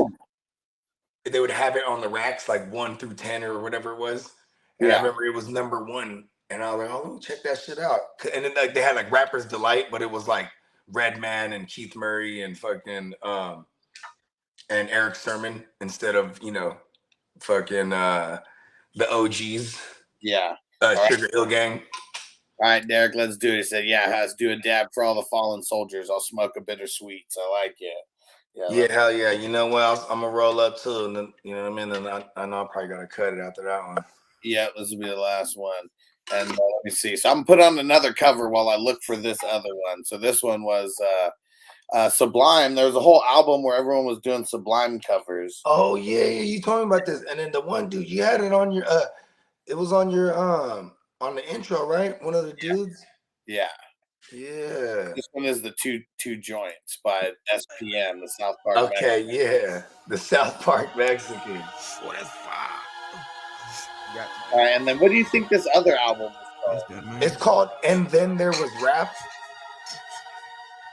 They would have it on the racks like 1 through 10 or whatever it was. And I remember it was number 1, and I was like, oh, let me check that shit out. And then like they had like Rapper's Delight, but it was like Redman and Keith Murray and fucking and Eric Sermon instead of, fucking the OGs.
Yeah.
Sugar Hill Gang.
All right, Derek, let's do it. He said, yeah, let's do a dab for all the fallen soldiers. I'll smoke a bittersweet. I like it.
Yeah, hell yeah. You know what? I'm going to roll up too. And then, you know what I mean? And I know I'm probably going to cut it after that one.
Yeah, this will be the last one. And let me see. So I'm going to put on another cover while I look for this other one. So this one was Sublime. There was a whole album where everyone was doing Sublime covers.
Oh yeah, you told me about this. And then the one dude, you had it on your it was on your on the intro, right? One of the dudes.
Yeah. This one is the two joints by SPM, the South Park.
Okay, Mexican. Yeah, the South Park Mexican.
Oh, that's fire. All right, and then what do you think this other album was called?
It's called And Then There Was Rap.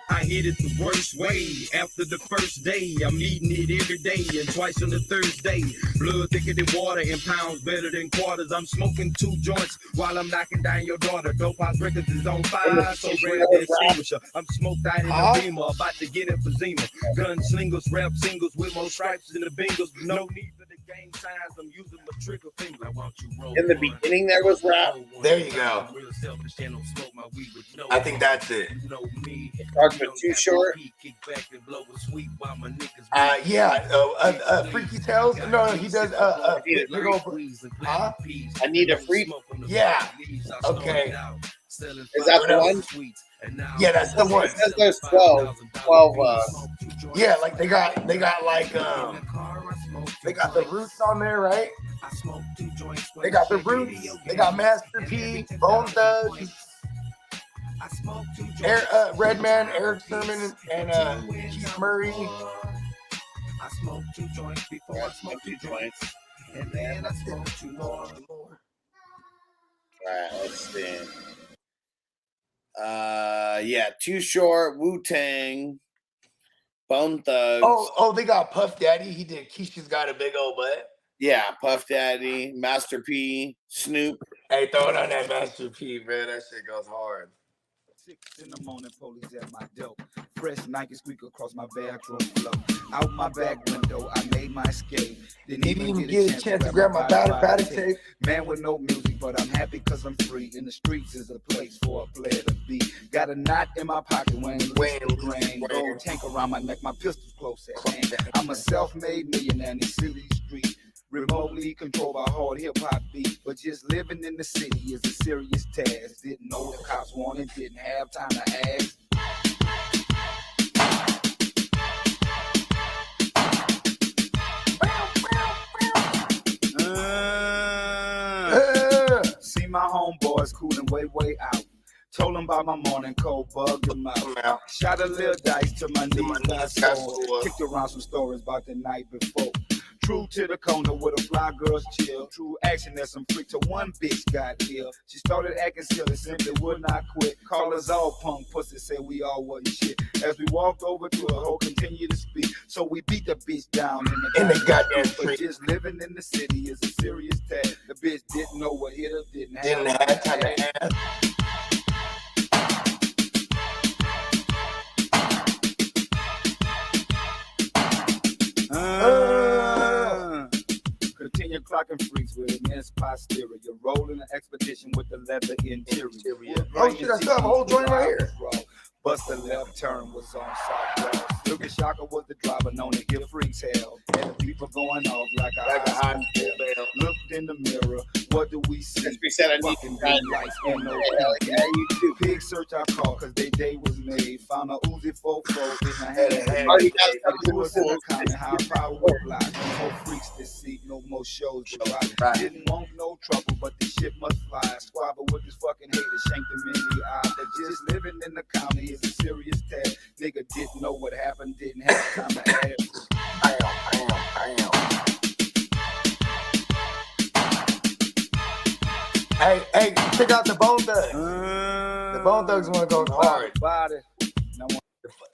I hit it the worst way. After the first day, I'm eating it every day and twice on the Thursday. Blood thicker than water and pounds better than quarters. I'm smoking 2 joints while I'm knocking down your daughter. Dope House Records is on fire, so grab that extinguisher. I'm smoked out in the beamer, about to get emphysema. Gunslingers, rap singles with more stripes than the bingles. No need for the gang signs. I'm using my trigger finger. I want you roll.
In the beginning, there was rap.
There you go. I think that's it.
Starts with Too Short.
Freaky Tales. No, he does.
I Need a Freak.
Yeah. Okay.
Is that the one?
Yeah, that's the one.
It says there's 12.
Yeah, like they got like they got the Roots on there, right? They got the Roots. They got Master P, Bone Thugs, Redman, Eric Sermon, and Keith Murray.
I smoked 2 joints before I smoked 2 joints, and then I smoked 2 more.
Right, let's see. Too Short, Wu-Tang, Bone Thugs.
Oh, they got Puff Daddy. He did Keisha's Got a Big Old Butt.
Yeah, Puff Daddy, Master P, Snoop.
Hey, throw it on that Master P, man. That shit goes hard.
6 in the morning, police at my door. Fresh Nike squeak across my bathroom floor. Out my back window, I made my escape. Didn't even get a chance to grab my battle tape. Man with no music, but I'm happy cause I'm free. In the streets is a place for a player to be. Got a knot in my pocket when grain. Gold tank around my neck, my pistol's close at hand. I'm a self-made millionaire in the city street. Remotely controlled by hard hip-hop beat. But just living in the city is a serious task. Didn't know the cops wanted, didn't have time to ask. See my homeboys cooling way out. Told them about my morning cold, bugged them out. Shot a little dice till my knees got sore. Kicked around some stories about the night before. True to the corner with a fly girl's chill. True action that some freak to one bitch got ill. She started acting silly, simply would not quit. Call us all punk pussy, say we all wasn't shit. As we walked over to her, hoe continued to speak. So we beat the bitch down in the goddamn street. Just living in the city is a serious task. The bitch didn't know what hit her, didn't have time to ask. Continue clocking freaks with immense posterior. Rolling an expedition with the leather interior.
Oh shit, I still have a whole joint right here.
Bust the left turn was on Southwest. Look at Shaka was the driver known to give freaks hell. And the people going off like a hot bell. Looked in the mirror, what do we see?
We said I need
fucking green lights and no you big search I call cause they day was made. Found a Uzi 44 in the hand.
Already got
It was in the county, high power block. No more freaks to see, no more shows to rock. Didn't want no trouble, but the shit must fly. Squabble with this fucking hater, shanked him in the eye. But just living in the county is a serious task. Nigga didn't know what happened, didn't have time to ask.
Hey, check out the Bone Thugs. The Bone Thugs want to go hard.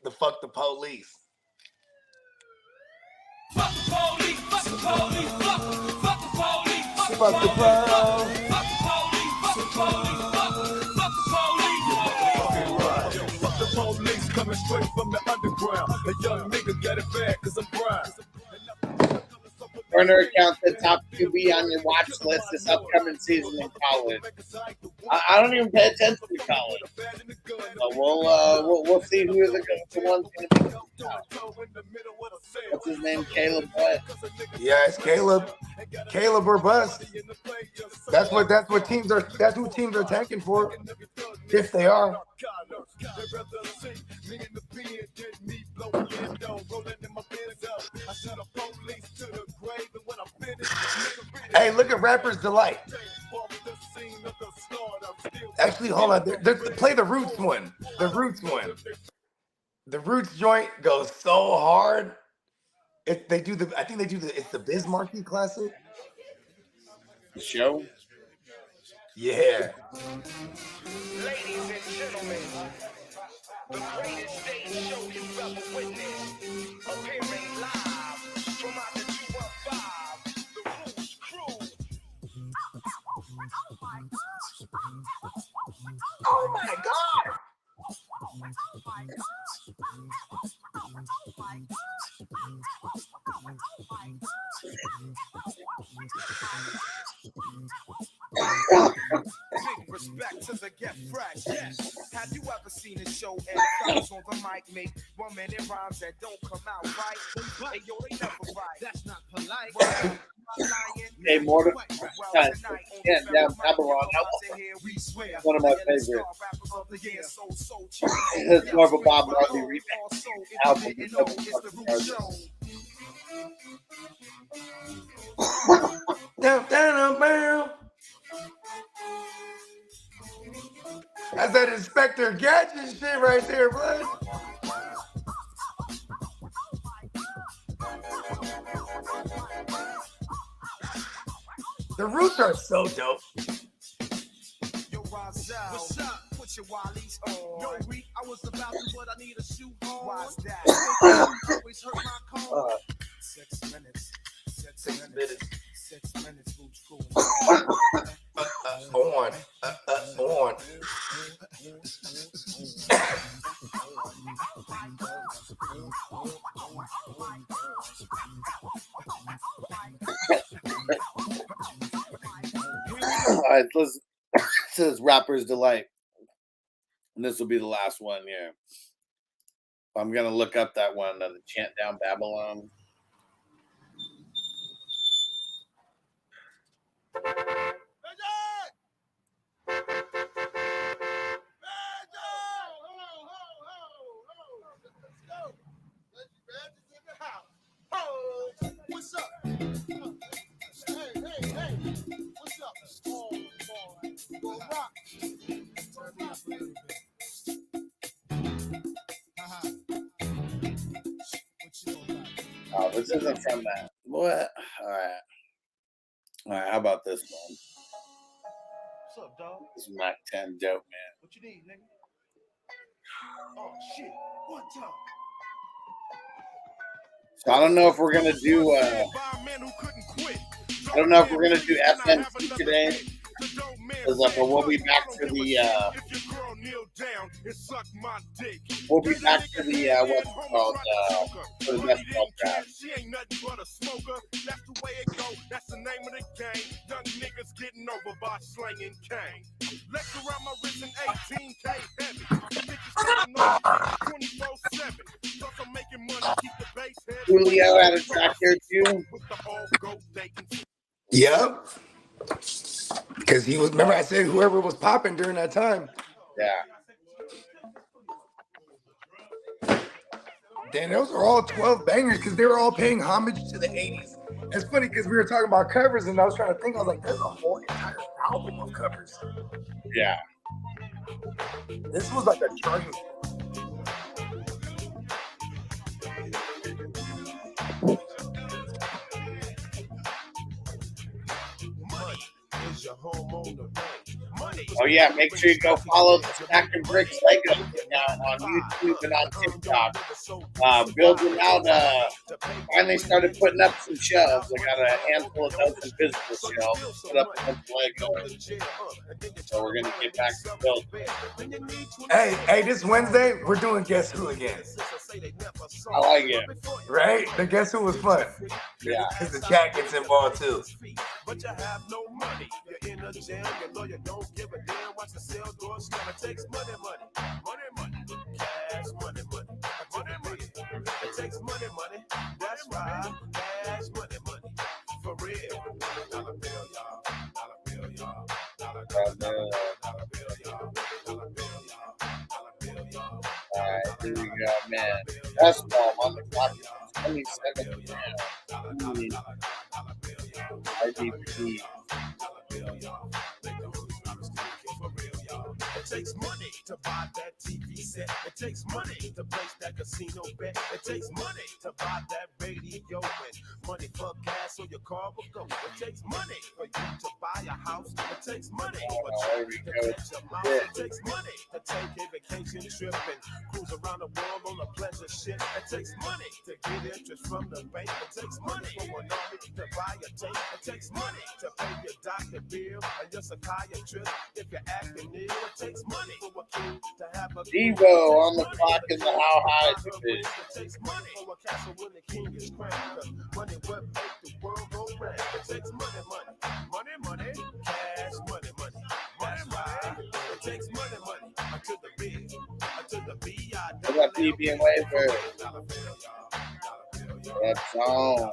The fuck the police.
Fuck the police, fuck the police, fuck the police, fuck the police,
Fuck the
fuck the police, fuck the police,
Fuck the police coming straight from the underground. A young nigga got it bad cause I'm brown.
Burner account the top QB on your watch list this upcoming season in college. I don't even pay attention to college. So we'll see who the one's going to be. What's his name? Caleb what?
Yeah, it's Caleb. Caleb or bust. That's what teams are. That's who teams are tanking for, if they are. Hey, look at Rapper's Delight. Actually, hold on. Play the Roots one. The Roots one. The Roots joint goes so hard. I think they do it's the Bismarcky Classic.
The show?
Yeah.
Ladies and gentlemen, the greatest stage show you've ever witnessed. Appearing live from out the 215, the Roots Crew.
Oh my God!
Big respect to the Get Fresh. Yes. Have you ever seen a show and fellas on the mic make 1 minute rhymes that don't come out right? Hey, yo, they never right. That's not polite.
Hey, Morton. Yeah, down Babylon. One of my favorites. It's more of a Bob Marley remix album.
That's that Inspector Gadget shit right there, bud. The Roots are so dope.
Yo, what's up? Put your wallies on. Yo, weak. I was about to, but I need a shoe on. Why's that? Always hurt my car. 6 minutes. 6 minutes. 6 minutes. Roots Crew.
On.
All right, listen. This is Rapper's Delight. And this will be the last one here. I'm going to look up that one, the Chant Down Babylon.
What's up? Hey, what's up? Oh, boy. Go rock. Turn me up a little bit.
Oh, this isn't from that. What? All right. How about this one?
What's up, dog?
This is Mac 10 dope, man.
What you need, nigga? Oh shit! One time.
So I don't know if we're gonna do. I don't know if we're gonna do FNC today. But we'll be back for the. We'll be back for the what's it called for the best ball draft.
She ain't nothing but a smoker. That's the way it go. That's the name of the game. Young niggas getting over by slanging cane. Let's around my wrist in 18K heavy. Bitches coming on 24/7. Plus I'm making money. Keep the base heavy.
Julio had a track here too.
Yep. Because he was, remember I said whoever was popping during that time.
Yeah.
Damn, those are all 12 bangers because they were all paying homage to the 80s. It's funny because we were talking about covers and I was trying to think, I was like, there's a whole entire album of covers.
Yeah.
This was like a journey.
Oh yeah, make sure you go follow the Stack and Bricks Lego on YouTube and on TikTok. Building out, finally started putting up some shelves. I got a handful of those invisible shelves, put up a bunch of Lego. So we're gonna get back to building.
Hey, this Wednesday, we're doing Guess Who again.
I like it.
Right? The Guess Who was fun.
Yeah.
Because the chat gets involved too.
But you have no money. You're in a jam. Your lawyer don't give a damn. Watch the cell door slam. It takes money. Cash money. It takes money. That's right. Cash money. For real. Dollar bill, y'all.
Alright, here we go, man. Best ball on the clock. 27 IDP.
It takes money to buy that TV set. It takes money to place that casino bet. It takes money to buy that radio and money for gas so your car will go. It takes money for you to buy a house. It takes money for you to touch your mouth. It takes money to take a vacation trip and cruise around the world on a pleasure ship. It takes money to get interest from the bank. It takes money for an army to buy a tank. It takes money to pay your doctor bill and your psychiatrist if you're acting ill. It takes money for a king to have a
Devo on the clock in the How High division.
It takes money for a castle when the king is crowned. Money will make the world go round. It takes money. Cash money. It takes money. To the B.
I got PB and Waver. That's on.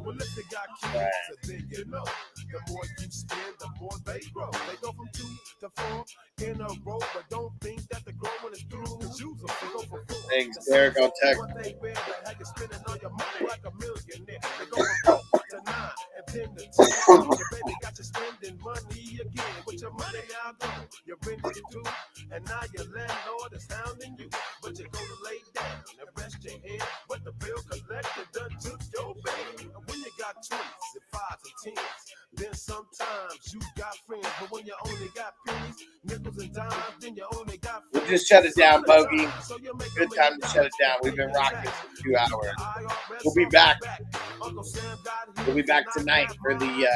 Well, if they got kids, then you know. The more you spend, the more they grow. They go from 2 to 4 in a row, but don't think that the growing is through. Cause use them to go for 4.
Thanks, Derek. I'll text.
What they wear, how you spending all your money like a millionaire. They go from 4 to 9 and then to 10. Your baby got you spending money again. With your money now gone, your rent is due, and now your landlord is hounding you. But you're gonna lay down and rest your head. But the bill collector done took your bed. And when you got 20s and 5s and 10s, then sometimes you got friends. But when you only got pennies, nickels and dimes, then you only got friends.
We'll just shut it down, Bogey. Good time to shut it down. We've been rocking for 2 hours. We'll be back. We'll be back tonight for the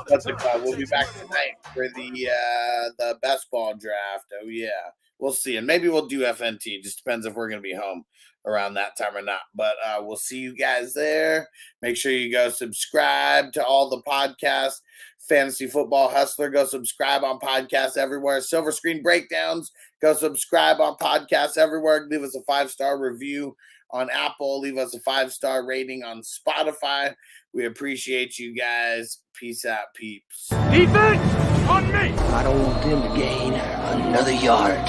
what's it called? We'll be back tonight for the best ball draft. Oh yeah. We'll see. And maybe we'll do FNT. Just depends if we're gonna be home around that time or not. But we'll see you guys there. Make sure you go subscribe to all the podcasts. Fantasy Football Hustler, go subscribe on podcasts everywhere. Silver Screen Breakdowns, go subscribe on podcasts everywhere. Leave us a 5-star review on Apple. Leave us a 5-star rating on Spotify. We appreciate you guys. Peace out, peeps.
Defense on me.
I don't want them to gain another yard.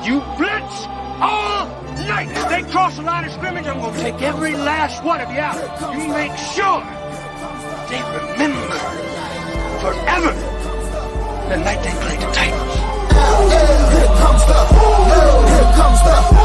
You blitz all night. They call
cross the line of scrimmage, I'm gonna take every last one of you out. You make sure they remember forever the night they played the Titans.
Here comes the